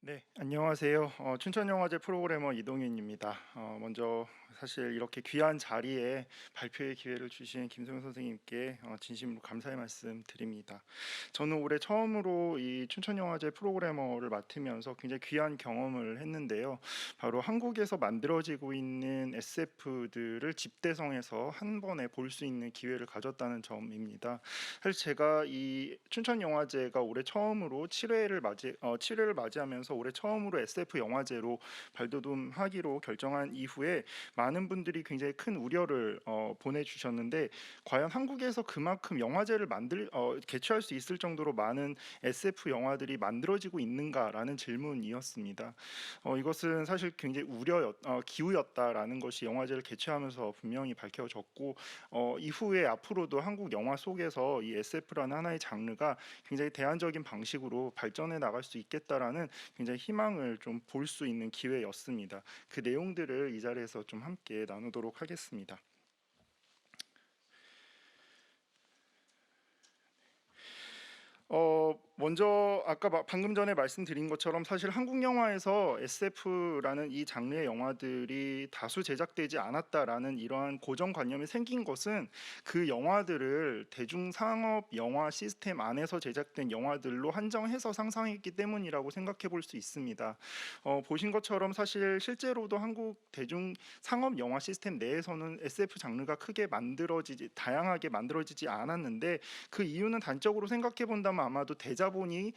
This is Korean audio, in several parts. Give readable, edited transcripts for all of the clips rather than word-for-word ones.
네, 안녕하세요. 춘천영화제 프로그래머 이동윤입니다. 먼저 사실 이렇게 귀한 자리에 발표의 기회를 주신 김성현 선생님께 진심으로 감사의 말씀 드립니다. 저는 올해 처음으로 이 춘천영화제 프로그래머를 맡으면서 굉장히 귀한 경험을 했는데요. 바로 한국에서 만들어지고 있는 SF들을 집대성에서 한 번에 볼 수 있는 기회를 가졌다는 점입니다. 사실 제가 이 춘천영화제가 올해 처음으로 7회를 맞이하면서 올해 처음으로 SF 영화제로 발돋움하기로 결정한 이후에 많은 분들이 굉장히 큰 우려를 보내주셨는데, 과연 한국에서 그만큼 영화제를 개최할 수 있을 정도로 많은 SF 영화들이 만들어지고 있는가라는 질문이었습니다. 이것은 사실 굉장히 기우였다라는 것이 영화제를 개최하면서 분명히 밝혀졌고, 이후에 앞으로도 한국 영화 속에서 이 SF라는 하나의 장르가 굉장히 대안적인 방식으로 발전해 나갈 수 있겠다라는 굉장히 희망을 좀 볼 수 있는 기회였습니다. 그 내용들을 이 자리에서 좀 함께 나누도록 하겠습니다. 먼저 아까 방금 전에 말씀드린 것처럼 사실 한국 영화에서 SF라는 이 장르의 영화들이 다수 제작되지 않았다라는 이러한 고정관념이 생긴 것은 그 영화들을 대중상업 영화 시스템 안에서 제작된 영화들로 한정해서 상상했기 때문이라고 생각해 볼 수 있습니다. 보신 것처럼 사실 실제로도 한국 대중상업 영화 시스템 내에서는 SF 장르가 다양하게 만들어지지 않았는데, 그 이유는 단적으로 생각해 본다면 아마도 대자본이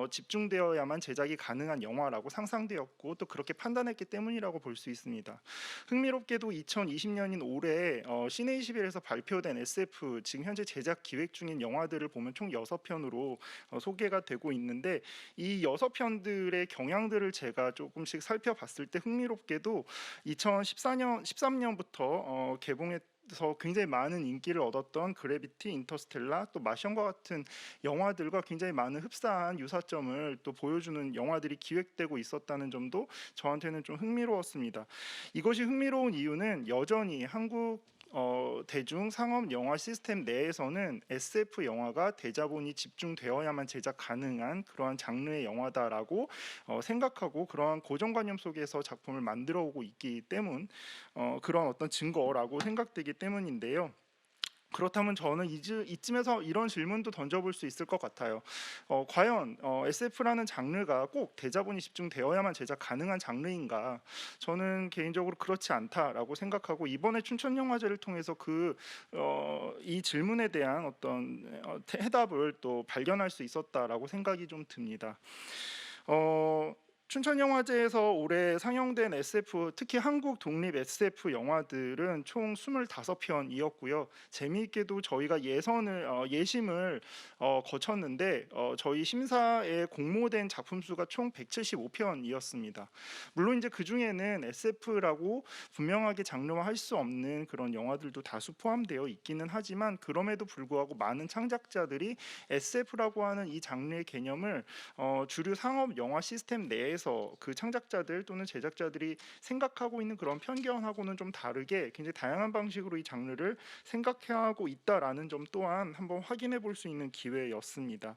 집중되어야만 제작이 가능한 영화라고 상상되었고 또 그렇게 판단했기 때문이라고 볼 수 있습니다. 흥미롭게도 2020년인 올해 시네21에서 발표된 SF, 지금 현재 제작 기획 중인 영화들을 보면 총 6편으로 소개가 되고 있는데, 이 6편들의 경향들을 제가 조금씩 살펴봤을 때 흥미롭게도 2013년부터 개봉해서 굉장히 많은 인기를 얻었던 그래비티, 인터스텔라, 또 마션과 같은 영화들과 굉장히 많은 흡사한 유사점을 또 보여주는 영화들이 기획되고 있었다는 점도 저한테는 좀 흥미로웠습니다. 이것이 흥미로운 이유는 여전히 한국 대중 상업 영화 시스템 내에서는 SF 영화가 대자본이 집중되어야만 제작 가능한 그러한 장르의 영화다라고 생각하고, 그러한 고정관념 속에서 작품을 만들어 오고 있기 때문, 그런 어떤 증거라고 생각되기 때문인데요. 그렇다면 저는 이쯤에서 이런 질문도 던져볼 수 있을 것 같아요. 과연 SF라는 장르가 꼭 대자본이 집중되어야만 제작 가능한 장르인가? 저는 개인적으로 그렇지 않다라고 생각하고, 이번에 춘천영화제를 통해서 이 질문에 대한 어떤 해답을 또 발견할 수 있었다라고 생각이 좀 듭니다. 춘천영화제에서 올해 상영된 SF, 특히 한국 독립 SF 영화들은 총 25편이었고요. 재미있게도 저희가 예심을 거쳤는데, 저희 심사에 공모된 작품 수가 총 175편이었습니다. 물론 이제 그 중에는 SF라고 분명하게 장르화할 수 없는 그런 영화들도 다수 포함되어 있기는 하지만, 그럼에도 불구하고 많은 창작자들이 SF라고 하는 이 장르의 개념을 주류 상업 영화 시스템 내에서 그 창작자들 또는 제작자들이 생각하고 있는 그런 편견하고는 좀 다르게 굉장히 다양한 방식으로 이 장르를 생각하고 있다라는 점 또한 한번 확인해 볼 수 있는 기회였습니다.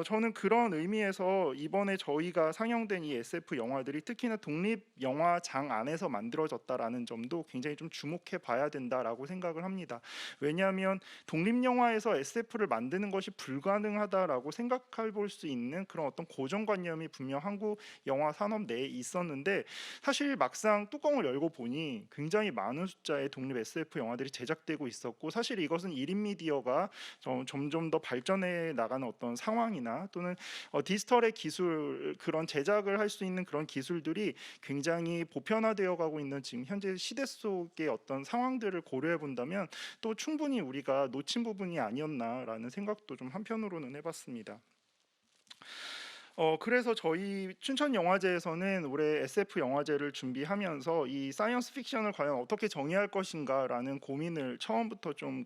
저는 그런 의미에서 이번에 저희가 상영된 이 SF 영화들이 특히나 독립 영화장 안에서 만들어졌다라는 점도 굉장히 좀 주목해 봐야 된다라고 생각을 합니다. 왜냐하면 독립 영화에서 SF를 만드는 것이 불가능하다라고 생각해 볼 수 있는 그런 어떤 고정관념이 분명 한국 영화 산업 내에 있었는데, 사실 막상 뚜껑을 열고 보니 굉장히 많은 숫자의 독립 SF 영화들이 제작되고 있었고, 사실 이것은 1인 미디어가 점점 더 발전해 나가는 어떤 상황이나 또는 디지털의 기술, 그런 제작을 할 수 있는 그런 기술들이 굉장히 보편화되어 가고 있는 지금 현재 시대 속의 어떤 상황들을 고려해 본다면 또 충분히 우리가 놓친 부분이 아니었나라는 생각도 좀 한편으로는 해봤습니다. 그래서 저희 춘천영화제에서는 올해 SF 영화제를 준비하면서 이 사이언스 픽션을 과연 어떻게 정의할 것인가라는 고민을 처음부터 좀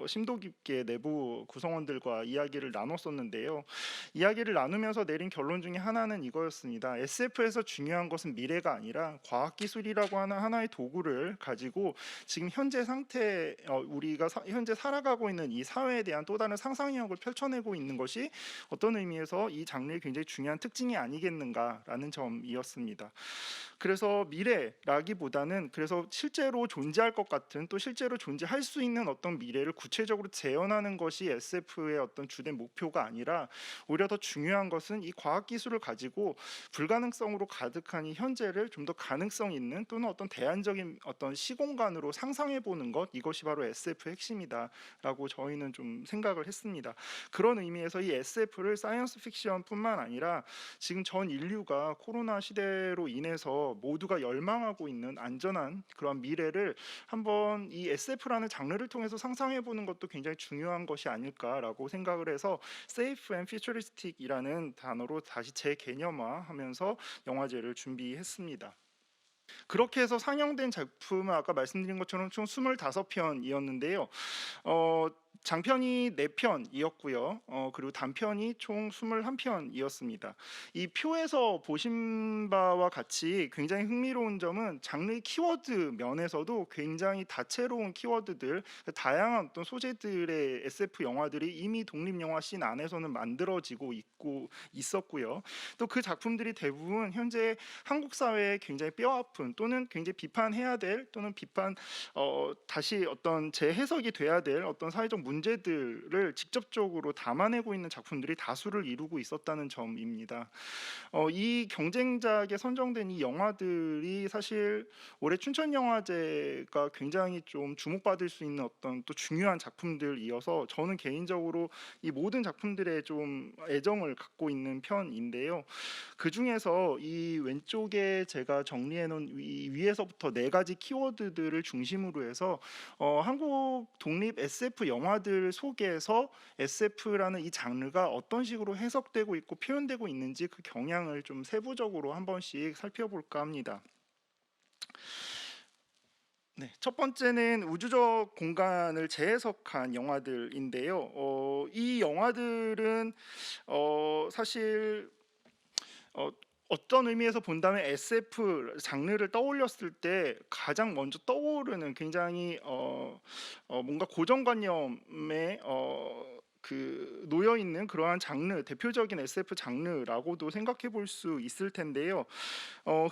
심도 깊게 내부 구성원들과 이야기를 나눴었는데요. 이야기를 나누면서 내린 결론 중에 하나는 이거였습니다. SF에서 중요한 것은 미래가 아니라 과학기술이라고 하는 하나의 도구를 가지고 지금 현재 상태, 우리가 현재 살아가고 있는 이 사회에 대한 또 다른 상상력을 펼쳐내고 있는 것이 어떤 의미에서 이 장르의 굉장히 중요한 특징이 아니겠는가라는 점이었습니다. 그래서 미래라기보다는 그래서 실제로 존재할 것 같은 또 실제로 존재할 수 있는 어떤 미래를 구체적으로 재현하는 것이 SF의 어떤 주된 목표가 아니라 오히려 더 중요한 것은 이 과학 기술을 가지고 불가능성으로 가득한 이 현재를 좀 더 가능성 있는 또는 어떤 대안적인 어떤 시공간으로 상상해 보는 것, 이것이 바로 SF의 핵심이다라고 저희는 좀 생각을 했습니다. 그런 의미에서 이 SF를 사이언스 픽션뿐만 아니라 지금 전 인류가 코로나 시대로 인해서 모두가 열망하고 있는 안전한 그런 미래를 한번 이 SF라는 장르를 통해서 상상해 보는 것도 굉장히 중요한 것이 아닐까라고 생각을 해서 Safe and Futuristic이라는 단어로 다시 재개념화하면서 영화제를 준비했습니다. 그렇게 해서 상영된 작품은 아까 말씀드린 것처럼 총 25편이었는데요. 어, 장편이 4편이었고요. 그리고 단편이 총 21편이었습니다. 이 표에서 보신 바와 같이 굉장히 흥미로운 점은 장르의 키워드 면에서도 굉장히 다채로운 키워드들, 다양한 어떤 소재들의 SF 영화들이 이미 독립영화 씬 안에서는 만들어지고 있었고요. 또 그 작품들이 대부분 현재 한국 사회에 굉장히 뼈아픈 또는 굉장히 비판해야 될 또는 다시 어떤 재해석이 돼야 될 어떤 사회적 문제들을 직접적으로 담아내고 있는 작품들이 다수를 이루고 있었다는 점입니다. 이 경쟁작에 선정된 이 영화들이 사실 올해 춘천영화제가 굉장히 좀 주목받을 수 있는 어떤 또 중요한 작품들이어서 저는 개인적으로 이 모든 작품들에 좀 애정을 갖고 있는 편인데요. 그 중에서 이 왼쪽에 제가 정리해 놓은 위에서부터 4가지 키워드들을 중심으로 해서 한국 독립 SF 영화들 속에서 SF라는 이 장르가 어떤 식으로 해석되고 있고 표현되고 있는지 그 경향을 좀 세부적으로 한 번씩 살펴볼까 합니다. 네, 첫 번째는 우주적 공간을 재해석한 영화들인데요. 이 영화들은 사실 어떤 의미에서 본다면 SF 장르를 떠올렸을 때 가장 먼저 떠오르는 굉장히 뭔가 고정관념에 놓여 있는 그러한 장르, 대표적인 SF 장르라고도 생각해 볼 수 있을 텐데요.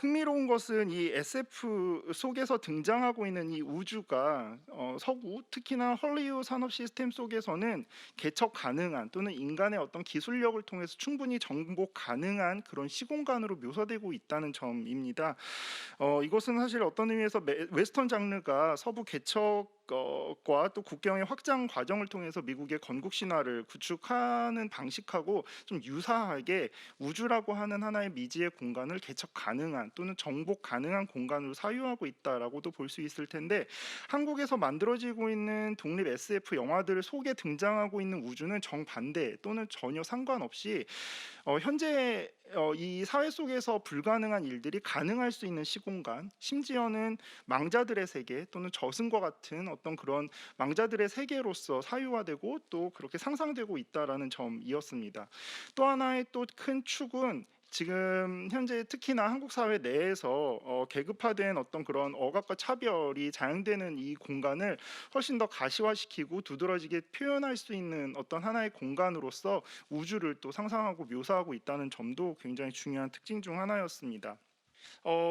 흥미로운 것은 이 SF 속에서 등장하고 있는 이 우주가 서구, 특히나 헐리우드 산업 시스템 속에서는 개척 가능한 또는 인간의 어떤 기술력을 통해서 충분히 정복 가능한 그런 시공간으로 묘사되고 있다는 점입니다. 이것은 사실 어떤 의미에서 웨스턴 장르가 서부 개척과 또 국경의 확장 과정을 통해서 미국의 건국 신화를 구축하는 방식하고 좀 유사하게 우주라고 하는 하나의 미지의 공간을 개척 가능한 또는 정복 가능한 공간으로 사유하고 있다라고도 볼 수 있을 텐데, 한국에서 만들어지고 있는 독립 SF 영화들 속에 등장하고 있는 우주는 정반대 또는 전혀 상관없이 현재 이 사회 속에서 불가능한 일들이 가능할 수 있는 시공간, 심지어는 망자들의 세계 또는 저승과 같은 어떤 그런 망자들의 세계로서 사유화되고 또 그렇게 상상되고 있다라는 점이었습니다. 또 하나의 또 큰 축은 지금 현재 특히나 한국 사회 내에서 계급화된 어떤 그런 억압과 차별이 자행되는 이 공간을 훨씬 더 가시화시키고 두드러지게 표현할 수 있는 어떤 하나의 공간으로서 우주를 또 상상하고 묘사하고 있다는 점도 굉장히 중요한 특징 중 하나였습니다.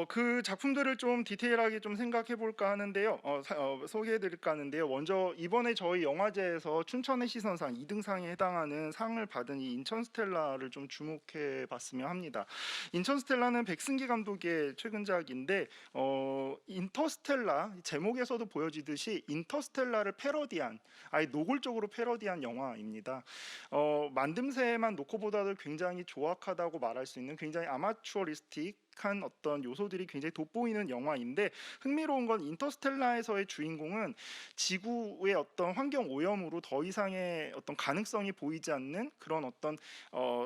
그 작품들을 좀 디테일하게 좀 생각해 볼까 하는데요. 소개해 드릴까 하는데요. 먼저 이번에 저희 영화제에서 춘천의 시선상 2등상에 해당하는 상을 받은 이 인천스텔라를 좀 주목해 봤으면 합니다. 인천스텔라는 백승기 감독의 최근작인데 인터스텔라 제목에서도 보여지듯이 인터스텔라를 패러디한, 아예 노골적으로 패러디한 영화입니다. 만듦새만 놓고 보다도 굉장히 조악하다고 말할 수 있는 굉장히 아마추어리스틱한 어떤 요소들이 굉장히 돋보이는 영화인데, 흥미로운 건 인터스텔라에서의 주인공은 지구의 어떤 환경 오염으로 더 이상의 어떤 가능성이 보이지 않는 그런 어떤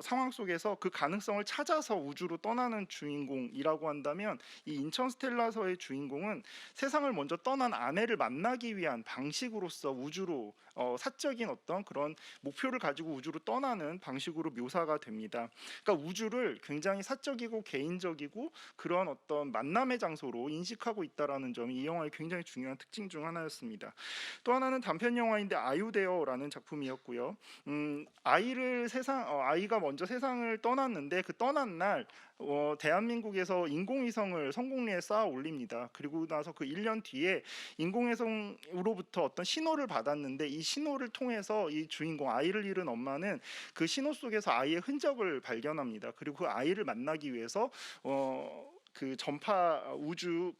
상황 속에서 그 가능성을 찾아서 우주로 떠나는 주인공이라고 한다면, 이 인천스텔라서의 주인공은 세상을 먼저 떠난 아내를 만나기 위한 방식으로서 우주로 사적인 어떤 그런 목표를 가지고 우주로 떠나는 방식으로 묘사가 됩니다. 그러니까 우주를 굉장히 사적이고 개인적이고 사람들도 그런 어떤 만남의 장소로 인식하고 있다라는 점이 이 영화의 굉장히 중요한 특징 중 하나였습니다. 또 하나는 단편 영화인데 아유데어라는 작품이었고요. 아이가 먼저 세상을 떠났는데 그 떠난 날 대한민국에서 인공위성을 성공리에 쌓아 올립니다. 그리고 나서 그 1년 뒤에 인공위성으로부터 어떤 신호를 받았는데 이 신호를 통해서 이 주인공 아이를 잃은 엄마는 그 신호 속에서 아이의 흔적을 발견합니다. 그리고 그 아이를 만나기 위해서 그 전파 우주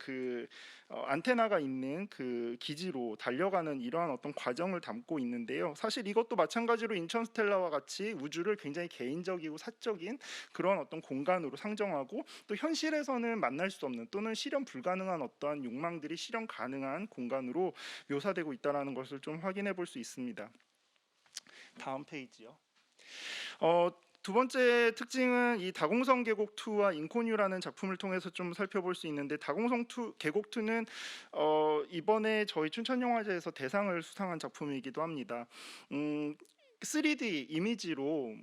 안테나가 있는 그 기지로 달려가는 이러한 어떤 과정을 담고 있는데요. 사실 이것도 마찬가지로 인천스텔라와 같이 우주를 굉장히 개인적이고 사적인 그런 어떤 공간으로 상정하고 또 현실에서는 만날 수 없는 또는 실현 불가능한 어떠한 욕망들이 실현 가능한 공간으로 묘사되고 있다는 것을 좀 확인해 볼 수 있습니다. 다음 페이지요. 두 번째 특징은 이 다공성 계곡 2와 인코뉴라는 작품을 통해서 좀 살펴볼 수 있는데, 다공성 계곡 2는 이번에 저희 춘천영화제에서 대상을 수상한 작품이기도 합니다. 3D 이미지로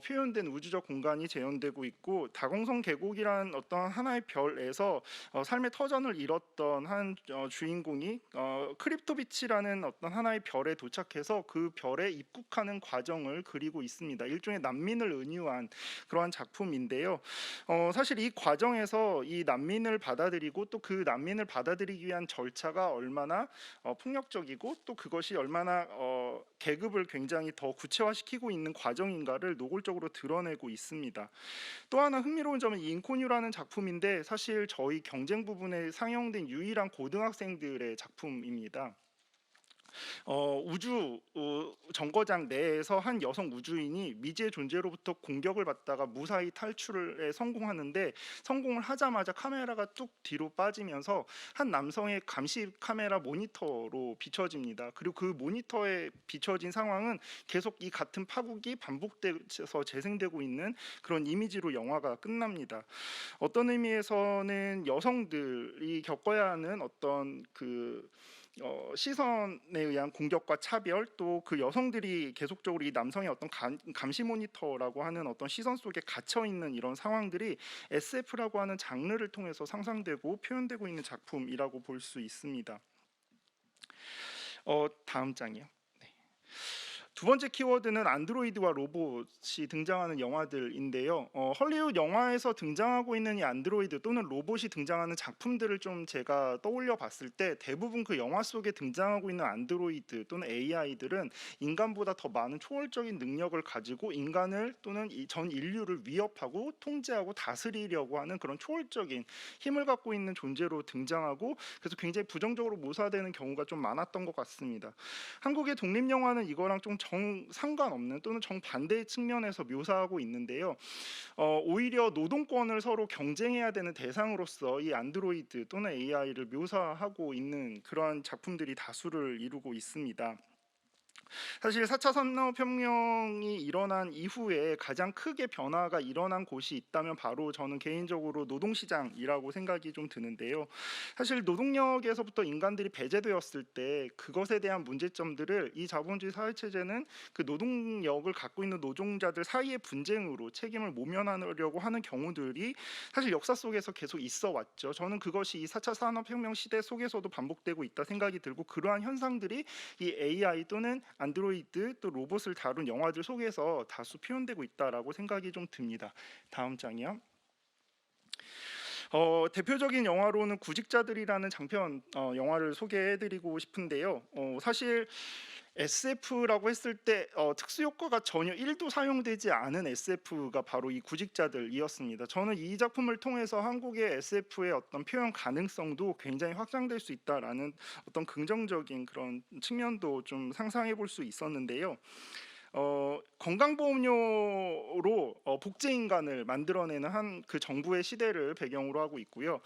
표현된 우주적 공간이 재현되고 있고, 다공성 계곡이란 어떤 하나의 별에서 삶의 터전을 잃었던 한 주인공이 크립토비치라는 어떤 하나의 별에 도착해서 그 별에 입국하는 과정을 그리고 있습니다. 일종의 난민을 은유한 그러한 작품인데요. 사실 이 과정에서 이 난민을 받아들이고 또 그 난민을 받아들이기 위한 절차가 얼마나 폭력적이고 또 그것이 얼마나 계급을 굉장히 더 구체화시키고 있는 과정인가를 노골적으로 드러내고 있습니다. 또 하나 흥미로운 점은 인코뉴라는 작품인데, 사실 저희 경쟁 부분에 상영된 유일한 고등학생들의 작품입니다. 우주 정거장 내에서 한 여성 우주인이 미지의 존재로부터 공격을 받다가 무사히 탈출에 성공하는데, 성공을 하자마자 카메라가 뚝 뒤로 빠지면서 한 남성의 감시 카메라 모니터로 비춰집니다. 그리고 그 모니터에 비춰진 상황은 계속 이 같은 파국이 반복돼서 재생되고 있는 그런 이미지로 영화가 끝납니다. 어떤 의미에서는 여성들이 겪어야 하는 어떤 시선에 의한 공격과 차별, 또 그 여성들이 계속적으로 이 남성의 어떤 감시 모니터라고 하는 어떤 시선 속에 갇혀 있는 이런 상황들이 SF라고 하는 장르를 통해서 상상되고 표현되고 있는 작품이라고 볼 수 있습니다. 다음 장이요. 두 번째 키워드는 안드로이드와 로봇이 등장하는 영화들인데요. 헐리우드 영화에서 등장하고 있는 이 안드로이드 또는 로봇이 등장하는 작품들을 좀 제가 떠올려 봤을 때, 대부분 그 영화 속에 등장하고 있는 안드로이드 또는 AI들은 인간보다 더 많은 초월적인 능력을 가지고 인간을 또는 전 인류를 위협하고 통제하고 다스리려고 하는 그런 초월적인 힘을 갖고 있는 존재로 등장하고, 그래서 굉장히 부정적으로 묘사되는 경우가 좀 많았던 것 같습니다. 한국의 독립영화는 이거랑 좀 상관없는 또는 정반대의 측면에서 묘사하고 있는데요. 오히려 노동권을 서로 경쟁해야 되는 대상으로서 이 안드로이드 또는 AI를 묘사하고 있는 그러한 작품들이 다수를 이루고 있습니다. 사실 4차 산업혁명이 일어난 이후에 가장 크게 변화가 일어난 곳이 있다면 바로 저는 개인적으로 노동시장이라고 생각이 좀 드는데요. 사실 노동력에서부터 인간들이 배제되었을 때 그것에 대한 문제점들을 이 자본주의 사회체제는 그 노동력을 갖고 있는 노동자들 사이의 분쟁으로 책임을 모면하려고 하는 경우들이 사실 역사 속에서 계속 있어 왔죠. 저는 그것이 이 4차 산업혁명 시대 속에서도 반복되고 있다 생각이 들고, 그러한 현상들이 이 AI 또는 안드로이드 또 로봇을 다룬 영화들 속에서 다수 표현되고 있다라고 생각이 좀 듭니다. 다음 장이요. 대표적인 영화로는 구직자들이라는 장편 영화를 소개해드리고 싶은데요. 사실 SF라고 했을 때 특수 효과가 전혀 1도 사용되지 않은 SF가 바로 이 구직자들이었습니다. 저는 이 작품을 통해서 한국의 SF의 어떤 표현 가능성도 굉장히 확장될 수 있다라는 어떤 긍정적인 그런 측면도 좀 상상해 볼 수 있었는데요. 건강보험료로 복제인간을 만들어내는 한 그 정부의 시대를 배경으로 하고 있고요.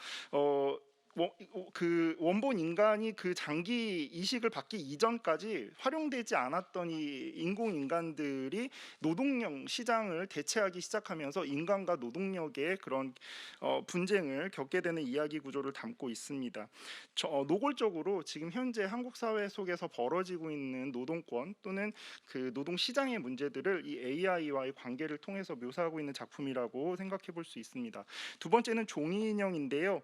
그 원본 인간이 그 장기 이식을 받기 이전까지 활용되지 않았던 이 인공 인간들이 노동력 시장을 대체하기 시작하면서 인간과 노동력의 그런 분쟁을 겪게 되는 이야기 구조를 담고 있습니다. 노골적으로 지금 현재 한국 사회 속에서 벌어지고 있는 노동권 또는 그 노동 시장의 문제들을 이 AI와의 관계를 통해서 묘사하고 있는 작품이라고 생각해 볼 수 있습니다. 두 번째는 종이 인형인데요.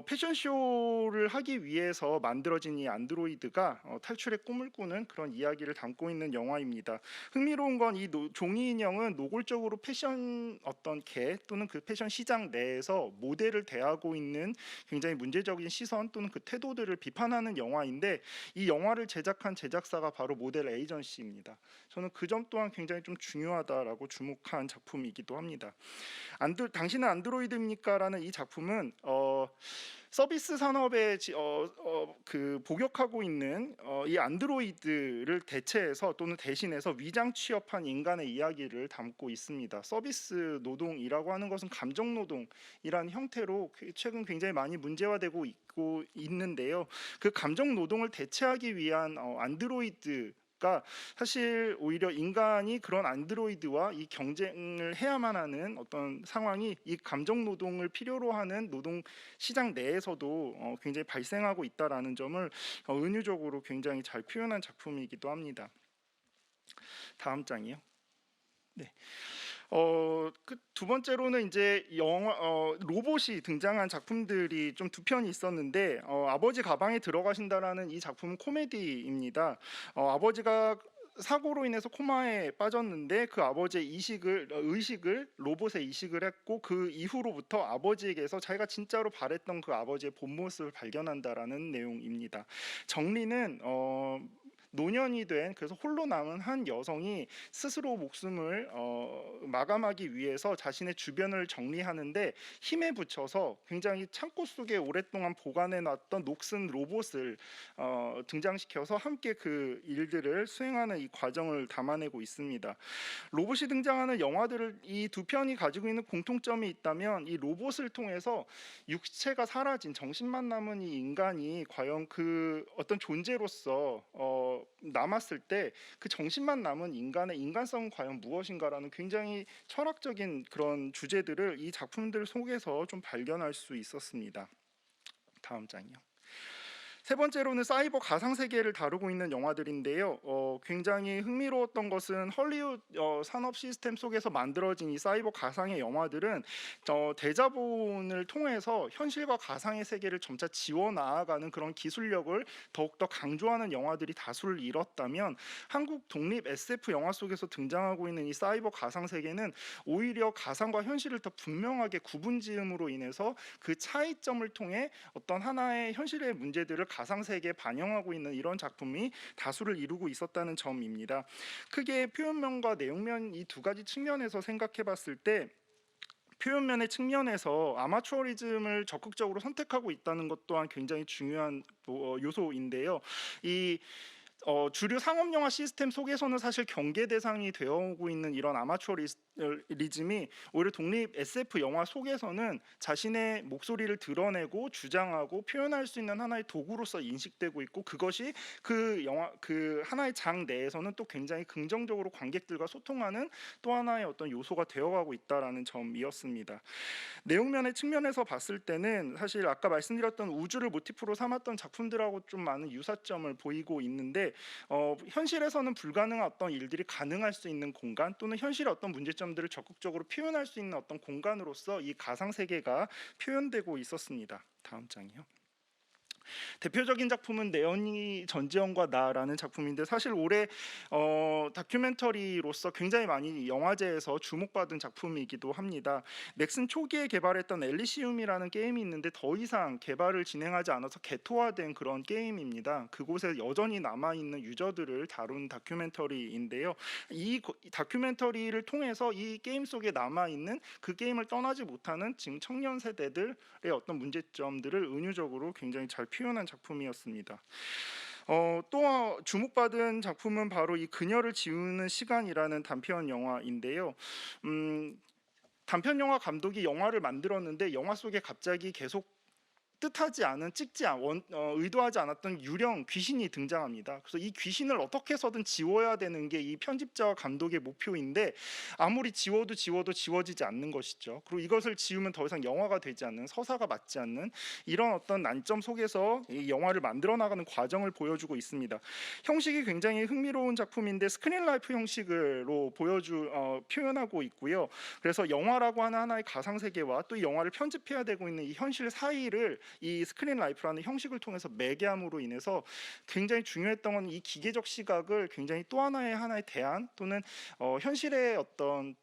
패션쇼를 하기 위해서 만들어진 이 안드로이드가 탈출의 꿈을 꾸는 그런 이야기를 담고 있는 영화입니다. 흥미로운 건 이 종이 인형은 노골적으로 패션 어떤 계 또는 그 패션 시장 내에서 모델을 대하고 있는 굉장히 문제적인 시선 또는 그 태도들을 비판하는 영화인데, 이 영화를 제작한 제작사가 바로 모델 에이전시입니다. 저는 그 점 또한 굉장히 좀 중요하다라고 주목한 작품이기도 합니다. 당신은 안드로이드입니까라는 이 작품은 서비스 산업에 그 복역하고 있는 이 안드로이드를 대체해서 또는 대신해서 위장 취업한 인간의 이야기를 담고 있습니다. 서비스 노동이라고 하는 것은 감정 노동이라는 형태로 최근 굉장히 많이 문제화되고 있는데요. 그 감정 노동을 대체하기 위한 안드로이드 가 사실 오히려 인간이 그런 안드로이드와 이 경쟁을 해야만 하는 어떤 상황이 이 감정 노동을 필요로 하는 노동 시장 내에서도 굉장히 발생하고 있다라는 점을 은유적으로 굉장히 잘 표현한 작품이기도 합니다. 다음 장이요. 네. 그 두 번째로는 이제 영화 로봇이 등장한 작품들이 좀 두 편이 있었는데, 아버지 가방에 들어가신다라는 이 작품은 코미디입니다. 아버지가 사고로 인해서 코마에 빠졌는데 그 아버지의 의식을 로봇에 이식을 했고, 그 이후로부터 아버지에게서 자기가 진짜로 바랬던 그 아버지의 본 모습을 발견한다라는 내용입니다. 정리는 노년이 된, 그래서 홀로 남은 한 여성이 스스로 목숨을 마감하기 위해서 자신의 주변을 정리하는데 힘에 붙여서 굉장히 창고 속에 오랫동안 보관해 놨던 녹슨 로봇을 등장시켜서 함께 그 일들을 수행하는 이 과정을 담아내고 있습니다. 로봇이 등장하는 영화들을 이 두 편이 가지고 있는 공통점이 있다면, 이 로봇을 통해서 육체가 사라진 정신만 남은 이 인간이 과연 그 어떤 존재로서 남았을 때 그 정신만 남은 인간의 인간성은 과연 무엇인가라는 굉장히 철학적인 그런 주제들을 이 작품들 속에서 좀 발견할 수 있었습니다. 다음 장이요. 세 번째로는 사이버 가상 세계를 다루고 있는 영화들인데요. 굉장히 흥미로웠던 것은 헐리우드 산업 시스템 속에서 만들어진 이 사이버 가상의 영화들은 대자본을 통해서 현실과 가상의 세계를 점차 지워 나아가는 그런 기술력을 더욱더 강조하는 영화들이 다수를 이뤘다면, 한국 독립 SF 영화 속에서 등장하고 있는 이 사이버 가상 세계는 오히려 가상과 현실을 더 분명하게 구분지음으로 인해서 그 차이점을 통해 어떤 하나의 현실의 문제들을 가상 세계에 반영하고 있는 이런 작품이 다수를 이루고 있었다는 점입니다. 크게 표현면과 내용면 이 두 가지 측면에서 생각해 봤을 때, 표현면의 측면에서 아마추어리즘을 적극적으로 선택하고 있다는 것 또한 굉장히 중요한 요소인데요. 이 주류 상업 영화 시스템 속에서는 사실 경계 대상이 되어 오고 있는 이런 아마추어리즘이 오히려 독립 SF 영화 속에서는 자신의 목소리를 드러내고 주장하고 표현할 수 있는 하나의 도구로서 인식되고 있고, 그것이 그 영화 그 하나의 장 내에서는 또 굉장히 긍정적으로 관객들과 소통하는 또 하나의 어떤 요소가 되어가고 있다라는 점이었습니다. 내용면의 측면에서 봤을 때는 사실 아까 말씀드렸던 우주를 모티프로 삼았던 작품들하고 좀 많은 유사점을 보이고 있는데, 현실에서는 불가능한 어떤 일들이 가능할 수 있는 공간 또는 현실의 어떤 문제점들을 적극적으로 표현할 수 있는 어떤 공간으로서 이 가상 세계가 표현되고 있었습니다. 다음 장이요. 대표적인 작품은 내연이 전지현과 나라는 작품인데, 사실 올해 다큐멘터리로서 굉장히 많이 영화제에서 주목받은 작품이기도 합니다. 넥슨 초기에 개발했던 엘리시움이라는 게임이 있는데 더 이상 개발을 진행하지 않아서 개토화된 그런 게임입니다. 그곳에 여전히 남아있는 유저들을 다룬 다큐멘터리인데요. 이 다큐멘터리를 통해서 이 게임 속에 남아있는 그 게임을 떠나지 못하는 지금 청년 세대들의 어떤 문제점들을 은유적으로 굉장히 잘 표현한 작품이었습니다. 또 주목받은 작품은 바로 이 그녀를 지우는 시간이라는 단편 영화인데요. 단편 영화 감독이 영화를 만들었는데 영화 속에 갑자기 계속 뜻하지 않은 의도하지 않았던 유령 귀신이 등장합니다. 그래서 이 귀신을 어떻게 해서든 지워야 되는 게 이 편집자와 감독의 목표인데 아무리 지워도 지워지지 않는 것이죠. 그리고 이것을 지우면 더 이상 영화가 되지 않는, 서사가 맞지 않는 이런 어떤 난점 속에서 이 영화를 만들어 나가는 과정을 보여주고 있습니다. 형식이 굉장히 흥미로운 작품인데 스크린 라이프 형식으로 표현하고 있고요. 그래서 영화라고 하는 하나의 가상 세계와 또 이 영화를 편집해야 되고 있는 이 현실 사이를 이 스크린 라이프라는 형식을 통해서 매개함으로 인해서 굉장히 중요했던 건 이 기계적 시각을 굉장히 또 하나의 대안 또는 현실의 어떤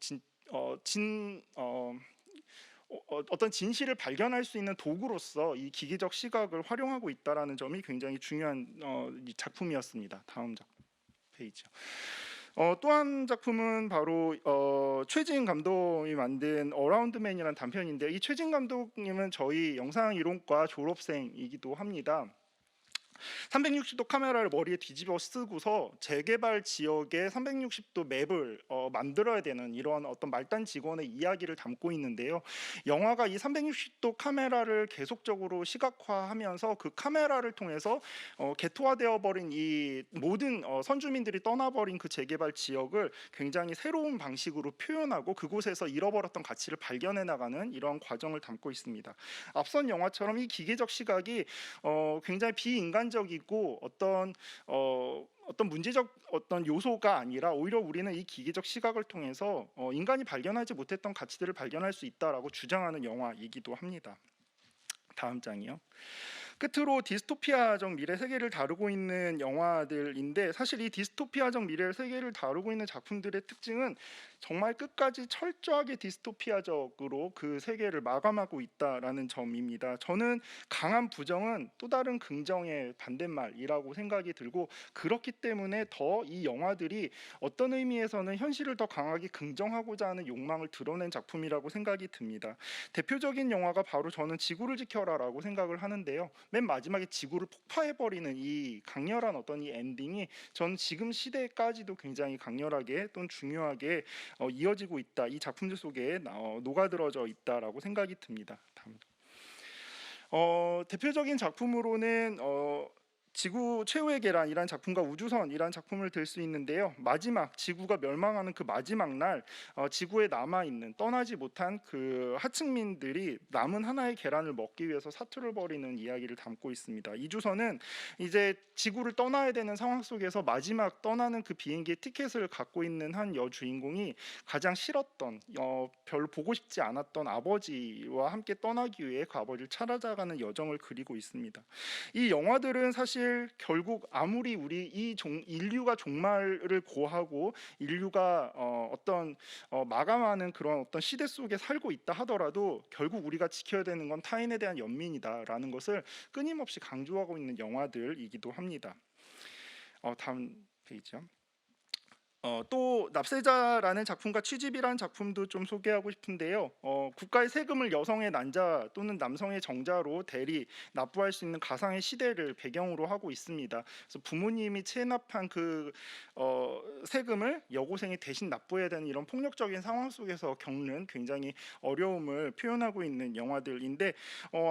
진실을 발견할 수 있는 도구로서 이 기계적 시각을 활용하고 있다라는 점이 굉장히 중요한 이 작품이었습니다. 다음 페이지요. 또 한 작품은 바로 최진 감독이 만든 어라운드맨이라는 단편인데 이 최진 감독님은 저희 영상 이론과 졸업생이기도 합니다. 360도 카메라를 머리에 뒤집어 쓰고서 재개발 지역의 360도 맵을 만들어야 되는 이런 어떤 말단 직원의 이야기를 담고 있는데요. 영화가 이 360도 카메라를 계속적으로 시각화하면서 그 카메라를 통해서 개토화되어 버린 이 모든 선주민들이 떠나버린 그 재개발 지역을 굉장히 새로운 방식으로 표현하고 그곳에서 잃어버렸던 가치를 발견해 나가는 이런 과정을 담고 있습니다. 앞선 영화처럼 이 기계적 시각이 굉장히 비인간적이고 어떤 문제적 어떤 요소가 아니라 오히려 우리는 이 기계적 시각을 통해서 인간이 발견하지 못했던 가치들을 발견할 수 있다라고 주장하는 영화이기도 합니다. 다음 장이요. 끝으로 디스토피아적 미래 세계를 다루고 있는 영화들인데 사실 이 디스토피아적 미래 세계를 다루고 있는 작품들의 특징은 정말 끝까지 철저하게 디스토피아적으로 그 세계를 마감하고 있다라는 점입니다. 저는 강한 부정은 또 다른 긍정의 반대말이라고 생각이 들고 그렇기 때문에 더 이 영화들이 어떤 의미에서는 현실을 더 강하게 긍정하고자 하는 욕망을 드러낸 작품이라고 생각이 듭니다. 대표적인 영화가 바로 저는 지구를 지켜라라고 생각을 하는데요. 맨 마지막에 지구를 폭파해버리는 이 강렬한 어떤 이 엔딩이 전 지금 시대까지도 굉장히 강렬하게 또는 중요하게 이어지고 있다. 이 작품들 속에 녹아들어져 있다라고 생각이 듭니다. 다음. 대표적인 작품으로는 지구 최후의 계란이란 작품과 우주선이란 작품을 들 수 있는데요. 마지막 지구가 멸망하는 그 마지막 날 지구에 남아 있는 떠나지 못한 그 하층민들이 남은 하나의 계란을 먹기 위해서 사투를 벌이는 이야기를 담고 있습니다. 이 주선은 이제 지구를 떠나야 되는 상황 속에서 마지막 떠나는 그 비행기의 티켓을 갖고 있는 한 여주인공이 가장 싫었던 별로 보고 싶지 않았던 아버지와 함께 떠나기 위해 그 아버지를 찾아가는 여정을 그리고 있습니다. 이 영화들은 사실 결국 아무리 인류가 종말을 고하고 인류가 마감하는 그런 어떤 시대 속에 살고 있다 하더라도 결국 우리가 지켜야 되는 건 타인에 대한 연민이다라는 것을 끊임없이 강조하고 있는 영화들이기도 합니다. 다음 페이지요. 또 납세자라는 작품과 취집이라는 작품도 좀 소개하고 싶은데요. 국가의 세금을 여성의 난자 또는 남성의 정자로 대리 납부할 수 있는 가상의 시대를 배경으로 하고 있습니다. 그래서 부모님이 체납한 그 세금을 여고생이 대신 납부해야 되는 이런 폭력적인 상황 속에서 겪는 굉장히 어려움을 표현하고 있는 영화들인데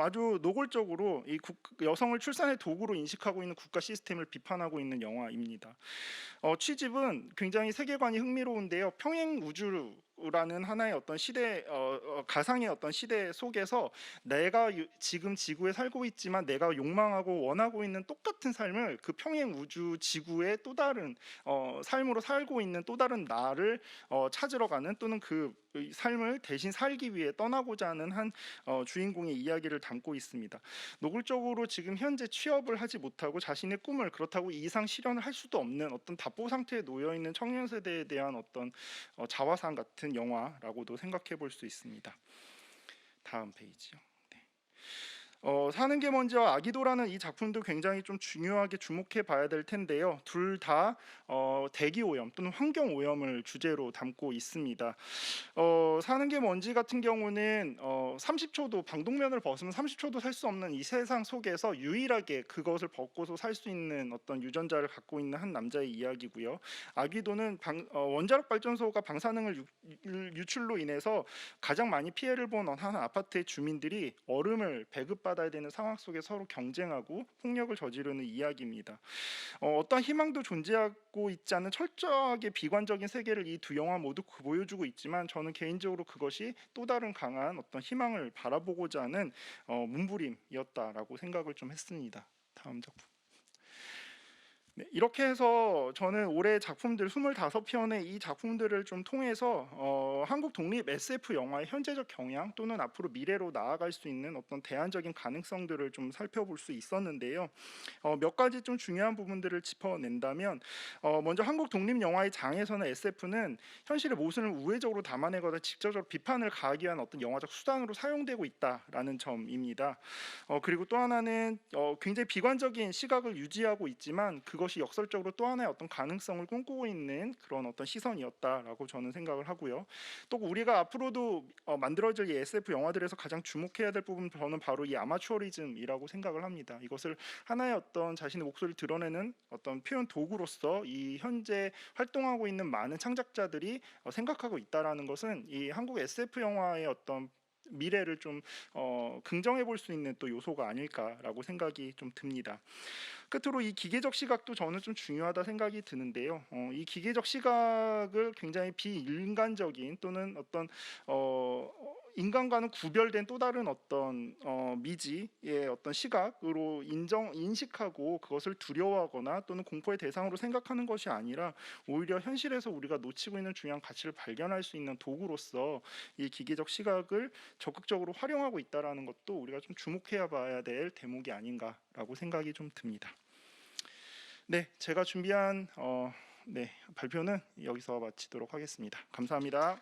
아주 노골적으로 이 여성을 출산의 도구로 인식하고 있는 국가 시스템을 비판하고 있는 영화입니다. 취집은 굉장히 세계관이 흥미로운데요. 평행 우주라는 하나의 어떤 시대 가상의 어떤 시대 속에서 내가 지금 지구에 살고 있지만 내가 욕망하고 원하고 있는 똑같은 삶을 그 평행 우주 지구의 또 다른 삶으로 살고 있는 또 다른 나를 찾으러 가는 또는 그 삶을 대신 살기 위해 떠나고자 하는 한 주인공의 이야기를 담고 있습니다. 노골적으로 지금 현재 취업을 하지 못하고 자신의 꿈을 그렇다고 이상 실현을 할 수도 없는 어떤 답보 상태에 놓여 있는 청년 세대에 대한 어떤 자화상 같은 영화라고도 생각해 볼 수 있습니다. 다음 페이지요. 사는 게 먼지와 아기도라는 이 작품도 굉장히 좀 중요하게 주목해 봐야 될 텐데요. 둘 다 대기 오염 또는 환경 오염을 주제로 담고 있습니다. 사는 게 먼지 같은 경우는 30초도 방독면을 벗으면 30초도 살 수 없는 이 세상 속에서 유일하게 그것을 벗고서 살 수 있는 어떤 유전자를 갖고 있는 한 남자의 이야기고요. 아기도는 원자력 발전소가 방사능을 유출로 인해서 가장 많이 피해를 본 한 아파트의 주민들이 얼음을 배급받아 인정받아야 되는 상황 속에 서로 경쟁하고 폭력을 저지르는 이야기입니다. 어떤 희망도 존재하고 있지 않은 철저하게 비관적인 세계를 이 두 영화 모두 보여주고 있지만 저는 개인적으로 그것이 또 다른 강한 어떤 희망을 바라보고자 하는 문부림이었다라고 생각을 좀 했습니다. 다음 작품. 네, 이렇게 해서 저는 올해 작품들 25편의 이 작품들을 좀 통해서 한국 독립 SF 영화의 현재적 경향 또는 앞으로 미래로 나아갈 수 있는 어떤 대안적인 가능성들을 좀 살펴볼 수 있었는데요. 몇 가지 좀 중요한 부분들을 짚어낸다면 먼저 한국 독립 영화의 장에서는 SF는 현실의 모순을 우회적으로 담아내거나 직접적으로 비판을 가하기 위한 어떤 영화적 수단으로 사용되고 있다라는 점입니다. 그리고 또 하나는 굉장히 비관적인 시각을 유지하고 있지만 그것이 역설적으로 또 하나의 어떤 가능성을 꿈꾸고 있는 그런 어떤 시선이었다라고 저는 생각을 하고요. 또 우리가 앞으로도 만들어질 이 SF 영화들에서 가장 주목해야 될 부분 저는 바로 이 아마추어리즘이라고 생각을 합니다. 이것을 하나의 어떤 자신의 목소리를 드러내는 어떤 표현 도구로서 이 현재 활동하고 있는 많은 창작자들이 생각하고 있다라는 것은 이 한국 SF 영화의 어떤 미래를 좀 긍정해 볼 수 있는 또 요소가 아닐까라고 생각이 좀 듭니다. 끝으로 이 기계적 시각도 저는 좀 중요하다 생각이 드는데요. 이 기계적 시각을 굉장히 비인간적인 또는 어떤 인간과는 구별된 또 다른 어떤 미지의 어떤 시각으로 인식하고 그것을 두려워하거나 또는 공포의 대상으로 생각하는 것이 아니라 오히려 현실에서 우리가 놓치고 있는 중요한 가치를 발견할 수 있는 도구로서 이 기계적 시각을 적극적으로 활용하고 있다라는 것도 우리가 좀 주목해야 봐야 될 대목이 아닌가라고 생각이 좀 듭니다. 네, 제가 준비한 발표는 여기서 마치도록 하겠습니다. 감사합니다.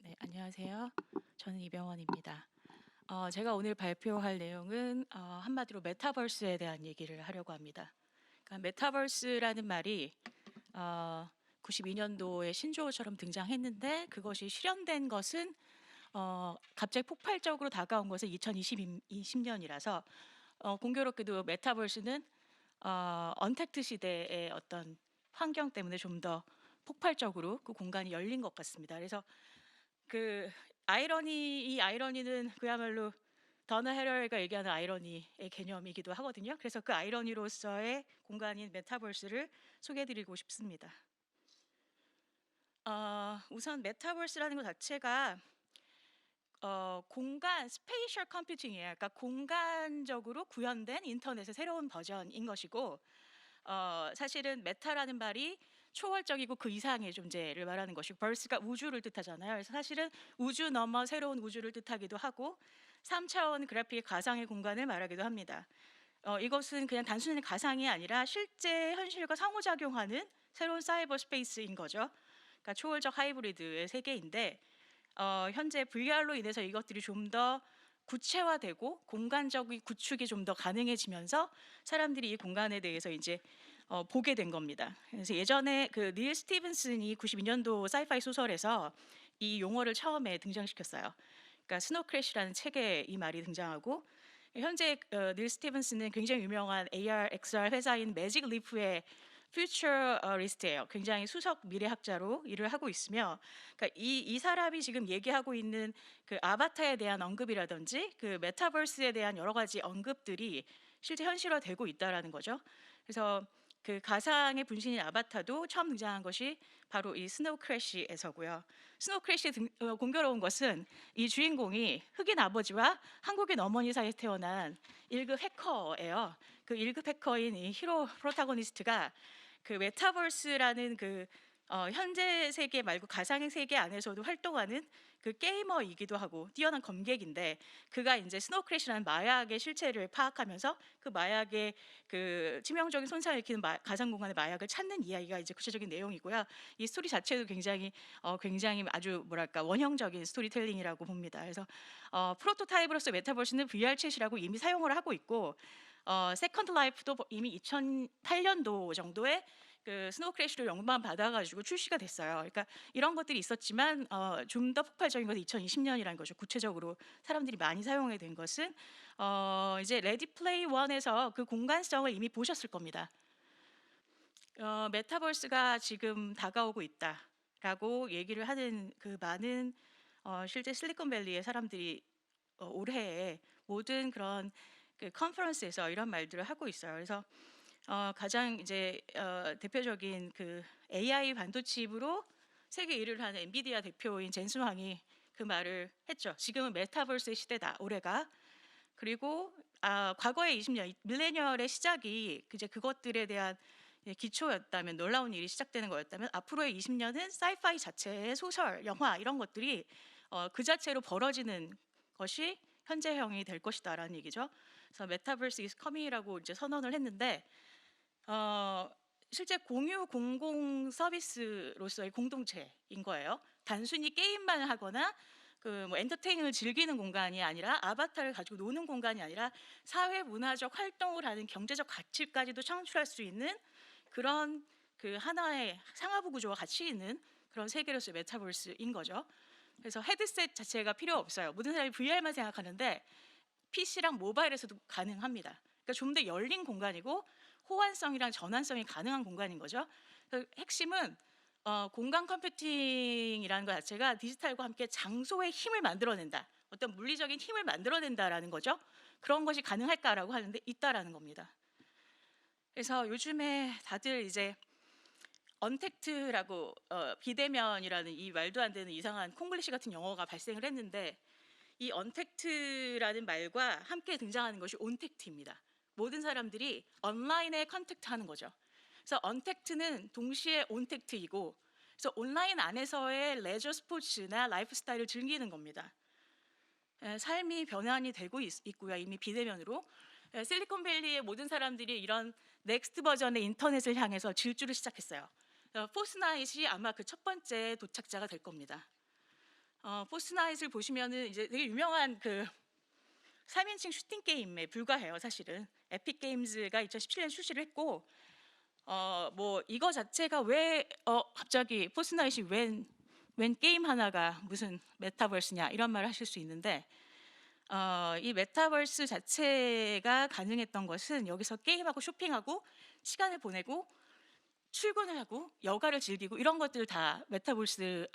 네, 안녕하세요. 저는 이병헌입니다. 제가 오늘 발표할 내용은 한마디로 메타버스에 대한 얘기를 하려고 합니다. 그러니까 메타버스라는 말이 92년도에 신조어처럼 등장했는데 그것이 실현된 것은 갑자기 폭발적으로 다가온 것은 2020년이라서 공교롭게도 메타버스는 언택트 시대의 어떤 환경 때문에 좀 더 폭발적으로 그 공간이 열린 것 같습니다. 그래서 이 아이러니는 그야말로 더너 헤럴가 얘기하는 아이러니의 개념이기도 하거든요. 그래서 그 아이러니로서의 공간인 메타버스를 소개해드리고 싶습니다. 우선 메타버스라는 것 자체가 공간 스페이셜 컴퓨팅이에요. 그러니까 공간적으로 구현된 인터넷의 새로운 버전인 것이고 사실은 메타라는 말이 초월적이고 그 이상의 존재를 말하는 것이고 벌스가 우주를 뜻하잖아요. 그래서 사실은 우주 넘어 새로운 우주를 뜻하기도 하고 3차원 그래픽의 가상의 공간을 말하기도 합니다. 이것은 그냥 단순히 가상이 아니라 실제 현실과 상호작용하는 새로운 사이버 스페이스인 거죠. 그러니까 초월적 하이브리드의 세계인데 현재 VR로 인해서 이것들이 좀 더 구체화되고 공간적인 구축이 좀 더 가능해지면서 사람들이 이 공간에 대해서 이제 보게 된 겁니다. 그래서 예전에 그 닐 스티븐슨이 92년도 사이파이 소설에서 이 용어를 처음에 등장시켰어요. 그러니까 스노우 크래시라는 책에 이 말이 등장하고 현재 닐 스티븐슨은 굉장히 유명한 AR, XR 회사인 매직 리프의 퓨처리스트예요. 굉장히 수석 미래학자로 일을 하고 있으며, 그러니까 이 사람이 지금 얘기하고 있는 그 아바타에 대한 언급이라든지 그 메타버스에 대한 여러 가지 언급들이 실제 현실화되고 있다라는 거죠. 그래서 그 가상의 분신인 아바타도 처음 등장한 것이 바로 이 스노우 크래시에서고요. 스노우 크래시의 공교로운 것은 이 주인공이 흑인 아버지와 한국인 어머니 사이에 태어난 1급 해커예요. 그 1급 해커인 이 히로 프로타고니스트가 그 메타버스라는 그 현재 세계 말고 가상의 세계 안에서도 활동하는 그 게이머이기도 하고 뛰어난 검객인데 그가 이제 스노우 크래시라는 마약의 실체를 파악하면서 그 마약의 그 치명적인 손상을 일으키는 가상 공간의 마약을 찾는 이야기가 이제 구체적인 내용이고요. 이 스토리 자체도 굉장히 아주 뭐랄까 원형적인 스토리텔링이라고 봅니다. 그래서 프로토타입으로서 메타버스는 VR 챗이라고 이미 사용을 하고 있고 세컨드 라이프도 이미 2008년도 정도에 그 스노우 크래시로 영만 받아가지고 출시가 됐어요. 그러니까 이런 것들이 있었지만 좀 더 폭발적인 것은 2020년이라는 거죠. 구체적으로 사람들이 많이 사용하게 된 것은 이제 레디 플레이 원에서 그 공간성을 이미 보셨을 겁니다. 메타버스가 지금 다가오고 있다라고 얘기를 하는 그 많은 실제 실리콘밸리의 사람들이 올해에 모든 그런 그 컨퍼런스에서 이런 말들을 하고 있어요. 그래서 가장 이제 대표적인 그 AI 반도체로 세계 1위를 하는 엔비디아 대표인 젠슨 황이 그 말을 했죠. 지금은 메타버스의 시대다. 올해가. 그리고 과거의 20년 밀레니얼의 시작이 이제 그것들에 대한 기초였다면, 놀라운 일이 시작되는 거였다면, 앞으로의 20년은 사이파이 자체의 소설, 영화 이런 것들이 그 자체로 벌어지는 것이 현재형이 될 것이다라는 얘기죠. 그래서 메타버스 is coming이라고 이제 선언을 했는데 실제 공유 공공 서비스로서의 공동체인 거예요. 단순히 게임만 하거나 그 뭐 엔터테인을 즐기는 공간이 아니라, 아바타를 가지고 노는 공간이 아니라 사회 문화적 활동을 하는 경제적 가치까지도 창출할 수 있는 그런 그 하나의 상하부 구조가 같이 있는 그런 세계로서의 메타버스인 거죠. 그래서 헤드셋 자체가 필요 없어요. 모든 사람이 VR만 생각하는데 PC랑 모바일에서도 가능합니다. 그러니까 좀 더 열린 공간이고 호환성이랑 전환성이 가능한 공간인 거죠. 그래서 핵심은 공간 컴퓨팅이라는 것 자체가 디지털과 함께 장소의 힘을 만들어낸다. 어떤 물리적인 힘을 만들어낸다라는 거죠. 그런 것이 가능할까라고 하는데 있다라는 겁니다. 그래서 요즘에 다들 이제 언택트라고 비대면이라는 이 말도 안 되는 이상한 콩글리시 같은 영어가 발생을 했는데, 이 언택트라는 말과 함께 등장하는 것이 온택트입니다. 모든 사람들이 온라인에 컨택트하는 거죠. 그래서 언택트는 동시에 온택트이고, 그래서 온라인 안에서의 레저 스포츠나 라이프 스타일을 즐기는 겁니다. 삶이 변환이 되고 있고요. 이미 비대면으로. 실리콘밸리의 모든 사람들이 이런 넥스트 버전의 인터넷을 향해서 질주를 시작했어요. 포스나잇이 아마 그 첫 번째 도착자가 될 겁니다. 포스나잇을 보시면은 이제 되게 유명한 그 3인칭 슈팅 게임에 불과해요. 사실은 에픽 게임즈가 2017년 출시를 했고, 뭐 이거 자체가 왜 갑자기 포스나잇이 웬 게임 하나가 무슨 메타버스냐 이런 말을 하실 수 있는데, 이 메타버스 자체가 가능했던 것은 여기서 게임하고 쇼핑하고 시간을 보내고 출근을 하고 여가를 즐기고 이런 것들을 다 메타버스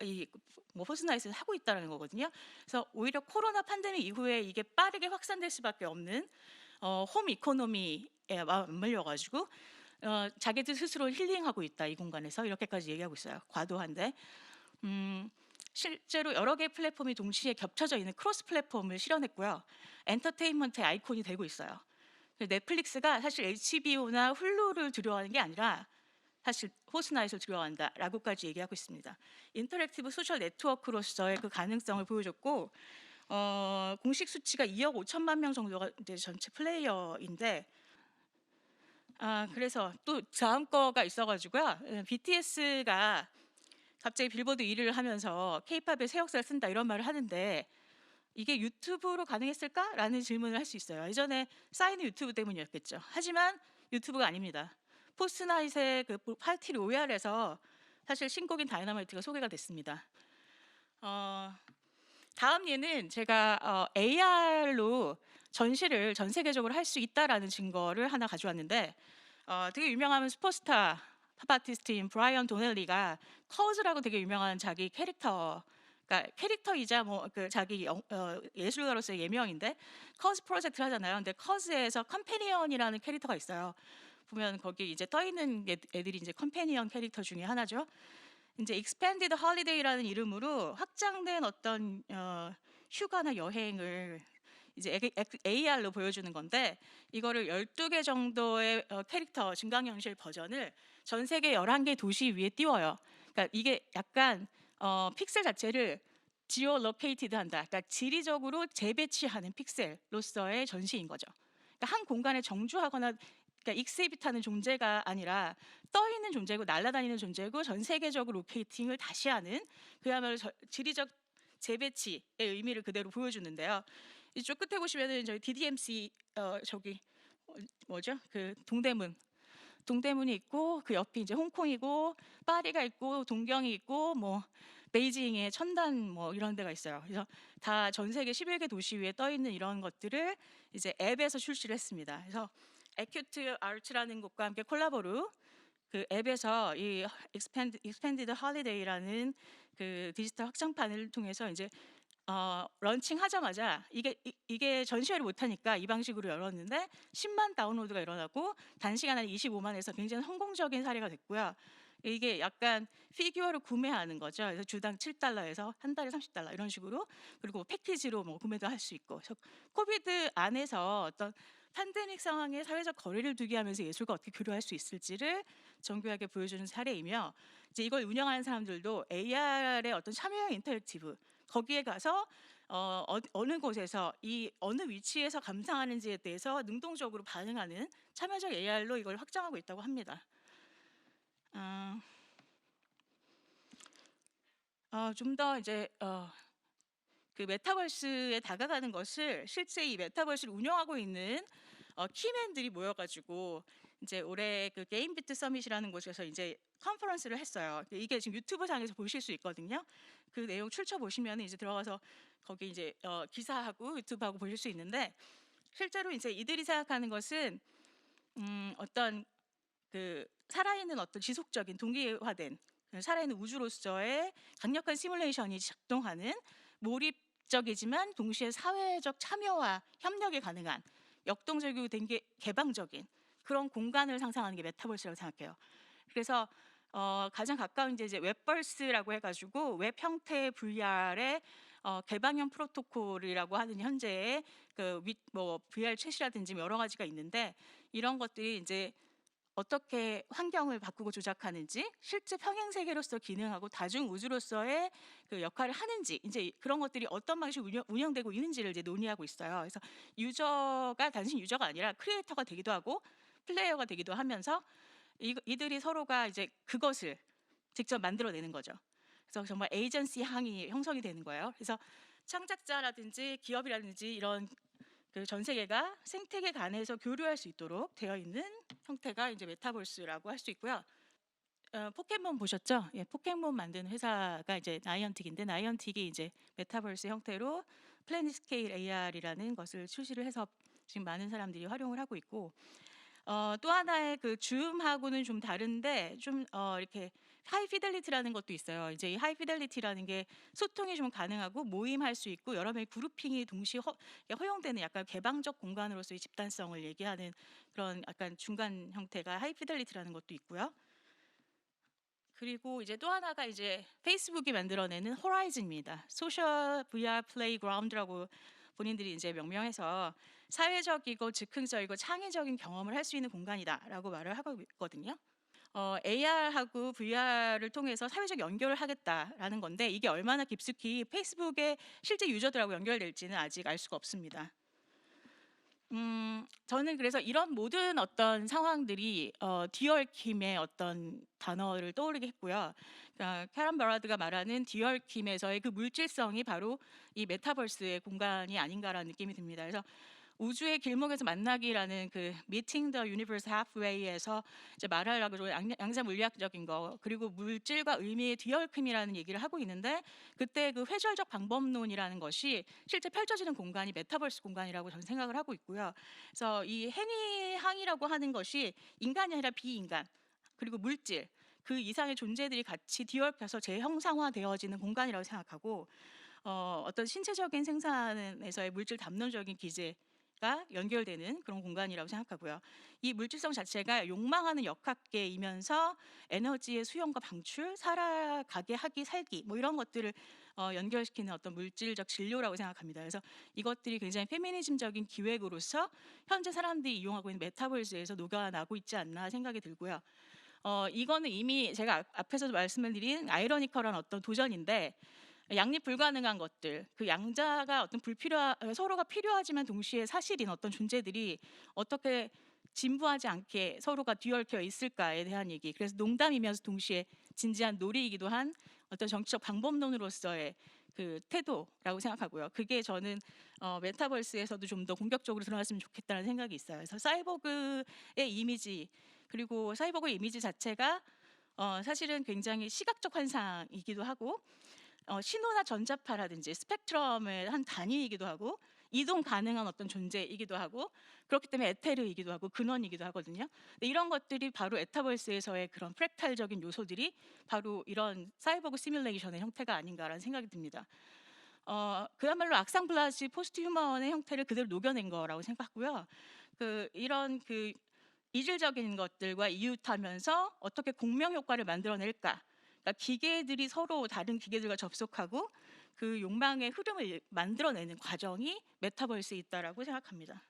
뭐 포스나잇에서 하고 있다는 거거든요. 그래서 오히려 코로나 팬데믹 이후에 이게 빠르게 확산될 수밖에 없는 홈 이코노미에 맞물려 가지고 자기들 스스로 힐링하고 있다 이 공간에서, 이렇게까지 얘기하고 있어요. 과도한데 실제로 여러 개의 플랫폼이 동시에 겹쳐져 있는 크로스 플랫폼을 실현했고요. 엔터테인먼트의 아이콘이 되고 있어요. 넷플릭스가 사실 HBO나 훌루를 두려워하는 게 아니라 사실 포스나잇을 두려워한다라고까지 얘기하고 있습니다. 인터랙티브 소셜 네트워크로서의 그 가능성을 보여줬고, 공식 수치가 2억 5천만 명 정도가 이제 전체 플레이어인데, 그래서 또 다음 거가 있어가지고요. BTS가 갑자기 빌보드 1위를 하면서 K-팝의 새 역사를 쓴다 이런 말을 하는데, 이게 유튜브로 가능했을까라는 질문을 할 수 있어요. 예전에 싸이는 유튜브 때문이었겠죠. 하지만 유튜브가 아닙니다. 포스나잇의 그 파티를 OR에서 사실 신곡인 다이너마이트가 소개가 됐습니다. 다음 예는 제가 AR로 전시를 전 세계적으로 할 수 있다라는 증거를 하나 가져왔는데, 되게 유명한 슈퍼스타 팝 아티스트인 브라이언 도넬리가 커즈라고 되게 유명한 자기 캐릭터, 그러니까 캐릭터이자 뭐 그 자기 예술가로서의 예명인데 커즈 프로젝트를 하잖아요. 근데 커즈에서 컴패니언이라는 캐릭터가 있어요. 보면 거기 이제 떠 있는 애들이 이제 컴패니언 캐릭터 중에 하나죠. 이제 Expanded Holiday라는 이름으로 확장된 어떤 휴가나 여행을 이제 AR로 보여주는 건데, 이거를 12개 정도의 캐릭터 증강현실 버전을 전 세계 11개 도시 위에 띄워요. 그러니까 이게 약간 픽셀 자체를 지오로케이티드 한다. 그러니까 지리적으로 재배치하는 픽셀로서의 전시인 거죠. 그러니까 한 공간에 정주하거나, 그러니까 익스히비트하는 존재가 아니라 떠 있는 존재고 날아다니는 존재고 전 세계적으로 로케이팅을 다시 하는, 그야말로 지리적 재배치의 의미를 그대로 보여주는데요. 이쪽 끝에 보시면은 저희 DDMC 저기 뭐죠? 그 동대문이 있고, 그 옆이 이제 홍콩이고, 파리가 있고, 동경이 있고, 뭐 베이징에 천단 뭐 이런 데가 있어요. 그래서 다 전 세계 11개 도시 위에 떠 있는 이런 것들을 이제 앱에서 출시를 했습니다. 그래서 에큐트 아트라는 곳과 함께 콜라보로 그 앱에서 이 expanded holiday라는 그 디지털 확장판을 통해서 이제 런칭하자마자 이게 전시회를 못 하니까 이 방식으로 열었는데 10만 다운로드가 일어나고 단시간 안에 25만에서 굉장히 성공적인 사례가 됐고요. 이게 약간 피규어를 구매하는 거죠. 그래서 주당 7달러에서 한 달에 30달러 이런 식으로, 그리고 패키지로 뭐 구매도 할 수 있고. 그래서 코비드 안에서 어떤 팬데믹 상황에 사회적 거리를 두게 하면서 예술과 어떻게 교류할 수 있을지를 정교하게 보여주는 사례이며, 이제 이걸 운영하는 사람들도 AR의 어떤 참여형 인터랙티브, 거기에 가서 어느 곳에서 이 어느 위치에서 감상하는지에 대해서 능동적으로 반응하는 참여적 AR로 이걸 확장하고 있다고 합니다. 좀 더 이제 그 메타버스에 다가가는 것을, 실제 이 메타버스를 운영하고 있는 키맨들이 모여가지고 이제 올해 그 게임비트 서밋이라는 곳에서 이제 컨퍼런스를 했어요. 이게 지금 유튜브 상에서 보실 수 있거든요. 그 내용 출처 보시면 이제 들어가서 거기 이제 기사하고 유튜브하고 보실 수 있는데, 실제로 이제 이들이 생각하는 것은 어떤 그 살아있는 어떤 지속적인 동기화된 살아있는 우주로서의 강력한 시뮬레이션이 작동하는, 몰입적이지만 동시에 사회적 참여와 협력이 가능한, 역동적이고 되게 개방적인 그런 공간을 상상하는 게 메타버스라고 생각해요. 그래서 가장 가까운 이제 웹버스라고 해가지고 웹 형태의 VR의 개방형 프로토콜이라고 하는 현재의 뭐 VR 챗이라든지 여러 가지가 있는데, 이런 것들이 이제 어떻게 환경을 바꾸고 조작하는지, 실제 평행 세계로서 기능하고 다중 우주로서의 그 역할을 하는지, 이제 그런 것들이 어떤 방식으로 운영되고 있는지를 이제 논의하고 있어요. 그래서 유저가 단순히 유저가 아니라 크리에이터가 되기도 하고 플레이어가 되기도 하면서 이들이 서로가 이제 그것을 직접 만들어내는 거죠. 그래서 정말 에이전시 항이 형성이 되는 거예요. 그래서 창작자라든지 기업이라든지 이런 그 전 세계가 생태계 간에서 교류할 수 있도록 되어 있는 형태가 이제 메타버스라고 할 수 있고요. 포켓몬 보셨죠? 예, 포켓몬 만드는 회사가 이제 나이언틱인데, 나이언틱이 이제 메타버스 형태로 플래닛 스케일 AR이라는 것을 출시를 해서 지금 많은 사람들이 활용을 하고 있고, 또 하나의 그 줌하고는 좀 다른데 좀 이렇게 하이피델리티라는 것도 있어요. 이제 이 하이피델리티라는 게 소통이 좀 가능하고 모임할 수 있고 여러 명의 그룹핑이 동시에 허용되는 약간 개방적 공간으로서의 집단성을 얘기하는 그런 약간 중간 형태가 하이피델리티라는 것도 있고요. 그리고 이제 또 하나가 이제 페이스북이 만들어내는 호라이즌입니다. 소셜 VR 플레이그라운드라고 본인들이 이제 명명해서 사회적이고 즉흥적이고 창의적인 경험을 할 수 있는 공간이다라고 말을 하고 있거든요. AR하고 VR을 통해서 사회적 연결을 하겠다라는 건데, 이게 얼마나 깊숙이 페이스북의 실제 유저들하고 연결될지는 아직 알 수가 없습니다. 저는 그래서 이런 모든 어떤 상황들이 디얼킴의 어떤 단어를 떠오르게 했고요. 그러니까 캐런 버라드가 말하는 디얼킴에서의 그 물질성이 바로 이 메타버스의 공간이 아닌가라는 느낌이 듭니다. 그래서 우주의 길목에서 만나기라는 그 Meeting the Universe Halfway에서 이제 말하려고 양자 물리학적인 거, 그리고 물질과 의미의 디얼킴이라는 얘기를 하고 있는데, 그때 그 회절적 방법론이라는 것이 실제 펼쳐지는 공간이 메타버스 공간이라고 저는 생각을 하고 있고요. 그래서 이 행위항이라고 하는 것이 인간이 아니라 비인간, 그리고 물질, 그 이상의 존재들이 같이 뒤엎여서 재형상화되어지는 공간이라고 생각하고, 어떤 신체적인 생산에서의 물질 담론적인 기제 가 연결되는 그런 공간이라고 생각하고요. 이 물질성 자체가 욕망하는 역학계이면서 에너지의 수용과 방출, 살아가게 하기, 살기 뭐 이런 것들을 연결시키는 어떤 물질적 진료라고 생각합니다. 그래서 이것들이 굉장히 페미니즘적인 기획으로서 현재 사람들이 이용하고 있는 메타버스에서 녹아나고 있지 않나 생각이 들고요. 이거는 이미 제가 앞에서도 말씀을 드린 아이러니컬한 어떤 도전인데, 양립 불가능한 것들, 그 양자가 어떤 서로가 필요하지만 동시에 사실인 어떤 존재들이 어떻게 진부하지 않게 서로가 뒤얽혀 있을까에 대한 얘기. 그래서 농담이면서 동시에 진지한 놀이이기도 한 어떤 정치적 방법론으로서의 그 태도라고 생각하고요. 그게 저는 메타버스에서도 좀 더 공격적으로 드러났으면 좋겠다는 생각이 있어요. 그래서 사이보그의 이미지, 그리고 사이보그 이미지 자체가 사실은 굉장히 시각적 환상이기도 하고, 신호나 전자파라든지 스펙트럼의 한 단위이기도 하고, 이동 가능한 어떤 존재이기도 하고 그렇기 때문에 에테르이기도 하고 근원이기도 하거든요. 근데 이런 것들이 바로 에타버스에서의 그런 프랙탈적인 요소들이 바로 이런 사이버그 시뮬레이션의 형태가 아닌가라는 생각이 듭니다. 그야말로 악상블라지 포스트 휴먼의 형태를 그대로 녹여낸 거라고 생각하고요. 이런 이질적인 것들과 이웃하면서 어떻게 공명 효과를 만들어낼까? 그러니까 기계들이 서로 다른 기계들과 접속하고 그 욕망의 흐름을 만들어내는 과정이 메타버스에 있다라고 생각합니다.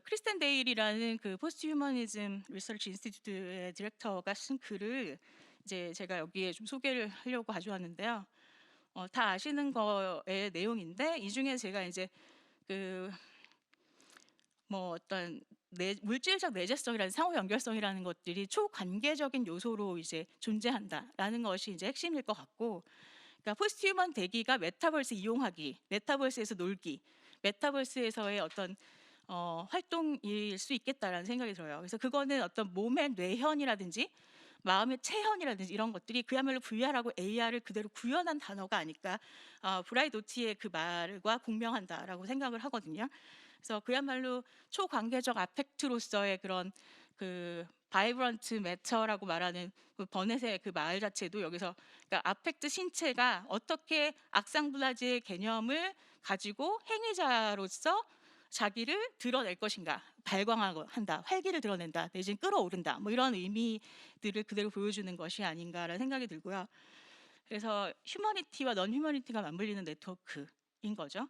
크리스텐 데일이라는 그 포스트 휴머니즘 리서치 인스티튜트의 디렉터가 쓴 글을 이제 제가 여기에 좀 소개를 하려고 가져왔는데요. 다 아시는 거의 내용인데 이 중에 제가 이제 어떤 물질적 내재성이라는 상호 연결성이라는 것들이 초관계적인 요소로 이제 존재한다라는 것이 이제 핵심일 것 같고, 그러니까 포스트 휴먼 대기가 메타버스 이용하기, 메타버스에서 놀기, 메타버스에서의 어떤 활동일 수 있겠다라는 생각이 들어요. 그래서 그거는 어떤 몸의 뇌현이라든지 마음의 체현이라든지 이런 것들이 그야말로 VR하고 AR을 그대로 구현한 단어가 아닐까, 브라이 도티의 그 말과 공명한다라고 생각을 하거든요. 그래서 그야말로 초관계적 아펙트로서의 그런 바이브런트 매터라고 말하는 그 버넷의 그 말 자체도 여기서, 그러니까 아펙트 신체가 어떻게 악상블라지의 개념을 가지고 행위자로서 자기를 드러낼 것인가, 발광한다, 활기를 드러낸다, 내지는 끌어오른다, 뭐 이런 의미들을 그대로 보여주는 것이 아닌가라는 생각이 들고요. 그래서 휴머니티와 넌 휴머니티가 맞물리는 네트워크인 거죠.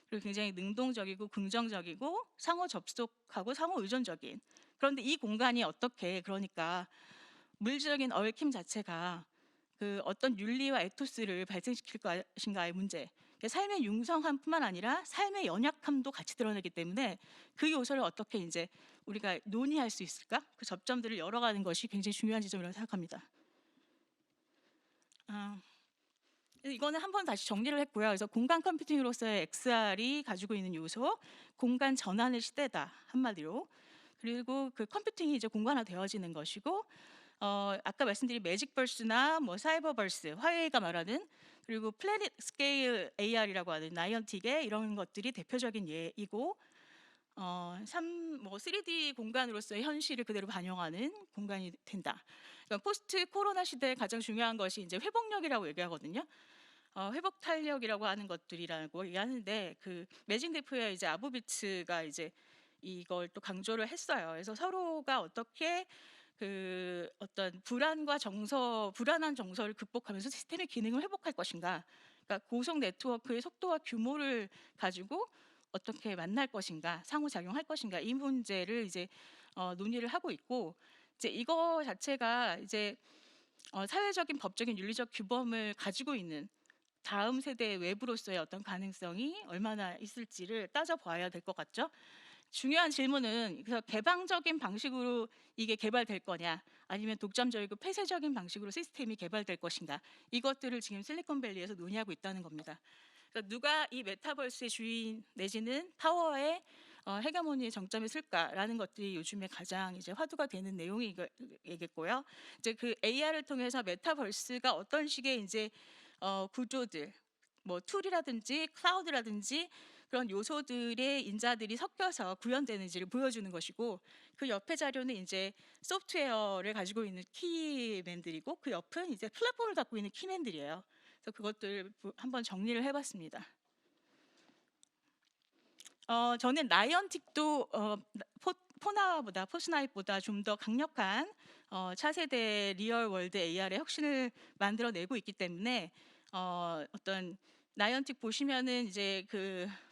그리고 굉장히 능동적이고 긍정적이고 상호 접속하고 상호 의존적인. 그런데 이 공간이 어떻게, 그러니까 물질적인 얽힘 자체가 어떤 윤리와 에토스를 발생시킬 것인가의 문제. 삶의 융성함뿐만 아니라 삶의 연약함도 같이 드러내기 때문에 그 요소를 어떻게 이제 우리가 논의할 수 있을까? 그 접점들을 열어가는 것이 굉장히 중요한 지점이라고 생각합니다. 이거는 한번 다시 정리를 했고요. 그래서 공간 컴퓨팅으로서의 XR이 가지고 있는 요소, 공간 전환의 시대다 한마디로. 그리고 그 컴퓨팅이 이제 공간화되어지는 것이고, 아까 말씀드린 매직버스나 뭐 사이버버스, 화웨이가 말하는, 그리고 플래닛 스케일 AR이라고 하는 나이언틱의 이런 것들이 대표적인 예이고, 3D 공간으로서의 현실을 그대로 반영하는 공간이 된다. 그러니까 포스트 코로나 시대에 가장 중요한 것이 이제 회복력이라고 얘기하거든요. 회복 탄력이라고 하는 것들이라고 얘기하는데, 매진 대표의 이제 아부비츠가 이제 이걸 또 강조를 했어요. 그래서 서로가 어떻게 어떤 불안한 정서를 극복하면서 시스템의 기능을 회복할 것인가. 그러니까 고속 네트워크의 속도와 규모를 가지고 어떻게 만날 것인가, 상호작용할 것인가, 이 문제를 이제 논의를 하고 있고, 이제 이거 자체가 이제 사회적인 법적인 윤리적 규범을 가지고 있는 다음 세대의 외부로서의 어떤 가능성이 얼마나 있을지를 따져봐야 될 것 같죠. 중요한 질문은 그래서 개방적인 방식으로 이게 개발될 거냐, 아니면 독점적이고 폐쇄적인 방식으로 시스템이 개발될 것인가, 이것들을 지금 실리콘밸리에서 논의하고 있다는 겁니다. 그러니까 누가 이 메타버스의 주인 내지는 파워의 헤게모니의 정점에 쓸까라는 것들이 요즘에 가장 이제 화두가 되는 내용이겠고요. 이제 그 AR을 통해서 메타버스가 어떤 식의 이제 구조들, 뭐 툴이라든지 클라우드라든지 그런 요소들의 인자들이 섞여서 구현되는지를 보여주는 것이고, 그 옆에 자료는 이제 소프트웨어를 가지고 있는 키맨들이고, 그 옆은 이제 플랫폼을 갖고 있는 키맨들이에요. 그래서 그것들 한번 정리를 해봤습니다. 저는 나이언틱도 포스나잇보다 좀 더 강력한 차세대 리얼 월드 AR의 혁신을 만들어내고 있기 때문에 어떤 나이언틱 보시면은 이제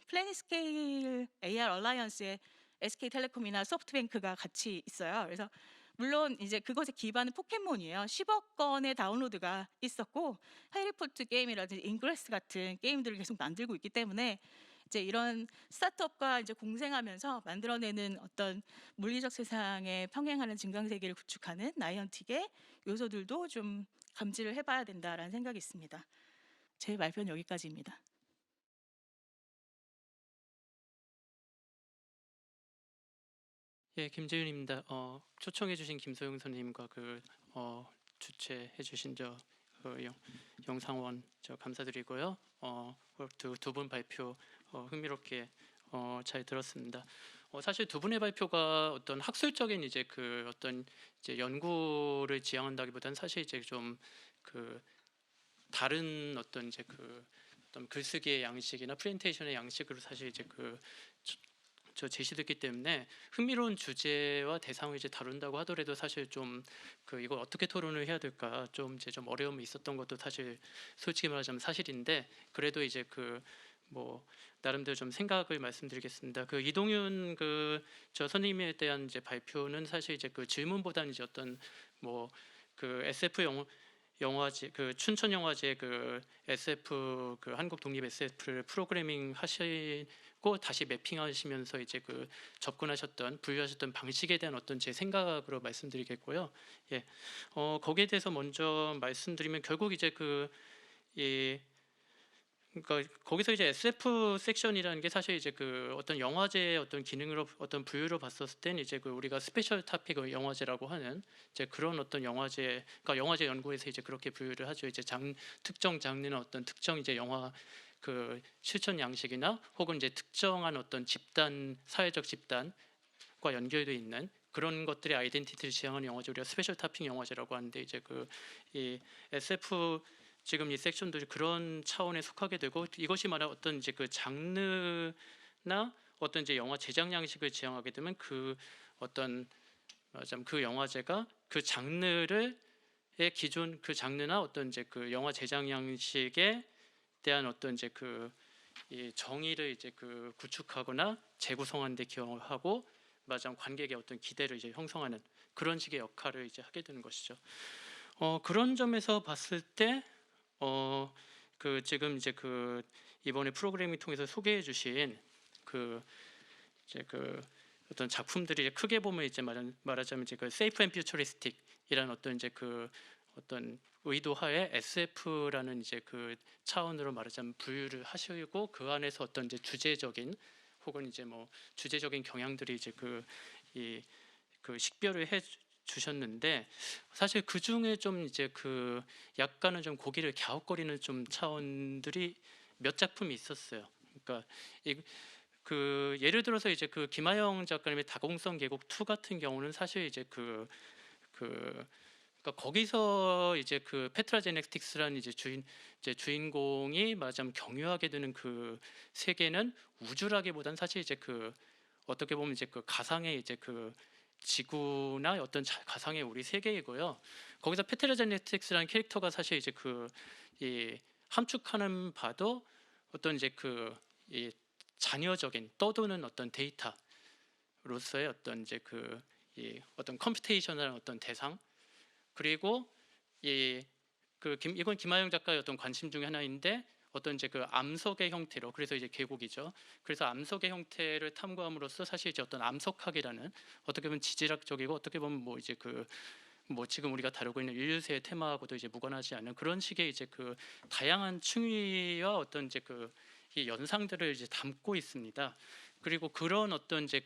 플래닛 스케일 AR 얼라이언스에 SK텔레콤이나 소프트뱅크가 같이 있어요. 그래서 물론 이제 그것에 기반은 포켓몬이에요. 10억 건의 다운로드가 있었고, 해리포터 게임이라든지 인그레스 같은 게임들을 계속 만들고 있기 때문에 이제 이런 스타트업과 이제 공생하면서 만들어내는 어떤 물리적 세상에 평행하는 증강세계를 구축하는 나이언틱의 요소들도 좀 감지를 해봐야 된다라는 생각이 있습니다. 제 발표는 여기까지입니다. 예, 김재윤입니다. 초청해주신 김소영 선생님과 주최해주신 영상원 감사드리고요. 두 분 발표 흥미롭게 잘 들었습니다. 사실 두 분의 발표가 어떤 학술적인 이제 그 어떤 이제 연구를 지향한다기보다는 사실 이제 좀 그 다른 어떤 이제 그 어떤 글쓰기의 양식이나 프레젠테이션의 양식으로 사실 이제 저 제시됐기 때문에 흥미로운 주제와 대상을 이제 다룬다고 하더라도 사실 좀 이걸 어떻게 토론을 해야 될까 좀 이제 좀 어려움이 있었던 것도 사실 솔직히 말하자면 사실인데, 그래도 이제 뭐 나름대로 좀 생각을 말씀드리겠습니다. 이동윤 저 선생님에 대한 이제 발표는 사실 이제 질문보다는 이제 어떤 뭐 SF 영화제 춘천 영화제 SF 한국 독립 SF를 프로그래밍 하시고 다시 매핑하시면서 이제 접근하셨던 분류하셨던 방식에 대한 어떤 제 생각으로 말씀드리겠고요. 예, 거기에 대해서 먼저 말씀드리면 결국 이제 그러니까 거기서 이제 SF 섹션이라는 게 사실 이제 어떤 영화제의 어떤 기능으로 어떤 부유로 봤었을 땐 이제 우리가 스페셜 타픽 영화제라고 하는 이제 그런 어떤 영화제, 그러니까 영화제 연구에서 이제 그렇게 부유를 하죠. 이제 특정 장르나 어떤 특정 이제 영화 실천 양식이나 혹은 이제 특정한 어떤 집단, 사회적 집단과 연결되어 있는 그런 것들의 아이덴티티를 지향하는 영화제, 우리가 스페셜 타픽 영화제라고 하는데, 이제 이 SF 지금 이 섹션도 그런 차원에 속하게 되고, 이것이 말하는 어떤 이제 장르나 어떤 이제 영화 제작 양식을 지향하게 되면 어떤 영화제가 장르의 기존 장르나 어떤 이제 영화 제작 양식에 대한 어떤 이제 이 정의를 이제 구축하거나 재구성하는 데 기여하고, 관객의 어떤 기대를 이제 형성하는 그런 식의 역할을 이제 하게 되는 것이죠. 그런 점에서 봤을 때 지금 이제 이번에 프로그래밍 통해서 소개해 주신 이제 어떤 작품들이 이제 크게 보면 이제 말하자면 이제 세이프 앤 퓨처리스틱이라는 어떤 이제 어떤 의도하에 SF라는 이제 차원으로 말하자면 분류를 하시고, 그 안에서 어떤 이제 주제적인 혹은 이제 뭐 주제적인 경향들이 이제 식별을 해 주셨는데, 사실 그 중에 좀 이제 약간은 좀 고개를 갸웃거리는 좀 차원들이 몇 작품이 있었어요. 그러니까 예를 들어서 이제 김하영 작가님의 다공성 계곡 2 같은 경우는 사실 이제 그러니까 거기서 이제 페트라 제네틱스라는 이제 주인공이 말하자면 경유하게 되는 세계는 우주라기보다는 사실 이제 어떻게 보면 이제 가상의 이제 지구나 어떤 가상의 우리 세계이고요. 거기서 페트라 제네틱스라는 캐릭터가 사실 이제 이 함축하는 바도 어떤 이제 이 잔여적인 떠도는 어떤 데이터로서의 어떤 이제 이 어떤 컴퓨테이셔널한 어떤 대상, 그리고 이건 김하영 작가의 어떤 관심 중에 하나인데, 어떤 이제 암석의 형태로, 그래서 이제 계곡이죠. 그래서 암석의 형태를 탐구함으로써 사실 이제 어떤 암석학이라는, 어떻게 보면 지질학적이고 어떻게 보면 뭐 이제 뭐 지금 우리가 다루고 있는 인류세의 테마하고도 이제 무관하지 않은 그런 식의 이제 다양한 층위와 어떤 이제 이 연상들을 이제 담고 있습니다. 그리고 그런 어떤 이제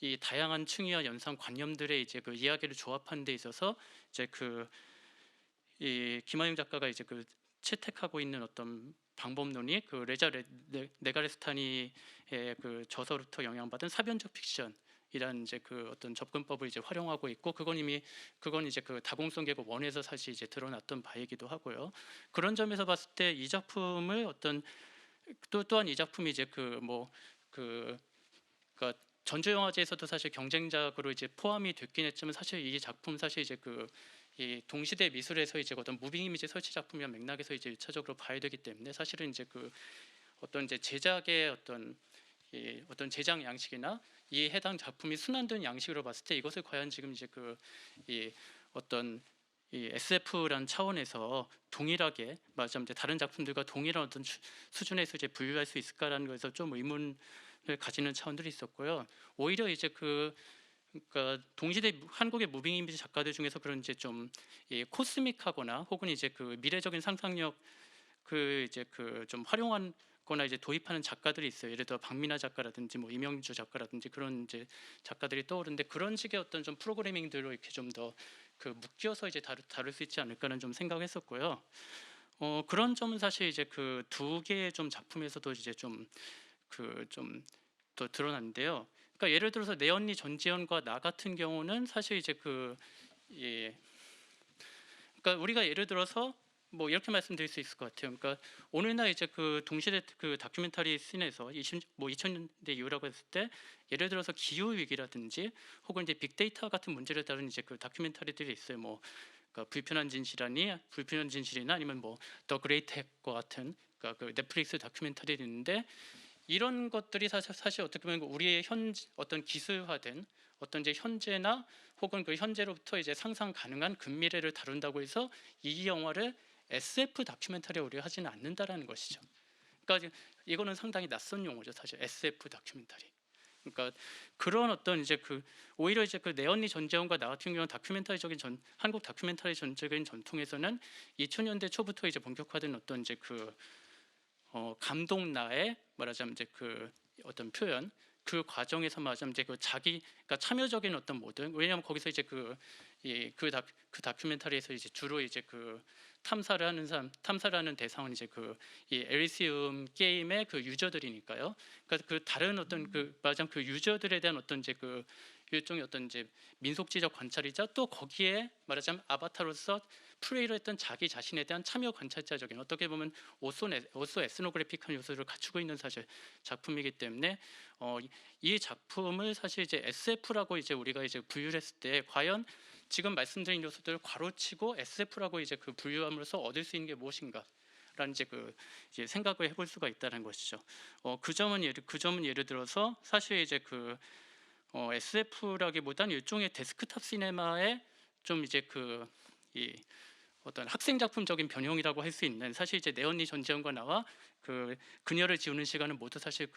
이 다양한 층위와 연상 관념들의 이제 이야기를 조합하는 데 있어서 이제 이 김하영 작가가 이제 채택하고 있는 어떤 방법론이 레자 네가레스타니의 저서로부터 영향받은 사변적 픽션이라는 이제 어떤 접근법을 이제 활용하고 있고, 그건 이제 다공성 계곡 1에서 사실 이제 드러났던 바이기도 하고요. 그런 점에서 봤을 때 이 작품을 어떤 또한 이 작품이 이제 그러니까 전주영화제에서도 사실 경쟁작으로 이제 포함이 됐긴 했지만, 사실 이 작품 사실 이제 이 동시대 미술에서 이제 어떤 무빙 이미지 설치 작품이란 맥락에서 이제 1차적으로 봐야 되기 때문에, 사실은 이제 어떤 이제 제작의 어떤 어떤 제작 양식이나 이 해당 작품이 순환된 양식으로 봤을 때, 이것을 과연 지금 이제 이 어떤 이 SF라는 차원에서 동일하게 말하자면 이제 다른 작품들과 동일한 어떤 수준에서 이제 분류할 수 있을까라는 것에서 좀 의문을 가지는 차원들이 있었고요. 오히려 이제 그러니까 동시대 한국의 무빙 이미지 작가들 중에서 그런 이제 좀 코스믹하거나 혹은 이제 미래적인 상상력 이제 좀 활용한 거나 이제 도입하는 작가들이 있어요. 예를 들어 박민아 작가라든지 뭐 이명주 작가라든지 그런 이제 작가들이 떠오르는데, 그런 식의 어떤 좀 프로그래밍들로 이렇게 좀 더 그 묶여서 이제 다룰 수 있지 않을까는 좀 생각했었고요. 그런 점은 사실 이제 그 두 개의 좀 작품에서도 이제 좀 더 드러났는데요. 그러니까 예를 들어서 내 언니 전지현과 나 같은 경우는 사실 이제 예, 그러니까 우리가 예를 들어서 뭐 이렇게 말씀드릴 수 있을 것 같아요. 그러니까 오늘날 이제 그 동시대 그 다큐멘터리 씬에서 2000년대 이후라고 했을 때 예를 들어서 기후 위기라든지 혹은 이제 빅데이터 같은 문제를 다룬 이제 그 다큐멘터리들이 있어요. 뭐 그러니까 불편한 진실이나 아니면 뭐 더 그레이트 핵과 같은 그러니까 그 넷플릭스 다큐멘터리도 있는데 이런 것들이 사실 어떻게 보면 우리의 어떤 기술화된 어떤 이제 현재나 혹은 그 현재로부터 이제 상상 가능한 근미래를 다룬다고 해서 이 영화를 SF 다큐멘터리에 우리가 하지는 않는다라는 것이죠. 그러니까 이거는 상당히 낯선 용어죠, 사실 SF 다큐멘터리. 그러니까 그런 어떤 이제 그 오히려 이제 그 내 언니 전재현과 나 같은 경우는 한국 다큐멘터리 전적인 전통에서는 2000년대 초부터 이제 본격화된 어떤 이제 감동나의 말하자면 이제 그 어떤 표현 그 과정에서 말하자면 이제 그 그러니까 참여적인 어떤 모든 왜냐하면 거기서 이제 그 다큐멘터리에서 이제 주로 이제 그 탐사를 하는 대상은 이제 이 에리시움 게임의 그 유저들이니까요. 그러니까 그 다른 어떤 말하자면 그 유저들에 대한 어떤 이제 그 일종의 어떤 이제 민속지적 관찰이자 또 거기에 말하자면 아바타로서 플레이를 했던 자기 자신에 대한 참여 관찰자적인 어떻게 보면 오소 에스노그래픽한 요소를 갖추고 있는 사실 작품이기 때문에 이 작품을 사실 이제 SF라고 이제 우리가 이제 분류를 했을 때 과연 지금 말씀드린 요소들을 괄호치고 SF라고 이제 그 분류함으로써 얻을 수 있는 게 무엇인가? 라는 이제 생각을 해볼 수가 있다는 것이죠. 그 점은 예를 들어서 사실 이제 SF라기보다는 일종의 데스크탑 시네마의 좀 이제 이 어떤 학생 작품적인 변형이라고 할 수 있는 사실 이제 내 언니 전지현과 나와 그녀를 지우는 시간은 모두 사실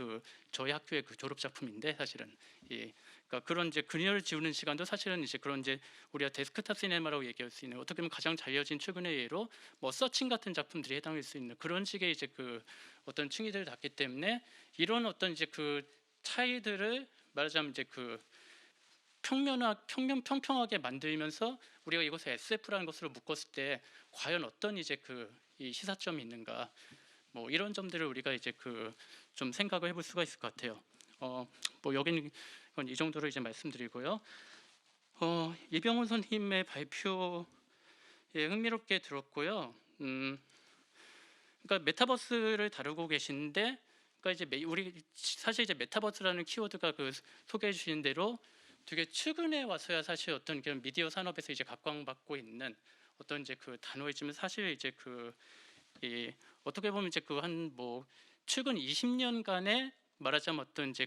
저희 학교의 그 졸업 작품인데 사실은 그러니까 그런 이제 그녀를 지우는 시간도 사실은 이제 그런 이제 우리가 데스크탑 시네마라고 얘기할 수 있는 어떻게 보면 가장 잘 이어진 최근의 예로 뭐 서칭 같은 작품들이 해당할 수 있는 그런 식의 이제 어떤 층위들을 닿기 때문에 이런 어떤 이제 차이들을 말하자면 이제 평평하게 만들면서 우리가 이것을 SF라는 것으로 묶었을 때 과연 어떤 이제 이 시사점이 있는가 뭐 이런 점들을 우리가 이제 좀 생각을 해볼 수가 있을 것 같아요. 뭐 여기는 이 정도로 이제 말씀드리고요. 이병헌 선생님의 발표에 흥미롭게 들었고요. 그러니까 메타버스를 다루고 계신데, 그러니까 이제 우리 사실 이제 메타버스라는 키워드가 소개해 주신 대로 되게 최근에 와서야 사실 어떤 그런 미디어 산업에서 이제 각광받고 있는 어떤 이제 단어이지만 사실 이제 어떻게 보면 이제 한 뭐 최근 20년간의 말하자면 어떤 이제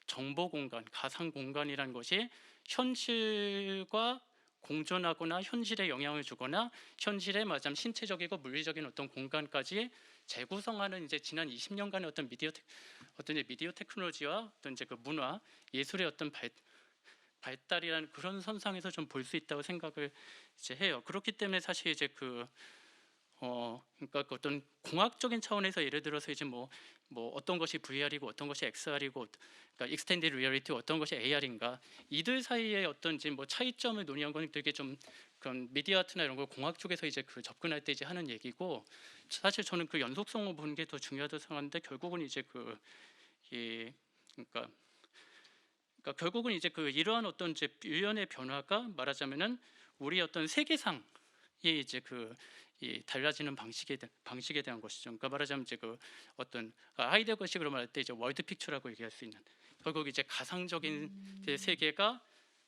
정보 공간, 가상 공간이라는 것이 현실과 공존하거나 현실에 영향을 주거나 현실에 말하자면 신체적이고 물리적인 어떤 공간까지 재구성하는 이제 지난 20년간의 어떤 미디어 테크놀로지와 어떤 이제 문화, 예술의 어떤 발달이라는 그런 선상에서 좀 볼 수 있다고 생각을 이제 해요. 그렇기 때문에 사실 이제 그러니까 어떤 공학적인 차원에서 예를 들어서 이제 뭐 어떤 것이 VR이고 어떤 것이 XR이고 그러니까 익스텐디드 리얼리티 어떤 것이 AR인가 이들 사이에 어떤 이제 뭐 차이점을 논의한 건 되게 좀 그런 미디어 아트나 이런 걸 공학 쪽에서 이제 접근할 때 이제 하는 얘기고 사실 저는 연속성을 보는 게 더 중요하다고 생각하는데 결국은 이제 그러니까 결국은 이제 이러한 어떤 이제 일련의 변화가 말하자면은 우리 어떤 세계상의 이제 이 달라지는 방식에 대한 것이죠. 그러니까 말하자면 이제 어떤 하이데거식으로 말할 때 이제 월드 픽처라고 얘기할 수 있는 결국 이제 가상적인 세계가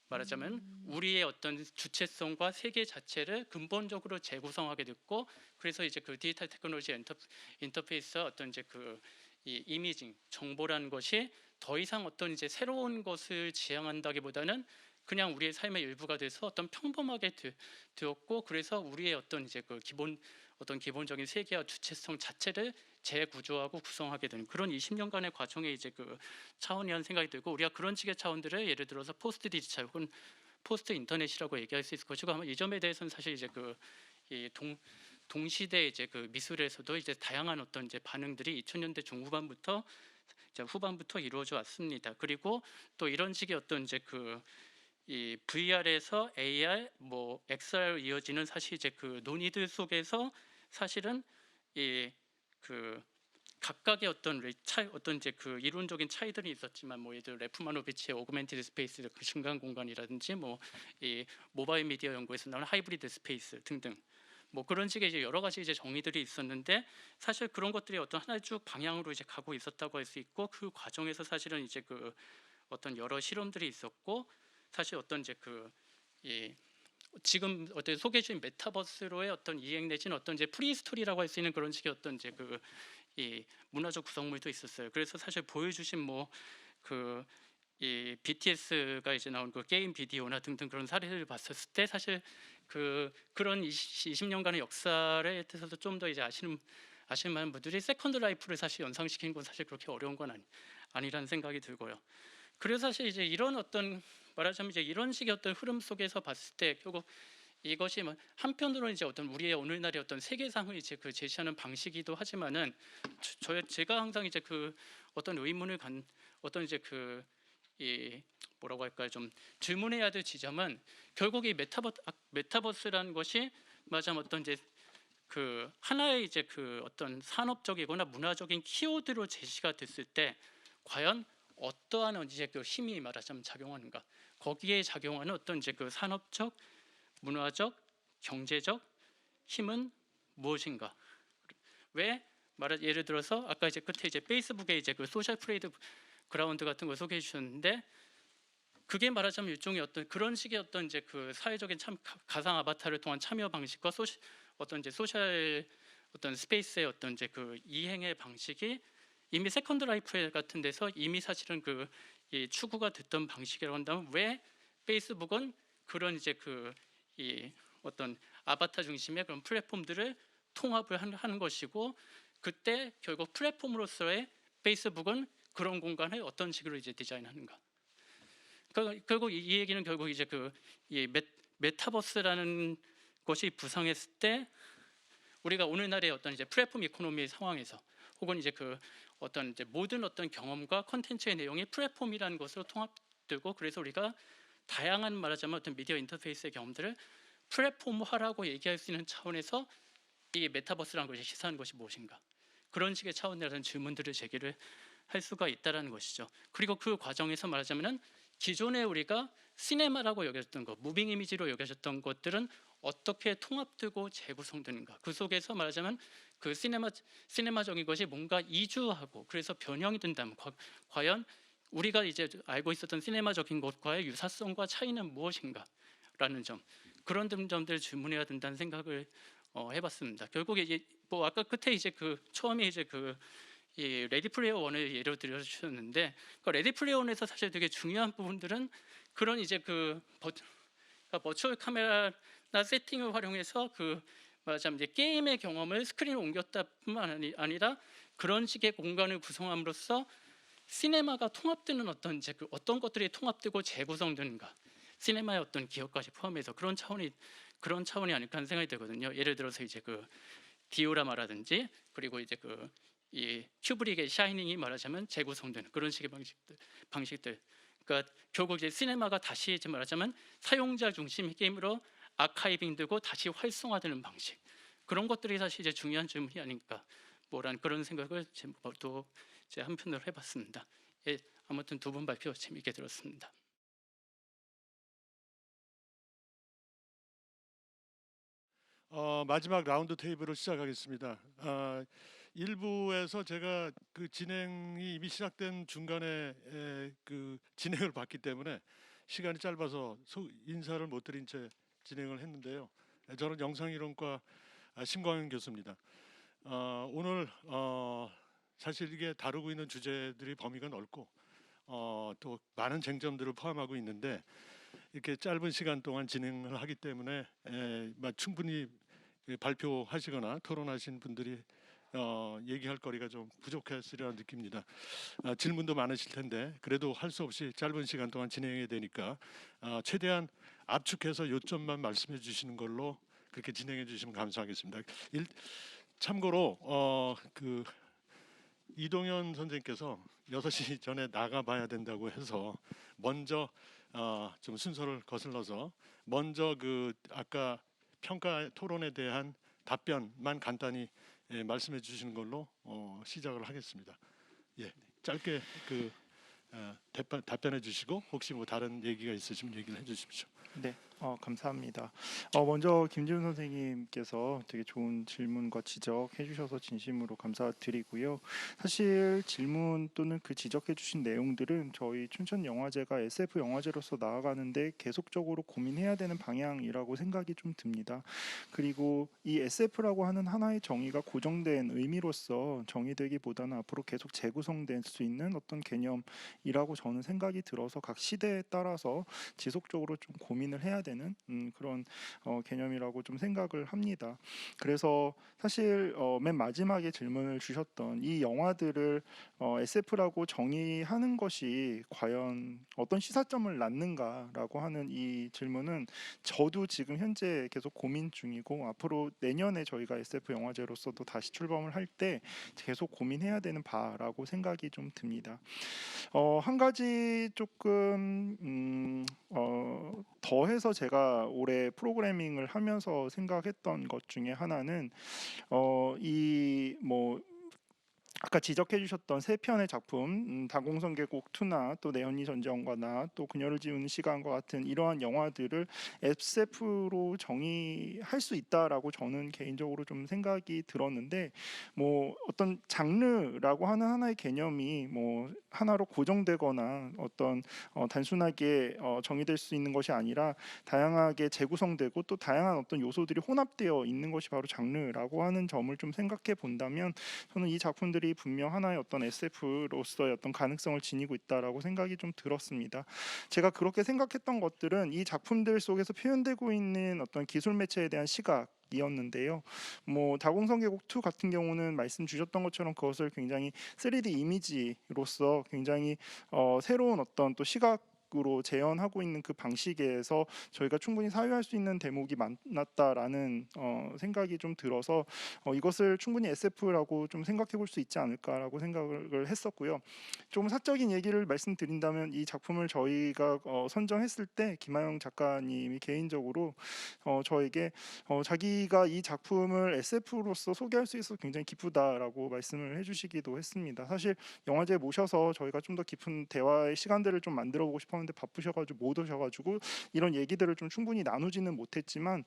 말하자면 우리의 어떤 주체성과 세계 자체를 근본적으로 재구성하게 됐고 그래서 이제 디지털 테크놀로지 인터페이스와 어떤 이제 이 이미징 정보라는 것이 더 이상 어떤 이제 새로운 것을 지향한다기보다는 그냥 우리의 삶의 일부가 돼서 어떤 평범하게 되었고 그래서 우리의 어떤 이제 기본적인 세계와 주체성 자체를 재구조하고 구성하게 되는 그런 20년간의 과정에 이제 차원이라는 생각이 들고 우리가 그런 식의 차원들을 예를 들어서 포스트 디지털 혹은 포스트 인터넷이라고 얘기할 수 있을 것이고 아마 이 점에 대해서는 사실 이제 이 동시대 이제 미술에서도 이제 다양한 어떤 이제 반응들이 2000년대 중후반부터 후반부터 이루어져 왔습니다. 그리고 또 이런 식의 어떤 이제 이 VR에서 AR, 뭐 XR 이어지는 사실 이제 그 논의들 속에서 사실은 이 그 각각의 어떤 이제 그 이론적인 차이들이 있었지만 뭐 예를 들어 레프마노비치의 오그멘티드 스페이스 그 순간 공간이라든지 뭐 이 모바일 미디어 연구에서 나오는 하이브리드 스페이스 등등 뭐 그런 식의 이제 여러 가지 이제 정의들이 있었는데 사실 그런 것들이 어떤 하나의 쭉 방향으로 이제 가고 있었다고 할 수 있고 그 과정에서 사실은 이제 그 어떤 여러 실험들이 있었고 사실 어떤 이제 이 지금 어떤 소개해 주신 메타버스로의 어떤 이행 내지는 어떤 이제 프리스토리라고 할 수 있는 그런 식의 어떤 이제 이 문화적 구성물도 있었어요. 그래서 사실 보여주신 뭐 이 BTS가 이제 나온 그 게임 비디오나 등등 그런 사례들을 봤었을 때 사실 그런 20년간의 역사에 대해서도 좀 더 이제 아시는 많은 분들이 세컨드 라이프를 사실 연상시키는 건 사실 그렇게 어려운 건 아니라는 생각이 들고요. 그래서 사실 이제 이런 어떤 말하자면 이제 이런 식의 어떤 흐름 속에서 봤을 때 결국 이것이 뭐 한편으로는 이제 어떤 우리의 오늘날의 어떤 세계상을 이제 그 제시하는 방식이기도 하지만은 제가 항상 이제 어떤 의문을 어떤 이제 이 뭐라고 할까요? 좀 질문해야 될 지점은 결국 이 메타버스라는 것이 말하자면 어떤 이제 하나의 이제 어떤 산업적이거나 문화적인 키워드로 제시가 됐을 때 과연 어떠한 이제 힘이 말하자면 작용하는가? 거기에 작용하는 어떤 이제 산업적, 문화적, 경제적 힘은 무엇인가? 예를 들어서 아까 이제 끝에 이제 페이스북에 이제 소셜 프레이드 그라운드 같은 거 소개해 주셨는데 그게 말하자면 일종의 어떤 그런 식의 어떤 이제 사회적인 가상 아바타를 통한 참여 방식과 어떤 이제 소셜 어떤 스페이스의 어떤 이제 이행의 방식이 이미 세컨드 라이프 같은 데서 이미 사실은 이 추구가 됐던 방식이라고 한다면 왜 페이스북은 그런 이제 이 어떤 아바타 중심의 그런 플랫폼들을 통합을 하는 것이고 그때 결국 플랫폼으로서의 페이스북은 그런 공간을 어떤 식으로 이제 디자인하는가? 결국 이 얘기는 결국 이제 이 메타버스라는 것이 부상했을 때 우리가 오늘날의 어떤 이제 플랫폼 이코노미 상황에서 혹은 이제 어떤 이제 모든 어떤 경험과 컨텐츠의 내용이 플랫폼이라는 것으로 통합되고 그래서 우리가 다양한 말하자면 어떤 미디어 인터페이스의 경험들을 플랫폼화라고 얘기할 수 있는 차원에서 이 메타버스라는 것이 시사하는 것이 무엇인가? 그런 식의 차원이라는 질문들을 제기를 할 수가 있다라는 것이죠. 그리고 그 과정에서 말하자면은 기존에 우리가 시네마라고 여겼던 것, 무빙 이미지로 여겨졌던 것들은 어떻게 통합되고 재구성되는가? 그 속에서 말하자면 시네마적인 것이 뭔가 이주하고 그래서 변형이 된다면 과연 우리가 이제 알고 있었던 시네마적인 것과의 유사성과 차이는 무엇인가?라는 점 그런 점들을 질문해야 된다는 생각을 해봤습니다. 결국에 이제 뭐 아까 끝에 이제 처음에 이제 이 레디 플레이어 원을 예로 들어주셨는데 레디 플레이어 원에서 사실 되게 중요한 부분들은 그런 이제 버추얼 카메라나 세팅을 활용해서 말하자면 이제 게임의 경험을 스크린에 옮겼다뿐만 아니라 그런 식의 공간을 구성함으로써 시네마가 통합되는 어떤 이제 어떤 것들이 통합되고 재구성되는가 시네마의 어떤 기억까지 포함해서 그런 차원이 아닐까 하는 생각이 들거든요. 예를 들어서 이제 디오라마라든지 그리고 이제 이 큐브릭의 샤이닝이 말하자면 재구성되는 그런 식의 방식들. 그러니까 결국 이제 시네마가 다시 이제 말하자면 사용자 중심의 게임으로 아카이빙되고 다시 활성화되는 방식. 그런 것들이 사실 이제 중요한 질문이 아닌가 뭐라는 그런 생각을 또 이제 한편으로 해봤습니다. 예, 아무튼 두 분 발표 재미있게 들었습니다. 마지막 라운드 테이블을 시작하겠습니다. 1부에서 제가 진행이 이미 시작된 중간에 진행을 받기 때문에 시간이 짧아서 인사를 못 드린 채 진행을 했는데요. 저는 영상이론과 신광현 교수입니다. 오늘 사실 이게 다루고 있는 주제들이 범위가 넓고 또 많은 쟁점들을 포함하고 있는데 이렇게 짧은 시간 동안 진행을 하기 때문에 충분히 발표하시거나 토론하신 분들이 얘기할 거리가 좀 부족했으리라 느낍니다. 질문도 많으실 텐데 그래도 할 수 없이 짧은 시간 동안 진행해야 되니까 최대한 압축해서 요점만 말씀해 주시는 걸로 그렇게 진행해 주시면 감사하겠습니다. 참고로 이동현 선생님께서 6시 전에 나가봐야 된다고 해서 먼저 좀 순서를 거슬러서 먼저 그 아까 평가 토론에 대한 답변만 간단히 말씀해 주시는 걸로 시작을 하겠습니다. 예, 짧게 그 답변해 주시고 혹시 뭐 다른 얘기가 있으시면 얘기를 해주십시오. 네, 감사합니다. 먼저 김지훈 선생님께서 되게 좋은 질문과 지적해 주셔서 진심으로 감사드리고요. 사실 질문 또는 그 지적해 주신 내용들은 저희 춘천영화제가 SF 영화제로서 나아가는데 계속적으로 고민해야 되는 방향이라고 생각이 좀 듭니다. 그리고 이 SF라고 하는 하나의 정의가 고정된 의미로서 정의되기보다는 앞으로 계속 재구성될 수 있는 어떤 개념이라고 저는 생각이 들어서 각 시대에 따라서 지속적으로 좀 고민을 해야 되는 그런 개념이라고 좀 생각을 합니다. 그래서 사실 맨 마지막에 질문을 주셨던 이 영화들을 SF라고 정의하는 것이 과연 어떤 시사점을 낳는가라고 하는 이 질문은 저도 지금 현재 계속 고민 중이고 앞으로 내년에 저희가 SF 영화제로서도 다시 출범을 할 때 계속 고민해야 되는 바라고 생각이 좀 듭니다. 한 가지 조금 더해서 제가 올해 프로그래밍을 하면서 생각했던 것 중에 하나는 이뭐 아까 지적해 주셨던 세 편의 작품 다공성계곡 2나 또 내연이 전쟁과 나 또 그녀를 지우는 시간과 같은 이러한 영화들을 SF로 정의할 수 있다라고 저는 개인적으로 좀 생각이 들었는데 뭐 어떤 장르라고 하는 하나의 개념이 뭐 하나로 고정되거나 어떤 단순하게 정의될 수 있는 것이 아니라 다양하게 재구성되고 또 다양한 어떤 요소들이 혼합되어 있는 것이 바로 장르라고 하는 점을 좀 생각해 본다면 저는 이 작품들이 분명 하나의 어떤 SF로서의 어떤 가능성을 지니고 있다라고 생각이 좀 들었습니다. 제가 그렇게 생각했던 것들은 이 작품들 속에서 표현되고 있는 어떤 기술 매체에 대한 시각 이었는데요. 뭐 다공성계곡 2 같은 경우는 말씀 주셨던 것처럼 그것을 굉장히 3D 이미지로서 굉장히 새로운 어떤 또 시각으로 재현하고 있는 그 방식에서 저희가 충분히 사유할 수 있는 대목이 많았다라는 생각이 좀 들어서 이것을 충분히 SF라고 좀 생각해 볼 수 있지 않을까라고 생각을 했었고요. 좀 사적인 얘기를 말씀드린다면 이 작품을 저희가 선정했을 때 김하영 작가님이 개인적으로 저에게 자기가 이 작품을 SF로서 소개할 수 있어서 굉장히 기쁘다라고 말씀을 해주시기도 했습니다. 사실 영화제에 모셔서 저희가 좀 더 깊은 대화의 시간들을 좀 만들어 보고 싶었는데 바쁘셔가지고 못 오셔가지고 이런 얘기들을 좀 충분히 나누지는 못했지만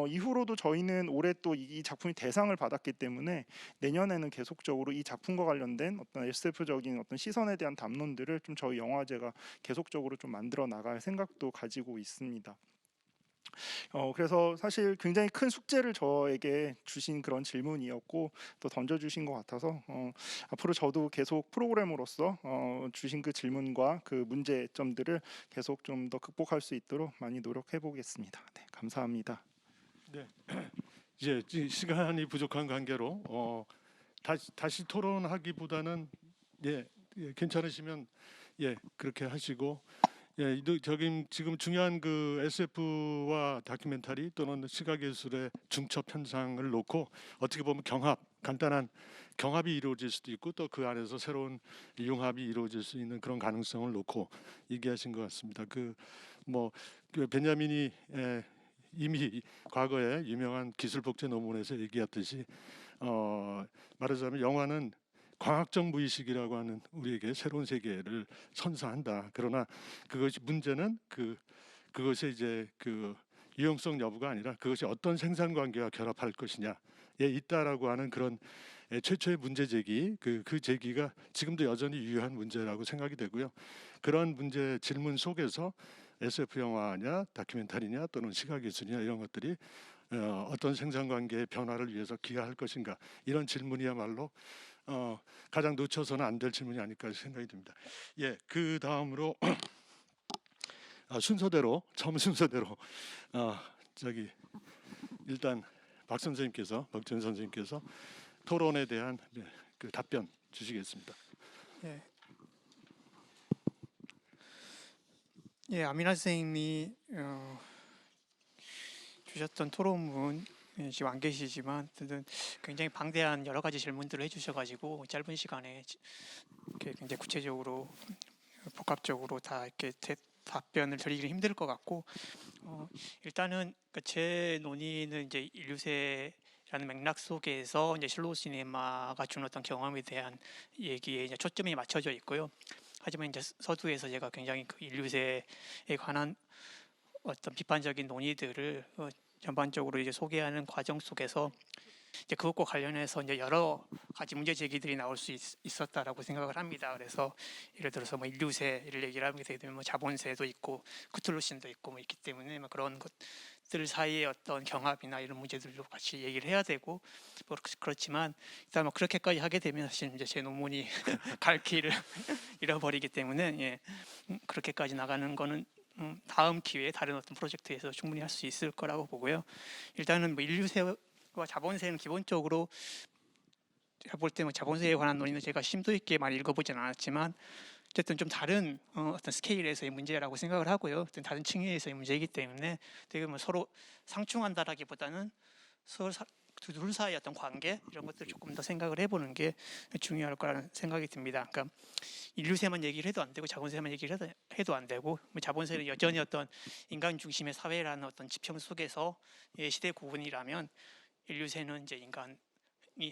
이후로도 저희는 올해 또 이 작품이 대상을 받았기 때문에 내년에는 계속적으로 이 작품과 관련된 어떤 SF적인 어떤 시선에 대한 담론들을 좀 저희 영화제가 계속적으로 좀 만들어 나갈 생각도 가지고 있습니다. 그래서 사실 굉장히 큰 숙제를 저에게 주신 그런 질문이었고 또 던져주신 것 같아서 앞으로 저도 계속 프로그래머로서 주신 그 질문과 그 문제점들을 계속 좀 더 극복할 수 있도록 많이 노력해 보겠습니다. 네, 감사합니다. 네, 이제 시간이 부족한 관계로 다시 토론하기보다는 괜찮으시면 그렇게 하시고 저기 지금 중요한 그 SF와 다큐멘터리 또는 시각예술의 중첩 현상을 놓고 어떻게 보면 간단한 경합이 이루어질 수도 있고 또 그 안에서 새로운 융합이 이루어질 수 있는 그런 가능성을 놓고 얘기하신 것 같습니다. 그 베냐민이 이미 과거에 유명한 기술 복제 논문에서 얘기했듯이 말하자면 영화는 과학적 무의식이라고 하는 우리에게 새로운 세계를 선사한다. 그러나 그것이 문제는 그것의 이제 그 유용성 여부가 아니라 그것이 어떤 생산 관계와 결합할 것이냐에 있다라고 하는 그런 최초의 문제 제기 그 제기가 지금도 여전히 유효한 문제라고 생각이 되고요. 그런 문제 질문 속에서 SF 영화냐 다큐멘터리냐 또는 시각예술이냐 이런 것들이 어떤 생산 관계의 변화를 위해서 기여할 것인가 이런 질문이야말로 가장 놓쳐서는 안 될 질문이 아닐까 생각이 듭니다. 그 다음으로 처음 순서대로 저기 일단 박전 선생님께서 토론에 대한 그 답변 주시겠습니다. 아미나 선생님이 주셨던 토론문 지금 안 계시지만 어쨌든 굉장히 방대한 여러 가지 질문들을 해주셔가지고 짧은 시간에 이렇게 굉장히 구체적으로 복합적으로 다 이렇게 답변을 드리기는 힘들 것 같고 일단은 제 논의는 이제 인류세라는 맥락 속에서 이제 슬로우 시네마가 주는 어떤 경험에 대한 얘기에 이제 초점이 맞춰져 있고요. 하지만 이제 서두에서 제가 굉장히 그 인류세에 관한 어떤 비판적인 논의들을 전반적으로 이제 소개하는 과정 속에서 이제 그것과 관련해서 이제 여러 가지 문제 제기들이 나올 수 있었다라고 생각을 합니다. 그래서 예를 들어서 뭐 인류세를 얘기를 하게 되면 뭐 자본세도 있고 크툴루신도 있고 뭐 있기 때문에 뭐 그런 것들 사이의 어떤 경합이나 이런 문제들도 같이 얘기를 해야 되고 뭐 그렇지만 일단 뭐 그렇게까지 하게 되면 사실 이제 제 논문이 갈 길을 잃어버리기 때문에 예, 그렇게까지 나가는 거는 다음 기회에 다른 어떤 프로젝트에서 충분히 할 수 있을 거라고 보고요. 일단은 뭐 인류세와 자본세는 기본적으로 제가 볼 때 뭐 자본세에 관한 논의는 제가 심도 있게 많이 읽어보진 않았지만 어쨌든 좀 다른 어떤 스케일에서의 문제라고 생각을 하고요. 어떤 다른 층위에서의 문제이기 때문에 되게 뭐 서로 상충한다라기보다는 서로 둘 사이의 어떤 관계 이런 것들 조금 더 생각을 해보는 게 중요할 거라는 생각이 듭니다. 그러니까 인류세만 얘기를 해도 안 되고 자본세만 얘기를 해도 안 되고 뭐 자본세는 여전히 어떤 인간 중심의 사회라는 어떤 지평 속에서 시대 구분이라면 인류세는 이제 인간이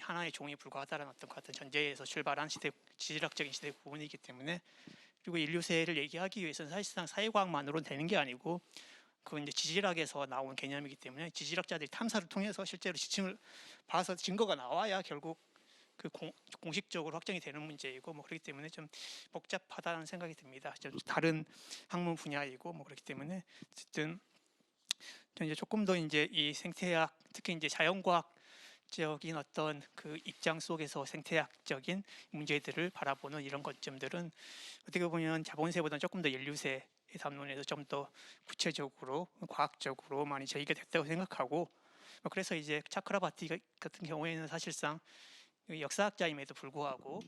하나의 종에 불과하다는 어떤 같은 전제에서 출발한 지질학적인 시대 구분이기 때문에 그리고 인류세를 얘기하기 위해서는 사실상 사회과학만으로는 되는 게 아니고 그건 이제 지질학에서 나온 개념이기 때문에 지질학자들이 탐사를 통해서 실제로 지층을 봐서 증거가 나와야 결국 그 공식적으로 확정이 되는 문제이고 뭐 그렇기 때문에 좀 복잡하다는 생각이 듭니다. 좀 다른 학문 분야이고 뭐 그렇기 때문에 어쨌든 이제 조금 더 이제 이 생태학 특히 이제 자연과학적인 어떤 그 입장 속에서 생태학적인 문제들을 바라보는 이런 관점들은 어떻게 보면 자본세보다는 조금 더 인류세 담론에서 좀 더 구체적으로 과학적으로 많이 제기가 됐다고 생각하고 그래서 이제 차크라바티 같은 경우에는 사실상 역사학자임에도 불구하고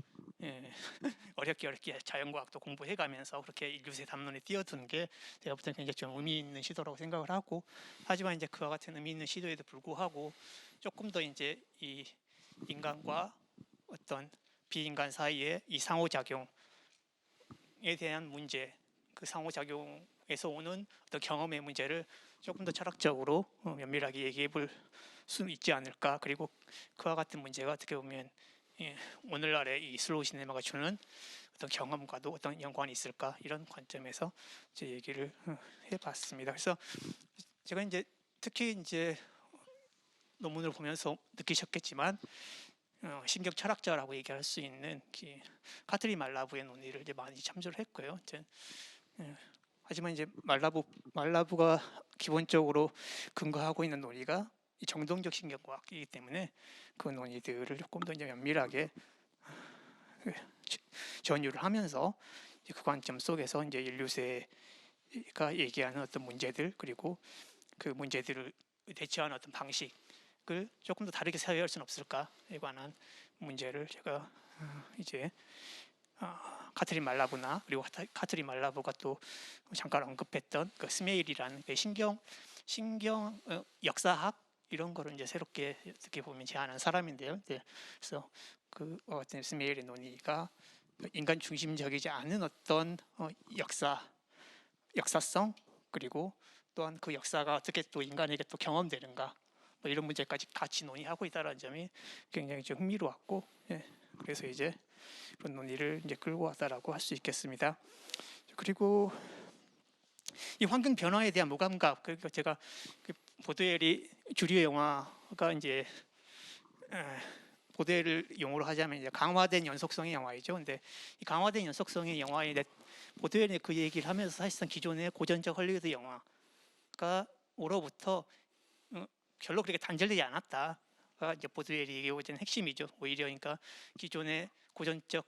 어렵게 자연과학도 공부해가면서 그렇게 인류세 담론에 뛰어든 게 제가 볼 때는 굉장히 좀 의미 있는 시도라고 생각을 하고 하지만 이제 그와 같은 의미 있는 시도에도 불구하고 조금 더 이제 이 인간과 어떤 비인간 사이의 이 상호작용에 대한 문제 그 상호작용에서 오는 어떤 경험의 문제를 조금 더 철학적으로 면밀하게 얘기해 볼 수 있지 않을까. 그리고 그와 같은 문제가 어떻게 보면 오늘날의 이 슬로우 시네마가 주는 어떤 경험과도 어떤 연관이 있을까 이런 관점에서 제 얘기를 해봤습니다. 그래서 제가 이제 특히 이제 논문을 보면서 느끼셨겠지만 신경 철학자라고 얘기할 수 있는 카트린 말라부의 논의를 이제 많이 참조를 했고요. 하지만 이제 말라부가 기본적으로 근거하고 있는 논의가 이 정동적 신경과학이기 때문에 그 논의들을 조금 더 이제 면밀하게 전유를 하면서 이제 그 관점 속에서 이제 인류세가 얘기하는 어떤 문제들 그리고 그 문제들을 대처하는 어떤 방식을 조금 더 다르게 사회할 수는 없을까에 관한 문제를 제가 이제 카트린 말라부나 그리고 카트린 말라부가 또 잠깐 언급했던 그 스메일이라는 그 신경 역사학 이런 거를 이제 새롭게 어떻게 보면 제안한 사람인데요. 그래서 그 어떤 스메일의 논의가 인간 중심적이지 않은 어떤 역사성 그리고 또한 그 역사가 어떻게 또 인간에게 또 경험되는가 뭐 이런 문제까지 같이 논의하고 있다는 점이 굉장히 좀 흥미로웠고 그래서 이제 그런 논의를 이제 끌고 왔다라고 할 수 있겠습니다. 그리고 이 환경 변화에 대한 무감각 그러니까 제가 그 보드웰이 주류 영화가 이제 보드웰을 용어로 하자면 이제 강화된 연속성의 영화이죠. 근데 이 강화된 연속성의 영화에 보드웰이 그 얘기를 하면서 사실상 기존의 고전적 헐리우드 영화가 오로부터 별로 그렇게 단절되지 않았다가 이제 보드웰이 얘기해오는 핵심이죠. 오히려 그러니까 기존의 고전적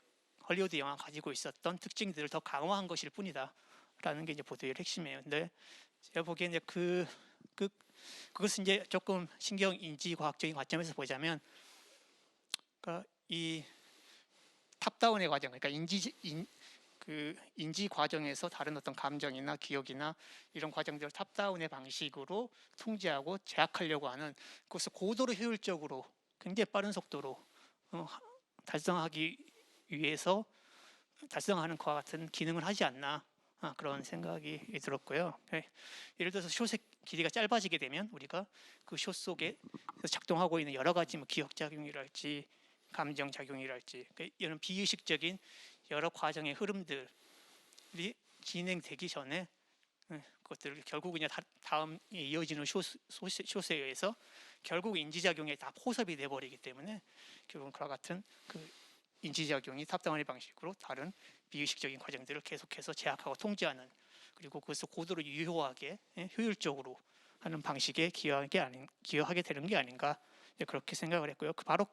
헐리우드 영화 가지고 있었던 특징들을 더 강화한 것일 뿐이다라는 게 이제 보드웰의 핵심이에요. 근데 제가 보기에는 그것은 이제 조금 신경 인지 과학적인 관점에서 보자면, 그러니까 이 탑다운의 과정, 그러니까 그 인지 과정에서 다른 어떤 감정이나 기억이나 이런 과정들을 탑다운의 방식으로 통제하고 제약하려고 하는, 그것을 고도로 효율적으로 굉장히 빠른 속도로 달성하기 위해서 달성하는 것과 같은 기능을 하지 않나, 그런 생각이 들었고요. 네. 예를 들어서 숏의 길이가 짧아지게 되면 우리가 그 숏 속에 작동하고 있는 여러 가지 뭐 기억 작용이랄지 감정 작용이랄지 이런 비의식적인 여러 과정의 흐름들이 진행되기 전에 그것들을 결국 이제 다음 이어지는 숏에 의해서 결국 인지작용에 다 포섭이 돼버리기 때문에 결국 그와 같은 그 인지작용이 탑다운의 방식으로 다른 비의식적인 과정들을 계속해서 제약하고 통제하는, 그리고 그것을 고도로 유효하게 효율적으로 하는 방식에 기여하게 되는 게 아닌가, 그렇게 생각을 했고요. 바로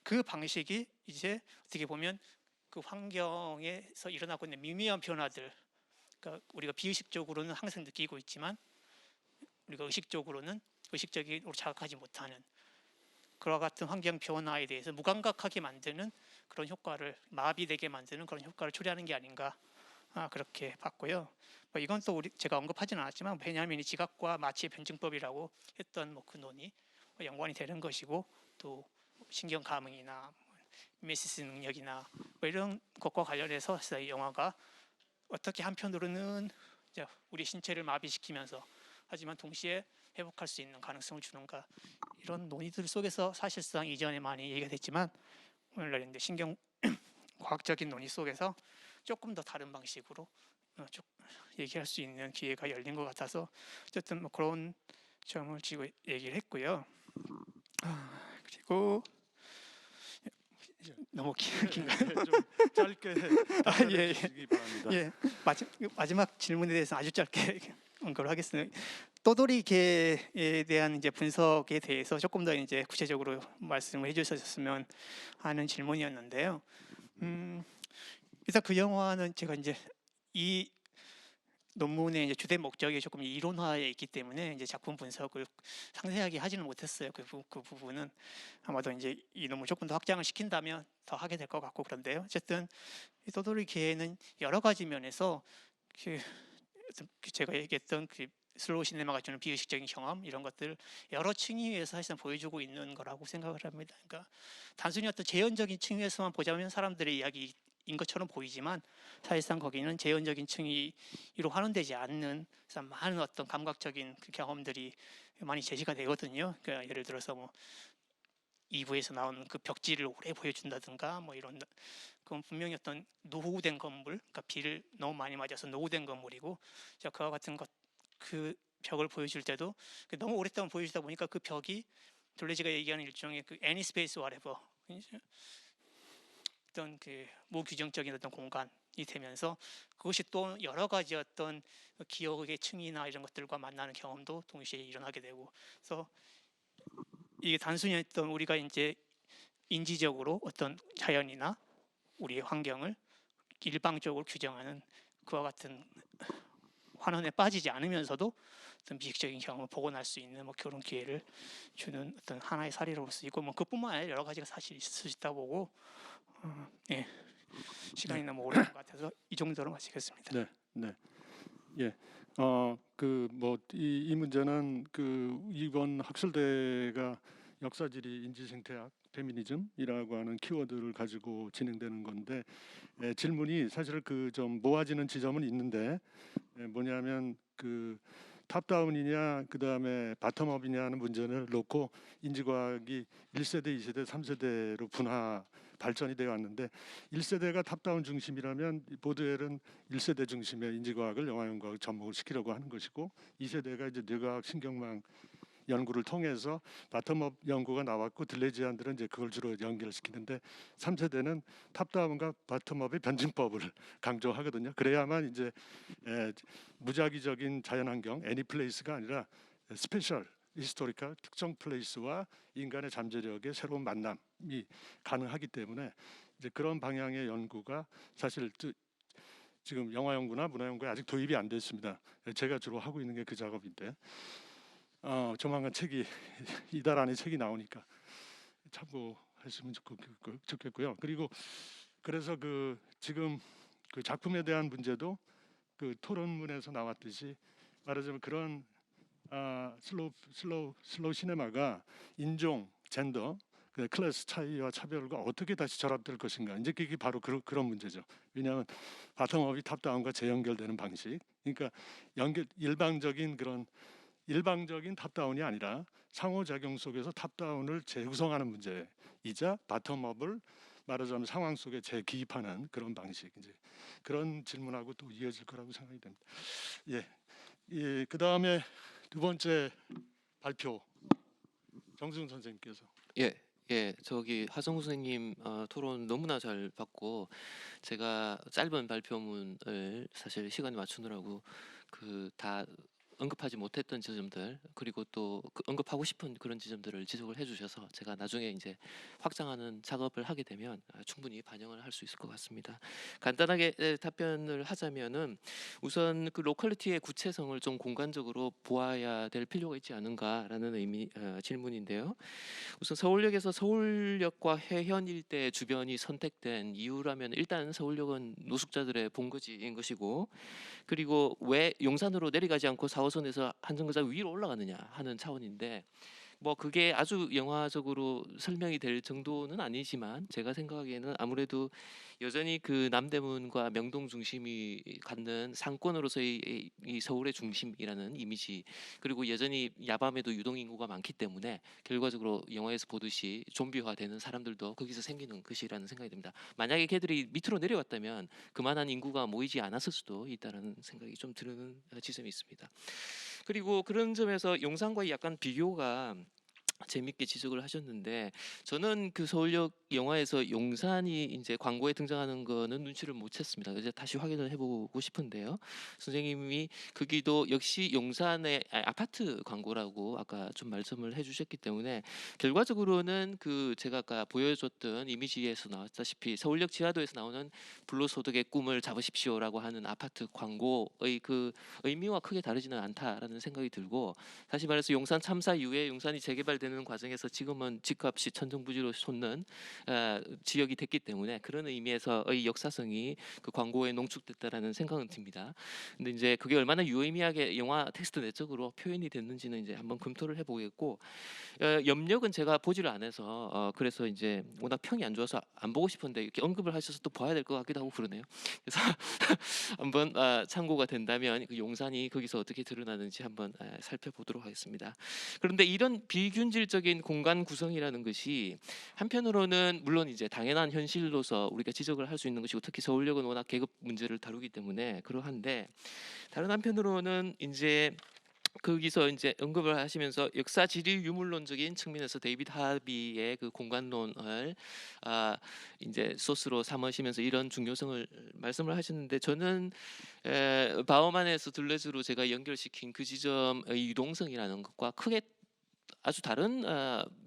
그 방식이 이제 어떻게 보면 그 환경에서 일어나고 있는 미미한 변화들, 그러니까 우리가 비의식적으로는 항상 느끼고 있지만 우리가 의식적으로 자각하지 못하는 그와 같은 환경 변화에 대해서 무감각하게 만드는 그런 효과를, 마비되게 만드는 그런 효과를 초래하는 게 아닌가, 그렇게 봤고요. 뭐 이건 또 제가 언급하지는 않았지만 베냐민이 지각과 마취의 변증법이라고 했던 뭐 그 논이 연관이 되는 것이고, 또 신경 감흥이나 미메시스 능력이나 뭐 이런 것과 관련해서 이 영화가 어떻게 한편으로는 이제 우리 신체를 마비시키면서 하지만 동시에 회복할 수 있는 가능성을 주는가, 이런 논의들 속에서 사실상 이전에 많이 얘기가 됐지만 오늘날 이제 신경 과학적인 논의 속에서 조금 더 다른 방식으로 쭉 얘기할 수 있는 기회가 열린 것 같아서 어쨌든 뭐 그런 점을 지고 얘기를 했고요. 그리고 너무 긴가요? 좀 짧게 답변해 예, 예. 주시기 바랍니다. 예, 마지막 질문에 대해서 아주 짧게 언급을 하겠습니다. 떠돌이개에 대한 이제 분석에 대해서 조금 더 이제 구체적으로 말씀을 해주셨으면 하는 질문이었는데요. 일단 그 영화는 제가 이제 이 논문의 이제 주된 목적이 조금 이론화에 있기 때문에 이제 작품 분석을 상세하게 하지는 못했어요. 그 부분은 아마도 이제 이 논문 조금 더 확장을 시킨다면 더 하게 될 것 같고, 그런데요. 어쨌든 이 떠돌이개는 여러 가지 면에서 그 제가 얘기했던 그 슬로우 시네마가 주는 비의식적인 경험, 이런 것들 여러 층위에서 사실상 보여주고 있는 거라고 생각을 합니다. 그러니까 단순히 어떤 재현적인 층위에서만 보자면 사람들의 이야기인 것처럼 보이지만 사실상 거기는 재현적인 층위로 환원되지 않는 많은 어떤 감각적인 그 경험들이 많이 제시가 되거든요. 그러니까 예를 들어서 뭐 2부에서 나오는 그 벽지를 오래 보여준다든가 뭐 이런, 그건 분명히 어떤 노후된 건물, 그러니까 비를 너무 많이 맞아서 노후된 건물이고, 그와 같은 것, 그 벽을 보여줄 때도 너무 오랫동안 보여주다 보니까 그 벽이 돌레지가 얘기하는 일종의 그 any space whatever, 어떤 그 무규정적인 어떤 공간이 되면서 그것이 또 여러 가지 어떤 기억의 층이나 이런 것들과 만나는 경험도 동시에 일어나게 되고, 그래서 이게 단순히 어떤 우리가 이제 인지적으로 어떤 자연이나 우리의 환경을 일방적으로 규정하는 그와 같은 환원에 빠지지 않으면서도 어떤 비식적인 경험을 복원할 수 있는 뭐 그런 기회를 주는 어떤 하나의 사례로 볼 수 있고, 뭐 그뿐만 아니라 여러 가지가 사실 있을 수 있다 보고, 예, 시간이 너무 오래된 것 같아서 이 정도로 마치겠습니다. 네, 네, 예. 그 뭐 이 문제는 그 이번 학술대가 역사지리 인지생태학 페미니즘이라고 하는 키워드를 가지고 진행되는 건데, 질문이 사실 그 좀 모아지는 지점은 있는데, 뭐냐면 그 탑다운이냐 그 다음에 바텀업이냐 하는 문제를 놓고 인지과학이 1세대, 2세대, 3세대로 발전이 되어 왔는데, 1세대가 탑다운 중심이라면 보드웰은 1세대 중심의 인지과학을 영화연구학 접목을 시키려고 하는 것이고, 2세대가 이제 뇌과학 신경망 연구를 통해서 바텀업 연구가 나왔고 들레지안들은 이제 그걸 주로 연결시키는데, 3세대는 탑다운과 바텀업의 변증법을 강조하거든요. 그래야만 이제 무작위적인 자연환경 애니플레이스가 아니라 스페셜 히스토리컬 특정 플레이스와 인간의 잠재력의 새로운 만남이 가능하기 때문에 이제 그런 방향의 연구가 사실 지금 영화 연구나 문화 연구에 아직 도입이 안 됐습니다. 제가 주로 하고 있는 게 그 작업인데, 조만간 책이 이달 안에 책이 나오니까 참고하시면 좋겠고요. 그리고 그래서 그 지금 그 작품에 대한 문제도 그 토론문에서 나왔듯이 말하자면 그런 슬로우 시네마가 인종, 젠더, 그 클래스 차이와 차별과 어떻게 다시 결합될 것인가. 이제 그게 바로 그런 문제죠. 왜냐하면 바텀업이 탑다운과 재연결되는 방식. 그러니까 일방적인 탑다운이 아니라 상호작용 속에서 탑다운을 재구성하는 문제이자 바텀업을 말하자면 상황 속에 재기입하는 그런 방식. 이제 그런 질문하고 또 이어질 거라고 생각이 됩니다. 예, 그 다음에 두 번째 발표 정승 선생님께서. 저기 하성우 선생님 토론 너무나 잘 봤고 제가 짧은 발표문을 사실 시간에 맞추느라고 다 언급하지 못했던 지점들 그리고 또 언급하고 싶은 그런 지점들을 지적을 해주셔서 제가 나중에 이제 확장하는 작업을 하게 되면 충분히 반영을 할 수 있을 것 같습니다. 간단하게 답변을 하자면은 우선 그 로컬리티의 구체성을 좀 공간적으로 보아야 될 필요가 있지 않은가라는 질문인데요. 우선 서울역에서 서울역과 해현 일대 주변이 선택된 이유라면 일단 서울역은 노숙자들의 본거지인 것이고 그리고 왜 용산으로 내려가지 않고 4호선에서 한정거장 위로 올라가느냐 하는 차원인데 뭐 그게 아주 영화적으로 설명이 될 정도는 아니지만 제가 생각하기에는 아무래도 여전히 그 남대문과 명동 중심이 갖는 상권으로서의 이 서울의 중심이라는 이미지 그리고 여전히 야밤에도 유동 인구가 많기 때문에 결과적으로 영화에서 보듯이 좀비화되는 사람들도 거기서 생기는 것이라는 생각이 듭니다. 만약에 걔들이 밑으로 내려왔다면 그만한 인구가 모이지 않았을 수도 있다는 생각이 좀 드는 지점이 있습니다. 그리고 그런 점에서 용산과 약간 비교가 재밌게 지적을 하셨는데 저는 그 서울역 영화에서 용산이 이제 광고에 등장하는 거는 눈치를 못 챘습니다. 이제 다시 확인을 해보고 싶은데요. 선생님이 거기도 역시 용산의 아파트 광고라고 아까 좀 말씀을 해주셨기 때문에 결과적으로는 그 제가 아까 보여줬던 이미지에서 나왔다시피 서울역 지하도에서 나오는 불로소득의 꿈을 잡으십시오라고 하는 아파트 광고의 그 의미와 크게 다르지는 않다라는 생각이 들고 다시 말해서 용산 참사 이후에 용산이 재개발되는 과정에서 지금은 집값이 천정부지로 솟는 지역이 됐기 때문에 그런 의미에서의 역사성이 그 광고에 농축됐다라는 생각은 듭니다. 근데 이제 그게 얼마나 유의미하게 영화 텍스트 내적으로 표현이 됐는지는 이제 한번 검토를 해보겠고 염력은 제가 보지를 안 해서 그래서 이제 워낙 평이 안 좋아서 안 보고 싶은데 이렇게 언급을 하셔서 또 봐야 될 것 같기도 하고 그러네요. 그래서 한번 참고가 된다면 그 용산이 거기서 어떻게 드러나는지 한번 살펴보도록 하겠습니다. 그런데 이런 비균질적인 공간 구성이라는 것이 한편으로는 물론 이제 당연한 현실로서 우리가 지적을 할 수 있는 것이고 특히 서울역은 워낙 계급 문제를 다루기 때문에 그러한데 다른 한편으로는 이제 거기서 이제 언급을 하시면서 역사 지리 유물론적인 측면에서 데이비드 하비의 그 공간론을 이제 소스로 삼으시면서 이런 중요성을 말씀을 하셨는데 저는 바우만에서 둘레즈로 제가 연결시킨 그 지점의 유동성이라는 것과 크게 아주 다른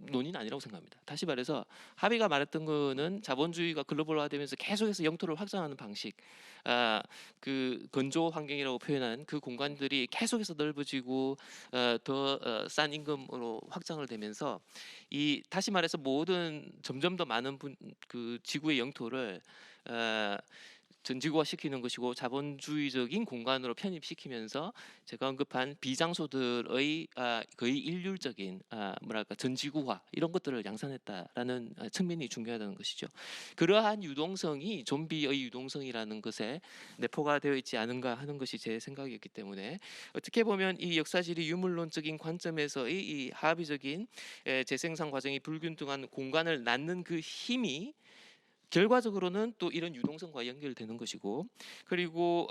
논의는 아니라고 생각합니다. 다시 말해서 하비가 말했던 거는 자본주의가 글로벌화되면서 계속해서 영토를 확장하는 방식, 그 건조 환경이라고 표현한 그 공간들이 계속해서 넓어지고 더 싼 임금으로 확장을 되면서 이 다시 말해서 모든 점점 더 많은 그 지구의 영토를 전지구화 시키는 것이고 자본주의적인 공간으로 편입시키면서 제가 언급한 비장소들의 거의 일률적인 뭐랄까 전지구화 이런 것들을 양산했다라는 측면이 중요하다는 것이죠. 그러한 유동성이 좀비의 유동성이라는 것에 내포가 되어 있지 않은가 하는 것이 제 생각이었기 때문에 어떻게 보면 이 역사지리 유물론적인 관점에서의 이 하비적인 재생산 과정이 불균등한 공간을 낳는 그 힘이 결과적으로는 또 이런 유동성과 연결되는 것이고 그리고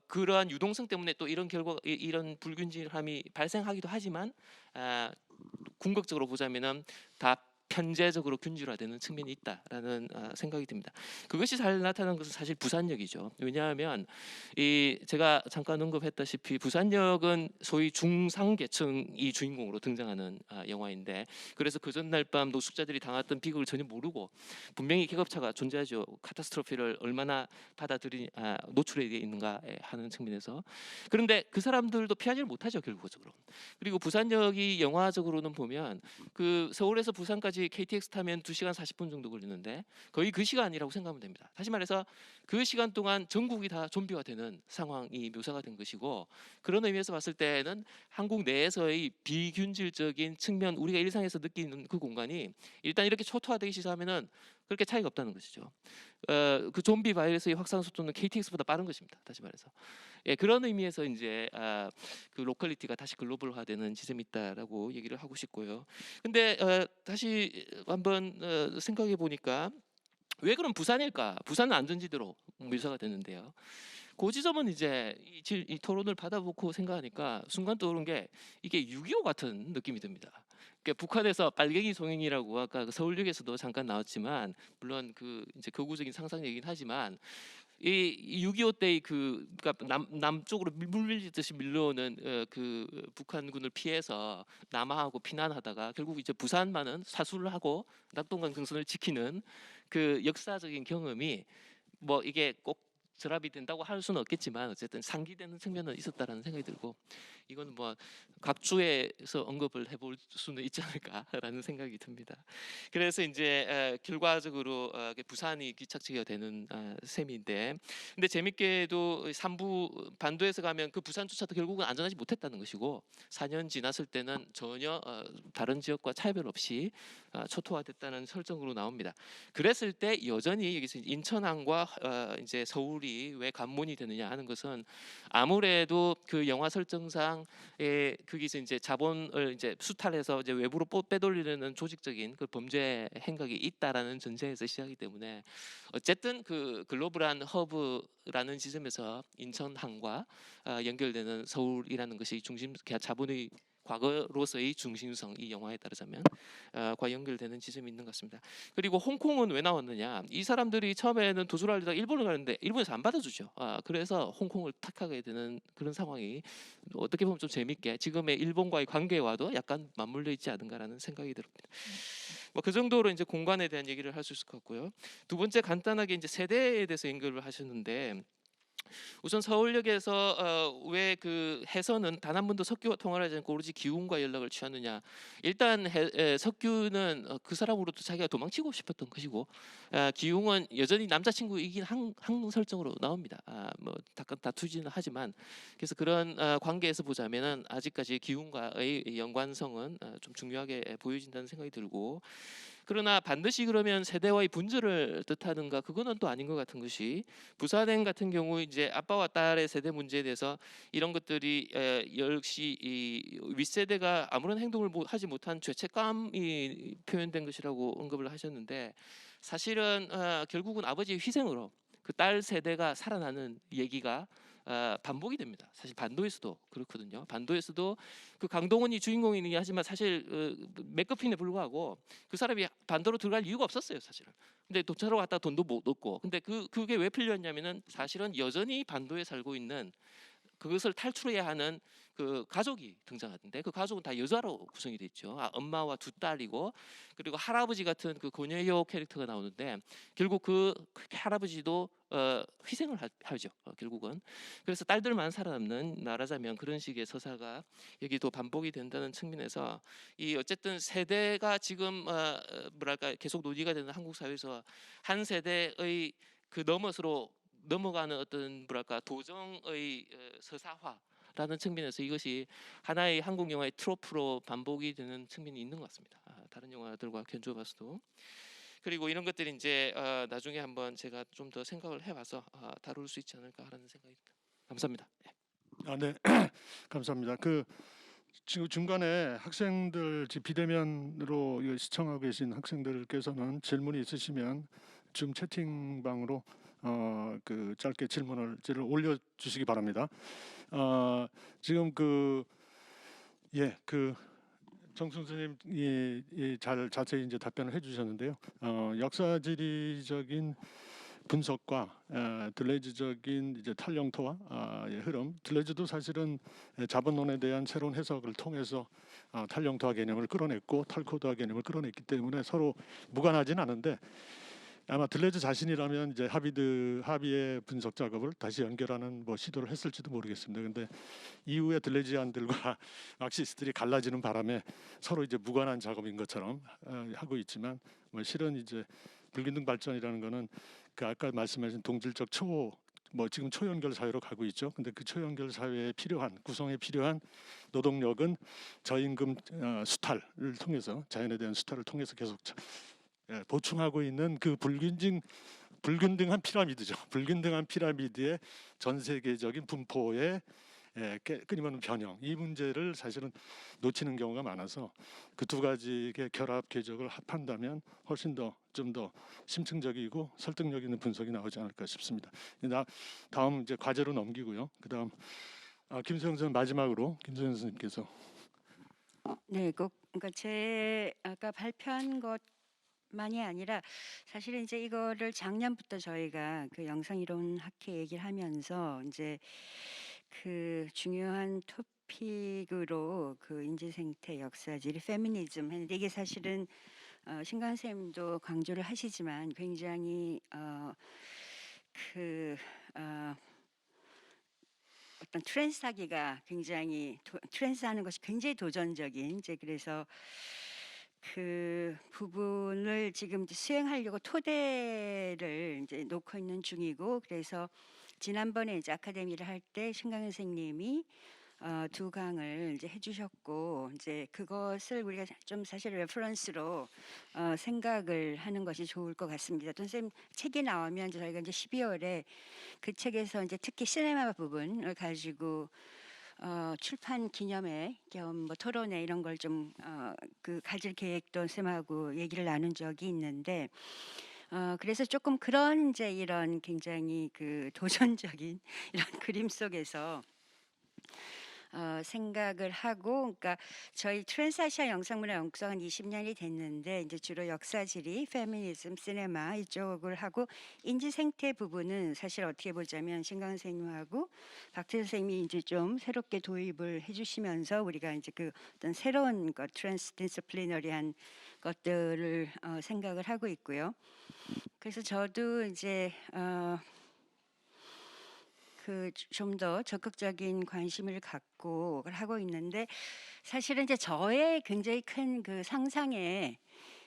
그러한 유동성 때문에 또 이런 이런 불균질함이 발생하기도 하지만 궁극적으로 보자면은 다 편제적으로 균질화되는 측면이 있다라는 생각이 듭니다. 그것이 잘 나타나는 것은 사실 부산역이죠. 왜냐하면 이 제가 잠깐 언급했다시피 부산역은 소위 중상계층이 주인공으로 등장하는 영화인데 그래서 그 전날 밤 노숙자들이 당했던 비극을 전혀 모르고 분명히 계급차가 존재하죠. 카타스트로피를 얼마나 노출해 있는가 하는 측면에서 그런데 그 사람들도 피하지를 못하죠 결국적으로. 그리고 부산역이 영화적으로는 보면 그 서울에서 부산까지 부산까지 KTX 타면 2시간 40분 정도 걸리는데 거의 그 시간이라고 생각하면 됩니다. 다시 말해서 그 시간 동안 전국이 다 좀비가 되는 상황이 묘사가 된 것이고, 그런 의미에서 봤을 때는 한국 내에서의 비균질적인 측면, 우리가 일상에서 느끼는 그 공간이 일단 이렇게 초토화되기 시작하면은 그렇게 차이가 없다는 것이죠. 그 좀비 바이러스의 확산 속도는 KTX보다 빠른 것입니다. 다시 말해서. 예, 그런 의미에서 이제 그 로컬리티가 다시 글로벌화되는 지점이 있다라고 얘기를 하고 싶고요. 근데 다시 한번 생각해 보니까 왜 그럼 부산일까? 부산은 안전지대로 묘사가 되는데요. 그 지점은 이제 이 토론을 받아보고 생각하니까 순간 떠오른 게 이게 6.25 같은 느낌이 듭니다. 그러니까 북한에서 빨갱이 송영이라고 아까 그 서울역에서도 잠깐 나왔지만, 물론 그 이제 극우적인 상상이긴 하지만 이 6.25 때의 그러니까 남쪽으로 물밀듯이 밀려오는 그 북한군을 피해서 남하하고 피난하다가 결국 이제 부산만은 사수를 하고 낙동강 경선을 지키는 그 역사적인 경험이 뭐 이게 꼭 결합이 된다고 할 수는 없겠지만 어쨌든 상기되는 측면은 있었다라는 생각이 들고, 이거는 뭐 각주에서 언급을 해볼 수는 있지 않을까라는 생각이 듭니다. 그래서 이제 결과적으로 부산이 기착지가 되는 셈인데, 근데 재밌게도 3부 반도에서 가면 그 부산조차도 결국은 안전하지 못했다는 것이고 4년 지났을 때는 전혀 다른 지역과 차별 없이 초토화됐다는 설정으로 나옵니다. 그랬을 때 여전히 여기서 인천항과 이제 서울이 왜 관문이 되느냐 하는 것은 아무래도 그 영화 설정상 거기서 이제 자본을 이제 수탈해서 이제 외부로 빼돌리려는 조직적인 그 범죄 행각이 있다라는 전제에서 시작이기 때문에 어쨌든 그 글로벌한 허브라는 지점에서 인천항과 연결되는 서울이라는 것이 중심, 자본의 과거로서의 중심성, 이 영화에 따르자면 과 연결되는 지점이 있는 것 같습니다. 그리고 홍콩은 왜 나왔느냐? 이 사람들이 처음에는 도주를 하려다가 일본을 가는데 일본에서 안 받아주죠. 그래서 홍콩을 택하게 되는 그런 상황이 어떻게 보면 좀 재밌게 지금의 일본과의 관계와도 약간 맞물려 있지 않은가라는 생각이 듭니다. 뭐 그 정도로 이제 공간에 대한 얘기를 할 수 있을 것 같고요. 두 번째 간단하게 이제 세대에 대해서 연결을 하셨는데, 우선 서울역에서 왜 그 해서는 단 한 번도 석규와 통화를 하지 않고 오로지 기훈과 연락을 취하느냐. 일단 석규는 그 사람으로부터 자기가 도망치고 싶었던 것이고, 기훈은 여전히 남자친구이긴 한 설정으로 나옵니다. 뭐 다투지는 하지만, 그래서 그런 관계에서 보자면은 아직까지 기훈과의 연관성은 좀 중요하게 보여진다는 생각이 들고, 그러나 반드시 그러면 세대와의 분절을 뜻하는가, 그거는 또 아닌 것 같은 것이, 부산행 같은 경우 이제 아빠와 딸의 세대 문제에 대해서 이런 것들이 역시 이 윗세대가 아무런 행동을 하지 못한 죄책감이 표현된 것이라고 언급을 하셨는데, 사실은 결국은 아버지의 희생으로 그 딸 세대가 살아나는 얘기가 반복이 됩니다. 사실 반도에서도 그렇거든요. 반도에서도 그 강동원이 주인공이긴 하지만 사실 맥거핀에 불과하고 그 사람이 반도로 들어갈 이유가 없었어요, 사실은. 근데 도착하러 갔다 돈도 못 얻고, 근데 그게 왜 필요했냐면은 사실은 여전히 반도에 살고 있는, 그것을 탈출해야 하는 그 가족이 등장하는데, 그 가족은 다 여자로 구성이 돼 있죠. 엄마와 두 딸이고, 그리고 할아버지 같은 그 고녀효 캐릭터가 나오는데 결국 그 할아버지도 희생을 하죠. 결국은. 그래서 딸들만 살아남는, 말하자면 그런 식의 서사가 여기도 반복이 된다는 측면에서, 이 어쨌든 세대가 지금 뭐랄까 계속 논의가 되는 한국 사회에서 한 세대의 그 너머로 넘어가는 어떤 뭐랄까 도정의 서사화라는 측면에서 이것이 하나의 한국 영화의 트로프로 반복이 되는 측면이 있는 것 같습니다. 다른 영화들과 견주어봐서도. 그리고 이런 것들이 이제 나중에 한번 제가 좀 더 생각을 해봐서 다룰 수 있지 않을까 하는 생각이 듭니다. 감사합니다. 네, 감사합니다. 그 지금 중간에 학생들 비대면으로 이거 시청하고 계신 학생들께서는 질문이 있으시면 줌 채팅방으로 그 짧게 질문을 올려주시기 바랍니다. 지금 그 정순 선생님이 자세히 이제 답변을 해주셨는데요. 역사지리적인 분석과 들레즈적인 이제 탈영토와 흐름, 들레즈도 사실은 자본론에 대한 새로운 해석을 통해서 탈영토화 개념을 끌어냈고 탈코도화 개념을 끌어냈기 때문에 서로 무관하진 않은데, 아마 들레즈 자신이라면 이제 합의의 분석 작업을 다시 연결하는 뭐 시도를 했을지도 모르겠습니다. 근데 이후에 들레지안들과 막시스트들이 갈라지는 바람에 서로 이제 무관한 작업인 것처럼 하고 있지만 뭐 실은 이제 불균등 발전이라는 거는 그 아까 말씀하신 동질적 지금 초연결 사회로 가고 있죠. 근데 그 초연결 사회에 구성에 필요한 노동력은 저임금 수탈을 통해서 자연에 대한 수탈을 통해서 계속 보충하고 있는 그 불균등한 피라미드죠. 불균등한 피라미드의 전 세계적인 분포의 끊임없는 변형, 이 문제를 사실은 놓치는 경우가 많아서 그 두 가지의 결합 궤적을 합한다면 훨씬 더 좀 더 심층적이고 설득력 있는 분석이 나오지 않을까 싶습니다. 다음 이제 과제로 넘기고요. 그다음 김소영 선생 마지막으로 김소영 선생님께서. 네, 그러니까 제 아까 발표한 것만이 아니라 사실은 이제 이거를 작년부터 저희가 그 영상이론 학회 얘기를 하면서 이제 그 중요한 토픽으로 그 인지생태 역사지리 페미니즘 했는데 이게 사실은 신강 선생님도 강조를 하시지만 굉장히 어떤 트랜스하기가 굉장히 트랜스하는 것이 굉장히 도전적인 이제 그래서 그 부분을 지금 이제 수행하려고 토대를 이제 놓고 있는 중이고 그래서 지난번에 이제 아카데미를 할 때 신강 선생님이 두 강을 이제 해주셨고 이제 그것을 우리가 좀 사실 레퍼런스로 생각을 하는 것이 좋을 것 같습니다. 또 선생님 책이 나오면 저희가 이제 12월에 그 책에서 이제 특히 시네마 부분을 가지고 출판 기념회 겸 뭐 토론회 이런 걸 좀 그 가질 계획도 쌤하고 얘기를 나눈 적이 있는데 그래서 조금 그런 이제 이런 굉장히 그 도전적인 이런 그림 속에서 생각을 하고 그러니까 저희 트랜스아시아 영상문화 연구소가 한 20년이 됐는데 이제 주로 역사지리, 페미니즘, 시네마 이쪽을 하고 인지생태 부분은 사실 어떻게 보자면 신강 선생님하고 박태 선생님이 이제 좀 새롭게 도입을 해주시면서 우리가 이제 그 어떤 새로운 것 트랜스디스플리너리한 것들을 생각을 하고 있고요. 그래서 저도 이제 그 좀 더 적극적인 관심을 갖고 하고 있는데 사실은 이제 저의 굉장히 큰 그 상상의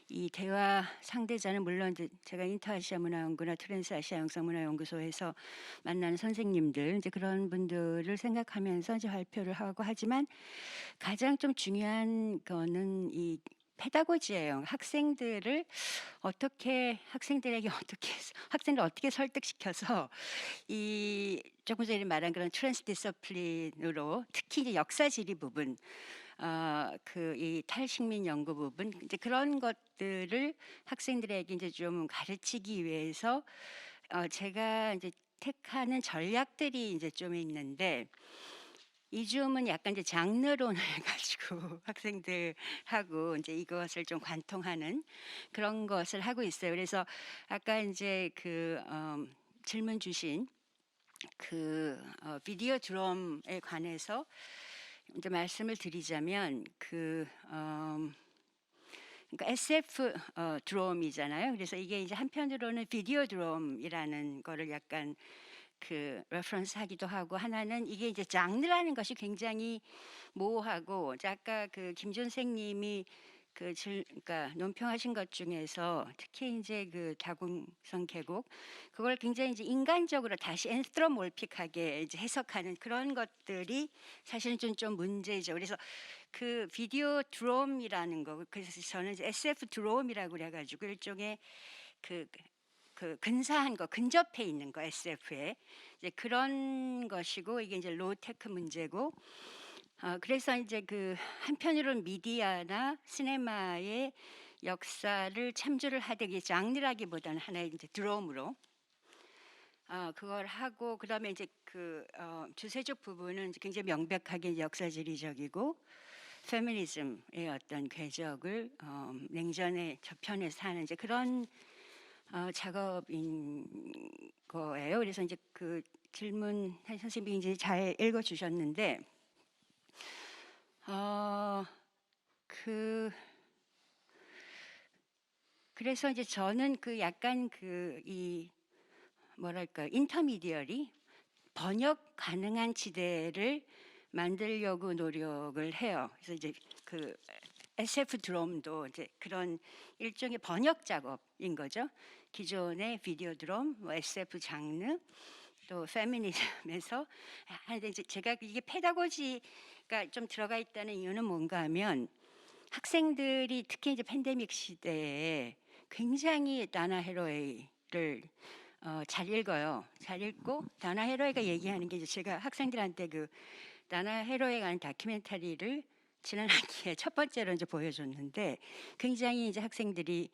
이 대화 상대자는 물론 이제 제가 인터아시아 문화연구나 트랜스아시아 영상문화연구소에서 만나는 선생님들 이제 그런 분들을 생각하면서 이제 발표를 하고 하지만 가장 좀 중요한 거는 이 페다고지예요. 학생들에게 어떻게 학생들 어떻게 설득시켜서 이 조금 전에 말한 그런 트랜스디서플린으로 특히 이제 역사지리 부분 그 이 탈식민 연구 부분 이제 그런 것들을 학생들에게 이제 좀 가르치기 위해서 제가 이제 택하는 전략들이 이제 좀 있는데 이 줌은 약간 이제 장르론을 가지고 학생들하고 이제 이것을 좀 관통하는 그런 것을 하고 있어요. 그래서 아까 이제 그 질문 주신 그 비디오 드럼에 관해서 이제 말씀을 드리자면 그러니까 SF 드럼이잖아요. 그래서 이게 이제 한편으로는 비디오 드럼이라는 거를 약간 그 레퍼런스 하기도 하고 하나는 이게 이제 장르라는 것이 굉장히 모호하고 이제 아까 그 김준생님이 그러니까 논평하신 것 중에서 특히 이제 그 다궁성 계곡 그걸 굉장히 이제 인간적으로 다시 엔스트로몰픽하게 이제 해석하는 그런 것들이 사실은 좀 문제죠. 그래서 그 비디오 드럼이라는 거 그래서 저는 이제 SF 드럼이라고 그래가지고 일종의 그 근사한 거, 근접해 있는 거 SF에 이제 그런 것이고 이게 이제 로테크 문제고 그래서 이제 그 한편으로는 미디어나 시네마의 역사를 참조를 하되 이게 장르라기보다는 하나의 이제 드럼으로 그걸 하고 그다음에 이제 그 주세적 부분은 이제 굉장히 명백하게 역사지리적이고 페미니즘의 어떤 궤적을 냉전의 저편에서 하는 이제 그런 작업인 거예요. 그래서 이제 그 질문 선생님이 이제 잘 읽어주셨는데, 그래서 이제 저는 그 약간 그 이 뭐랄까 인터미디어리 번역 가능한 지대를 만들려고 노력을 해요. 그래서 이제 그 SF 드럼도 이제 그런 일종의 번역 작업인 거죠. 기존의 비디오 드럼, 뭐 SF 장르, 또 페미니즘에서 하는데 이제 제가 이게 페다고지가 좀 들어가 있다는 이유는 뭔가 하면 학생들이 특히 이제 팬데믹 시대에 굉장히 다나 헤로웨이를 잘 읽어요. 잘 읽고 다나 헤로웨이가 얘기하는 게 이제 제가 학생들한테 그 다나 헤로웨이 관한 다큐멘터리를 지난 학기에 첫 번째로 이제 보여줬는데 굉장히 이제 학생들이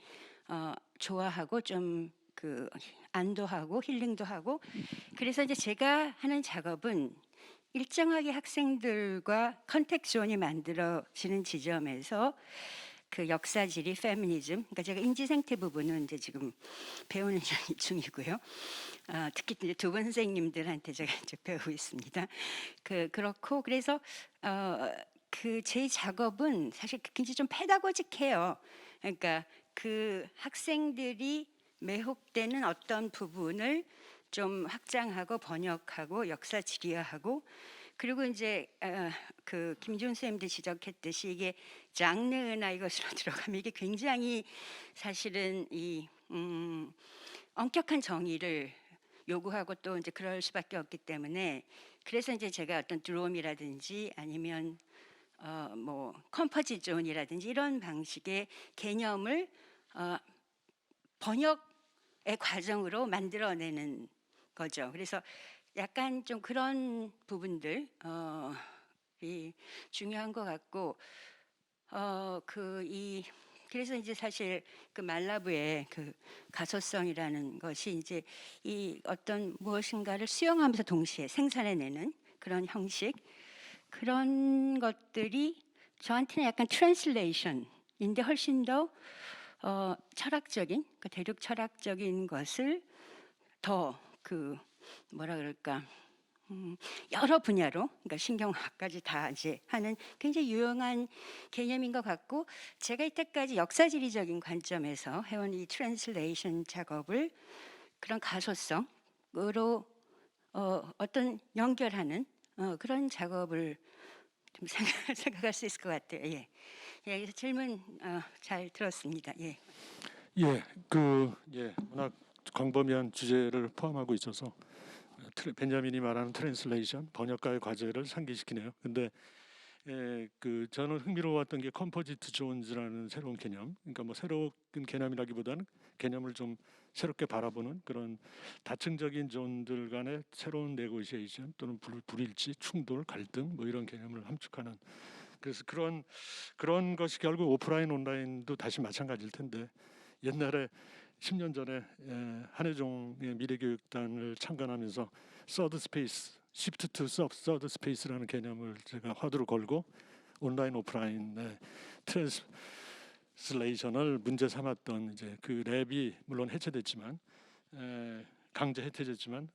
좋아하고 좀 그 안도하고 힐링도 하고 그래서 이제 제가 하는 작업은 일정하게 학생들과 컨택 존이 만들어지는 지점에서 그 역사지리 페미니즘 그러니까 제가 인지생태 부분은 이제 지금 배우는 중이고요. 특히 이제 두 분 선생님들한테 제가 이제 배우고 있습니다. 그렇고 그래서 그 제 작업은 사실 굉장히 좀 페다고직해요. 그러니까 그 학생들이 매혹되는 어떤 부분을 좀 확장하고 번역하고 역사 지리화하고 그리고 이제 그 김준 쌤도 지적했듯이 이게 장르나 이것으로 들어가면 이게 굉장히 사실은 이 엄격한 정의를 요구하고 또 이제 그럴 수밖에 없기 때문에 그래서 이제 제가 어떤 드롬이라든지 아니면 뭐 컴포지 존이라든지 이런 방식의 개념을 번역의 과정으로 만들어내는 거죠. 그래서 약간 좀 그런 부분들이 중요한 것 같고 그래서 이제 사실 그 말라브의 그 가소성이라는 것이 이제 이 어떤 무엇인가를 수용하면서 동시에 생산해내는 그런 형식 그런 것들이 저한테는 약간 트랜슬레이션인데 훨씬 더 철학적인 그 대륙 철학적인 것을 더 그 뭐라 그럴까 여러 분야로 그러니까 신경학까지 다 이제 하는 굉장히 유용한 개념인 것 같고 제가 이때까지 역사지리적인 관점에서 해온 이 트랜슬레이션 작업을 그런 가소성으로 어떤 연결하는 그런 작업을 좀 생각할 수 있을 것 같아요. 예. 예, 그래서 질문 잘 들었습니다. 예. 워낙 광범위한 주제를 포함하고 있어서 벤자민이 말하는 트랜슬레이션 번역가의 과제를 상기시키네요. 근데 저는 흥미로웠던 게 컴포지트 존즈라는 새로운 개념. 그러니까 뭐 새로운 개념이라기보다는 개념을 좀 새롭게 바라보는 그런 다층적인 존들 간의 새로운 네고시에이션 또는 불일치, 충돌, 갈등 뭐 이런 개념을 함축하는 그래서 그런 것이 결국 오프라인 온라인도 다시 마찬가지일 텐데 옛날에 10년 전에 한혜종의 미래교육단을 창간하면서 서드 스페이스, 시프트 투 서드 스페이스라는 개념을 제가 화두로 걸고 온라인 오프라인의 트랜슬레이션을 문제 삼았던 이제 그 랩이 물론 해체됐지만 강제 해체됐지만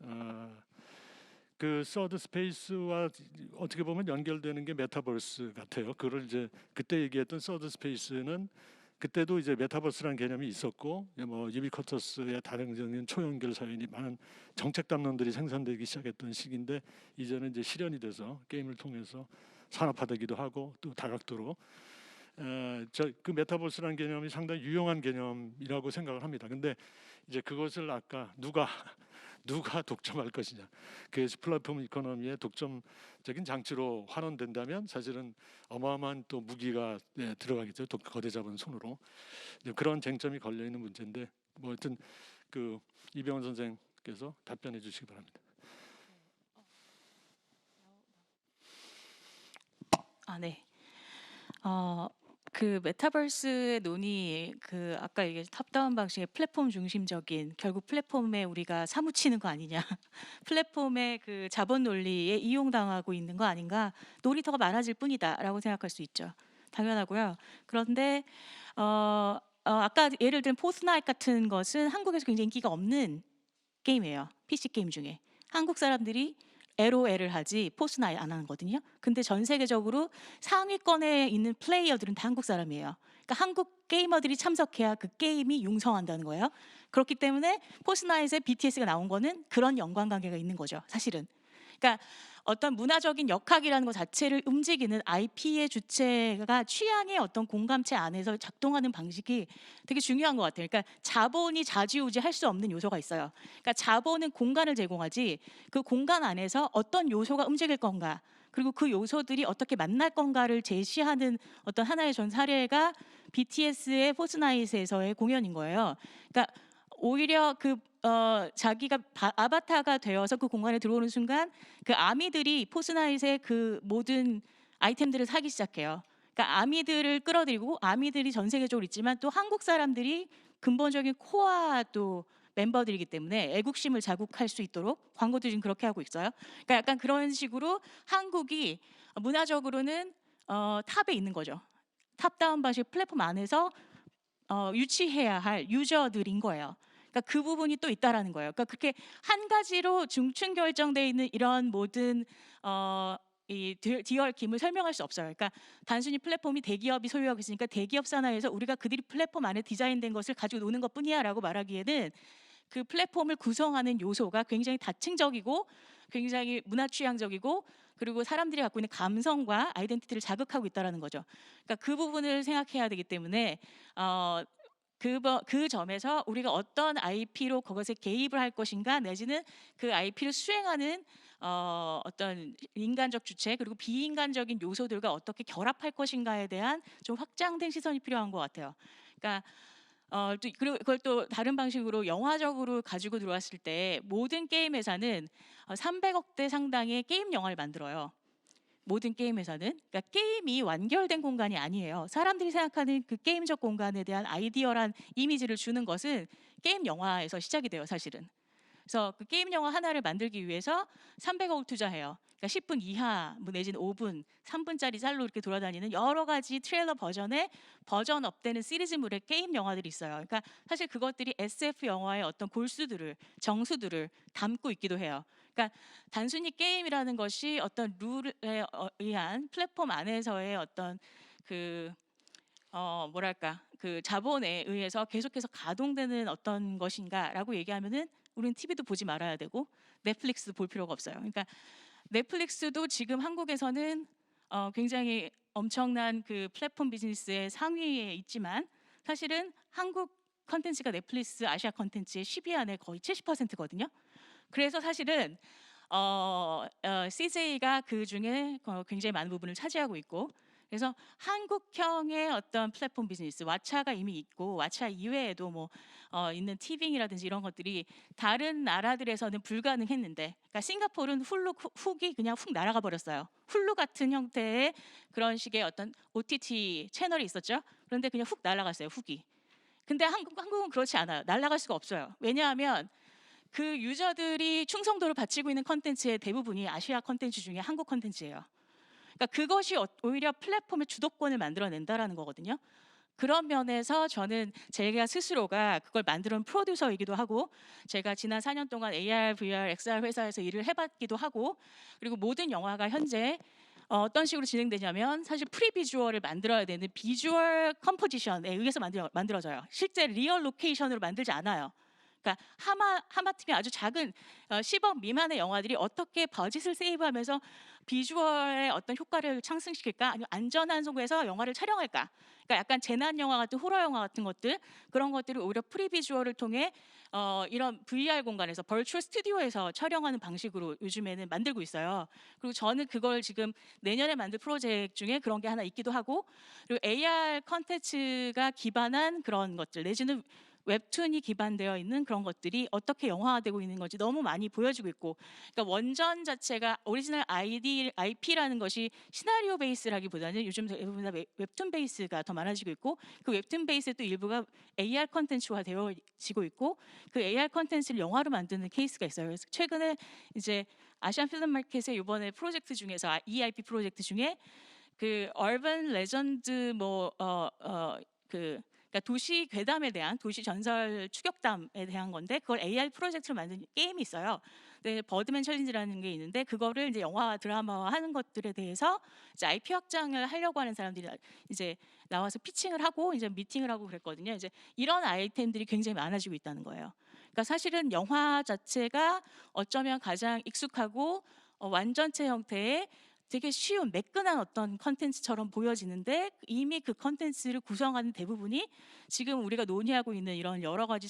그 서드 스페이스와 어떻게 보면 연결되는 게 메타버스 같아요. 그걸 이제 그때 얘기했던 서드 스페이스는 그때도 이제 메타버스라는 개념이 있었고 뭐 유비쿼터스의 다량적인 초연결 사연이 많은 정책 담론들이 생산되기 시작했던 시기인데 이제는 이제 실현이 돼서 게임을 통해서 산업화되기도 하고 또 다각도로 그 메타버스라는 개념이 상당히 유용한 개념이라고 생각을 합니다. 근데 이제 그것을 아까 누가 독점할 것이냐. 그래서 플랫폼 이코노미의 독점적인 장치로 환원된다면 사실은 어마어마한 또 무기가 들어가겠죠. 또 거대 자본 손으로. 그런 쟁점이 걸려 있는 문제인데 뭐 하여튼 그 이병헌 선생께서 답변해 주시기 바랍니다. 네. 그 메타버스의 논의 그 아까 얘기한 탑다운 방식의 플랫폼 중심적인 결국 플랫폼에 우리가 사무치는 거 아니냐 플랫폼의 그 자본 논리에 이용당하고 있는 거 아닌가 놀이터가 많아질 뿐이다라고 생각할 수 있죠. 당연하고요. 그런데 아까 예를 든 포스나잇 같은 것은 한국에서 굉장히 인기가 없는 게임이에요. PC 게임 중에 한국 사람들이 LOL을 하지 포스나잇 안 하거든요. 근데 전 세계적으로 상위권에 있는 플레이어들은 다 한국 사람이에요. 그러니까 한국 게이머들이 참석해야 그 게임이 융성한다는 거예요. 그렇기 때문에 포스나잇에 BTS가 나온 거는 그런 연관관계가 있는 거죠, 사실은. 그러니까 어떤 문화적인 역학이라는 것 자체를 움직이는 IP의 주체가 취향의 어떤 공감체 안에서 작동하는 방식이 되게 중요한 것 같아요. 그러니까 자본이 좌지우지할 수 없는 요소가 있어요. 그러니까 자본은 공간을 제공하지 그 공간 안에서 어떤 요소가 움직일 건가, 그리고 그 요소들이 어떻게 만날 건가를 제시하는 어떤 하나의 전 사례가 BTS의 포스나잇에서의 공연인 거예요. 그러니까 오히려 자기가 아바타가 되어서 그 공간에 들어오는 순간 그 아미들이 포스나잇의 그 모든 아이템들을 사기 시작해요. 그러니까 아미들을 끌어들이고 아미들이 전 세계적으로 있지만 또 한국 사람들이 근본적인 코어 또 멤버들이기 때문에 애국심을 자극할 수 있도록 광고도 지금 그렇게 하고 있어요. 그러니까 약간 그런 식으로 한국이 문화적으로는 탑에 있는 거죠. 탑다운 방식 플랫폼 안에서 유치해야 할 유저들인 거예요. 그러니까 그 부분이 또 있다라는 거예요. 그러니까 그렇게 한 가지로 중층 결정돼 있는 이런 모든 이 디얼킴을 설명할 수 없어요. 그러니까 단순히 플랫폼이 대기업이 소유하고 있으니까 대기업 산하에서 우리가 그들이 플랫폼 안에 디자인된 것을 가지고 노는 것뿐이야라고 말하기에는 그 플랫폼을 구성하는 요소가 굉장히 다층적이고 굉장히 문화 취향적이고 그리고 사람들이 갖고 있는 감성과 아이덴티티를 자극하고 있다라는 거죠. 그러니까 그 부분을 생각해야 되기 때문에 그 점에서 우리가 어떤 IP로 그것에 개입을 할 것인가 내지는 그 IP를 수행하는 어떤 인간적 주체 그리고 비인간적인 요소들과 어떻게 결합할 것인가에 대한 좀 확장된 시선이 필요한 것 같아요. 그러니까 그리고 그걸 또 다른 방식으로 영화적으로 가지고 들어왔을 때 모든 게임 회사는 300억대 상당의 게임 영화를 만들어요. 모든 게임 회사는. 그러니까 게임이 완결된 공간이 아니에요. 사람들이 생각하는 그 게임적 공간에 대한 아이디어란 이미지를 주는 것은 게임 영화에서 시작이 돼요, 사실은. 그래서 그 게임 영화 하나를 만들기 위해서 300억을 투자해요. 그러니까 10분 이하 뭐 내지는 5분, 3분짜리 짤로 이렇게 돌아다니는 여러 가지 트레일러 버전의 버전 업되는 시리즈물의 게임 영화들이 있어요. 그러니까 사실 그것들이 SF 영화의 어떤 골수들을 정수들을 담고 있기도 해요. 그러니까 단순히 게임이라는 것이 어떤 룰에 의한 플랫폼 안에서의 어떤 뭐랄까 그 자본에 의해서 계속해서 가동되는 어떤 것인가라고 얘기하면은 우리는 TV도 보지 말아야 되고 넷플릭스도 볼 필요가 없어요. 그러니까 넷플릭스도 지금 한국에서는 굉장히 엄청난 그 플랫폼 비즈니스의 상위에 있지만 사실은 한국 컨텐츠가 넷플릭스 아시아 컨텐츠의 10위 안에 거의 70%거든요. 그래서 사실은 CJ가 그 중에 굉장히 많은 부분을 차지하고 있고 그래서 한국형의 어떤 플랫폼 비즈니스 왓챠가 이미 있고 왓챠 이외에도 뭐 있는 티빙이라든지 이런 것들이 다른 나라들에서는 불가능했는데 그러니까 싱가포르는 훌루 훅이 그냥 훅 날아가 버렸어요. 훌루 같은 형태의 그런 식의 어떤 OTT 채널이 있었죠. 그런데 그냥 훅 날아갔어요. 훅이. 근데 한국은 그렇지 않아요. 날아갈 수가 없어요. 왜냐하면 그 유저들이 충성도를 바치고 있는 컨텐츠의 대부분이 아시아 컨텐츠 중에 한국 컨텐츠예요. 그러니까 그것이 오히려 플랫폼의 주도권을 만들어낸다라는 거거든요. 그런 면에서 저는 제가 스스로가 그걸 만드는 프로듀서이기도 하고 제가 지난 4년 동안 AR, VR, XR 회사에서 일을 해봤기도 하고 그리고 모든 영화가 현재 어떤 식으로 진행되냐면 사실 프리비주얼을 만들어야 되는 비주얼 컴포지션에 의해서 만들어져요. 실제 리얼 로케이션으로 만들지 않아요. 그러니까 하마터면 아주 작은 10억 미만의 영화들이 어떻게 버짓을 세이브하면서 비주얼의 어떤 효과를 상승시킬까 아니면 안전한 속에서 영화를 촬영할까 그러니까 약간 재난 영화 같은 호러 영화 같은 것들 그런 것들을 오히려 프리비주얼을 통해 이런 VR 공간에서 벌추얼 스튜디오에서 촬영하는 방식으로 요즘에는 만들고 있어요. 그리고 저는 그걸 지금 내년에 만들 프로젝트 중에 그런 게 하나 있기도 하고 그리고 AR 컨텐츠가 기반한 그런 것들 내지는 웹툰이 기반되어 있는 그런 것들이 어떻게 영화화되고 있는 건지 너무 많이 보여지고 있고 그러니까 원전 자체가 오리지널 IP라는 것이 시나리오 베이스라기보다는 요즘 대부분 다 웹툰 베이스가 더 많아지고 있고 그 웹툰 베이스의 또 일부가 AR 컨텐츠화 되어지고 있고 그 AR 컨텐츠를 영화로 만드는 케이스가 있어요. 그래서 최근에 이제 아시안 필름 마켓의 이번에 프로젝트 중에서 EIP 프로젝트 중에 그 얼번 레전드 그 그러니까 도시 괴담에 대한 도시 전설 추격담에 대한 건데 그걸 AI 프로젝트로 만든 게임이 있어요. 네, 버드맨 챌린지라는 게 있는데 그거를 이제 영화 드라마화 하는 것들에 대해서 이제 IP 확장을 하려고 하는 사람들이 이제 나와서 피칭을 하고 이제 미팅을 하고 그랬거든요. 이제 이런 아이템들이 굉장히 많아지고 있다는 거예요. 그러니까 사실은 영화 자체가 어쩌면 가장 익숙하고 완전체 형태의 되게 쉬운 매끈한 어떤 컨텐츠처럼 보여지는데 이미 그 컨텐츠를 구성하는 대부분이 지금 우리가 논의하고 있는 이런 여러 가지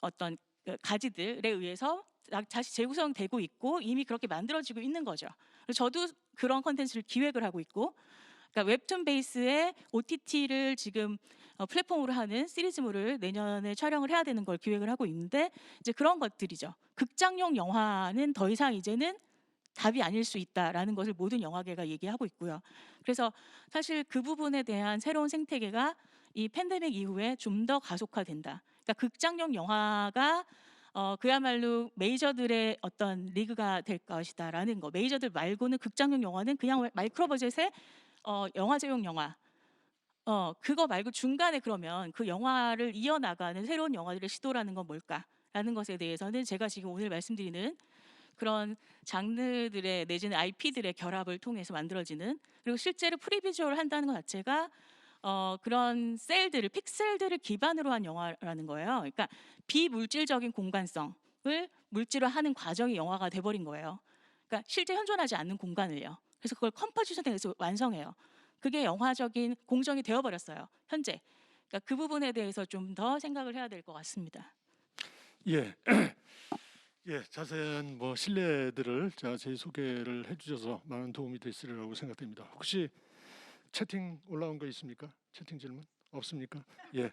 어떤 그 가지들에 의해서 다시 재구성되고 있고 이미 그렇게 만들어지고 있는 거죠. 그래서 저도 그런 컨텐츠를 기획을 하고 있고, 그러니까 웹툰 베이스의 OTT를 지금 플랫폼으로 하는 시리즈물을 내년에 촬영을 해야 되는 걸 기획을 하고 있는데 이제 그런 것들이죠. 극장용 영화는 더 이상 이제는 답이 아닐 수 있다라는 것을 모든 영화계가 얘기하고 있고요. 그래서 사실 그 부분에 대한 새로운 생태계가 이 팬데믹 이후에 좀 더 가속화된다. 그러니까 극장용 영화가 그야말로 메이저들의 어떤 리그가 될 것이다라는 거. 메이저들 말고는 극장용 영화는 그냥 마이크로 버젯의 영화제용 영화. 그거 말고 중간에 그러면 그 영화를 이어나가는 새로운 영화들의 시도라는 건 뭘까라는 것에 대해서는 제가 지금 오늘 말씀드리는 그런 장르들의 내지는 IP들의 결합을 통해서 만들어지는, 그리고 실제로 프리비주얼을 한다는 것 자체가 그런 셀들을 픽셀들을 기반으로 한 영화라는 거예요. 그러니까 비물질적인 공간성을 물질화하는 과정이 영화가 돼버린 거예요. 그러니까 실제 현존하지 않는 공간을요. 그래서 그걸 컴포지션해서 완성해요. 그게 영화적인 공정이 되어버렸어요. 현재. 그러니까 그 부분에 대해서 좀 더 생각을 해야 될 것 같습니다. 예. 예, 자세한 뭐 신뢰들을 자세히 소개를 해주셔서 많은 도움이 됐으리라고 생각됩니다. 혹시 채팅 올라온 거 있습니까? 채팅 질문 없습니까? 예.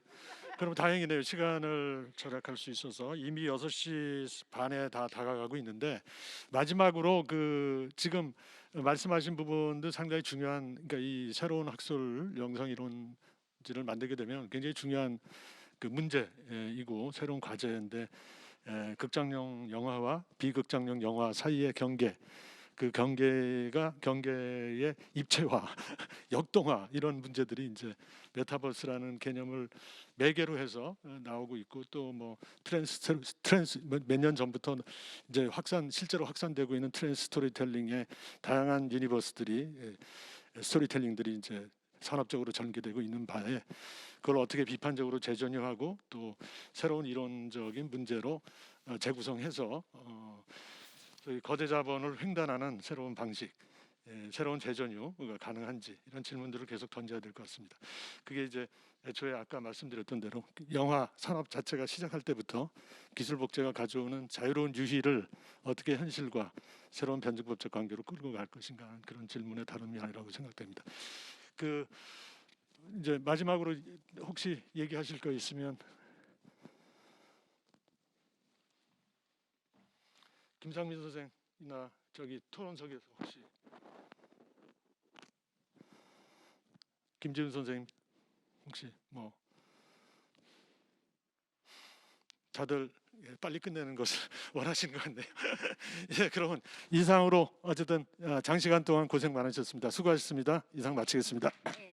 그럼 다행이네요. 시간을 절약할 수 있어서 이미 6시 반에 다 다가가고 있는데 마지막으로 그 지금 말씀하신 부분도 상당히 중요한, 그러니까 이 새로운 학술 영상 이론지를 만들게 되면 굉장히 중요한 그 문제이고 새로운 과제인데, 극장용 영화와 비극장용 영화 사이의 경계, 그 경계의 입체화, 역동화, 이런 문제들이 이제 메타버스라는 개념을 매개로 해서 나오고 있고, 또 뭐 트랜스 몇 년 전부터 이제 실제로 확산되고 있는 트랜스 스토리텔링의 다양한 유니버스들이, 스토리텔링들이 이제 산업적으로 전개되고 있는 바에 그걸 어떻게 비판적으로 재전유하고 또 새로운 이론적인 문제로 재구성해서 저희 거대 자본을 횡단하는 새로운 방식, 새로운 재전유가 가능한지, 이런 질문들을 계속 던져야 될 것 같습니다. 그게 이제 애초에 아까 말씀드렸던 대로 영화 산업 자체가 시작할 때부터 기술 복제가 가져오는 자유로운 유희를 어떻게 현실과 새로운 변증법적 관계로 끌고 갈 것인가 하는 그런 질문의 다름이 아니라고 생각됩니다. 그 이제 마지막으로 혹시 얘기하실 거 있으면 김상민 선생이나 저기 토론석에서 혹시 김지훈 선생님 혹시 뭐 다들 빨리 끝내는 것을 원하시는 것 같네요. 예, 그러면 이상으로 어쨌든 장시간 동안 고생 많으셨습니다. 수고하셨습니다. 이상 마치겠습니다. 네.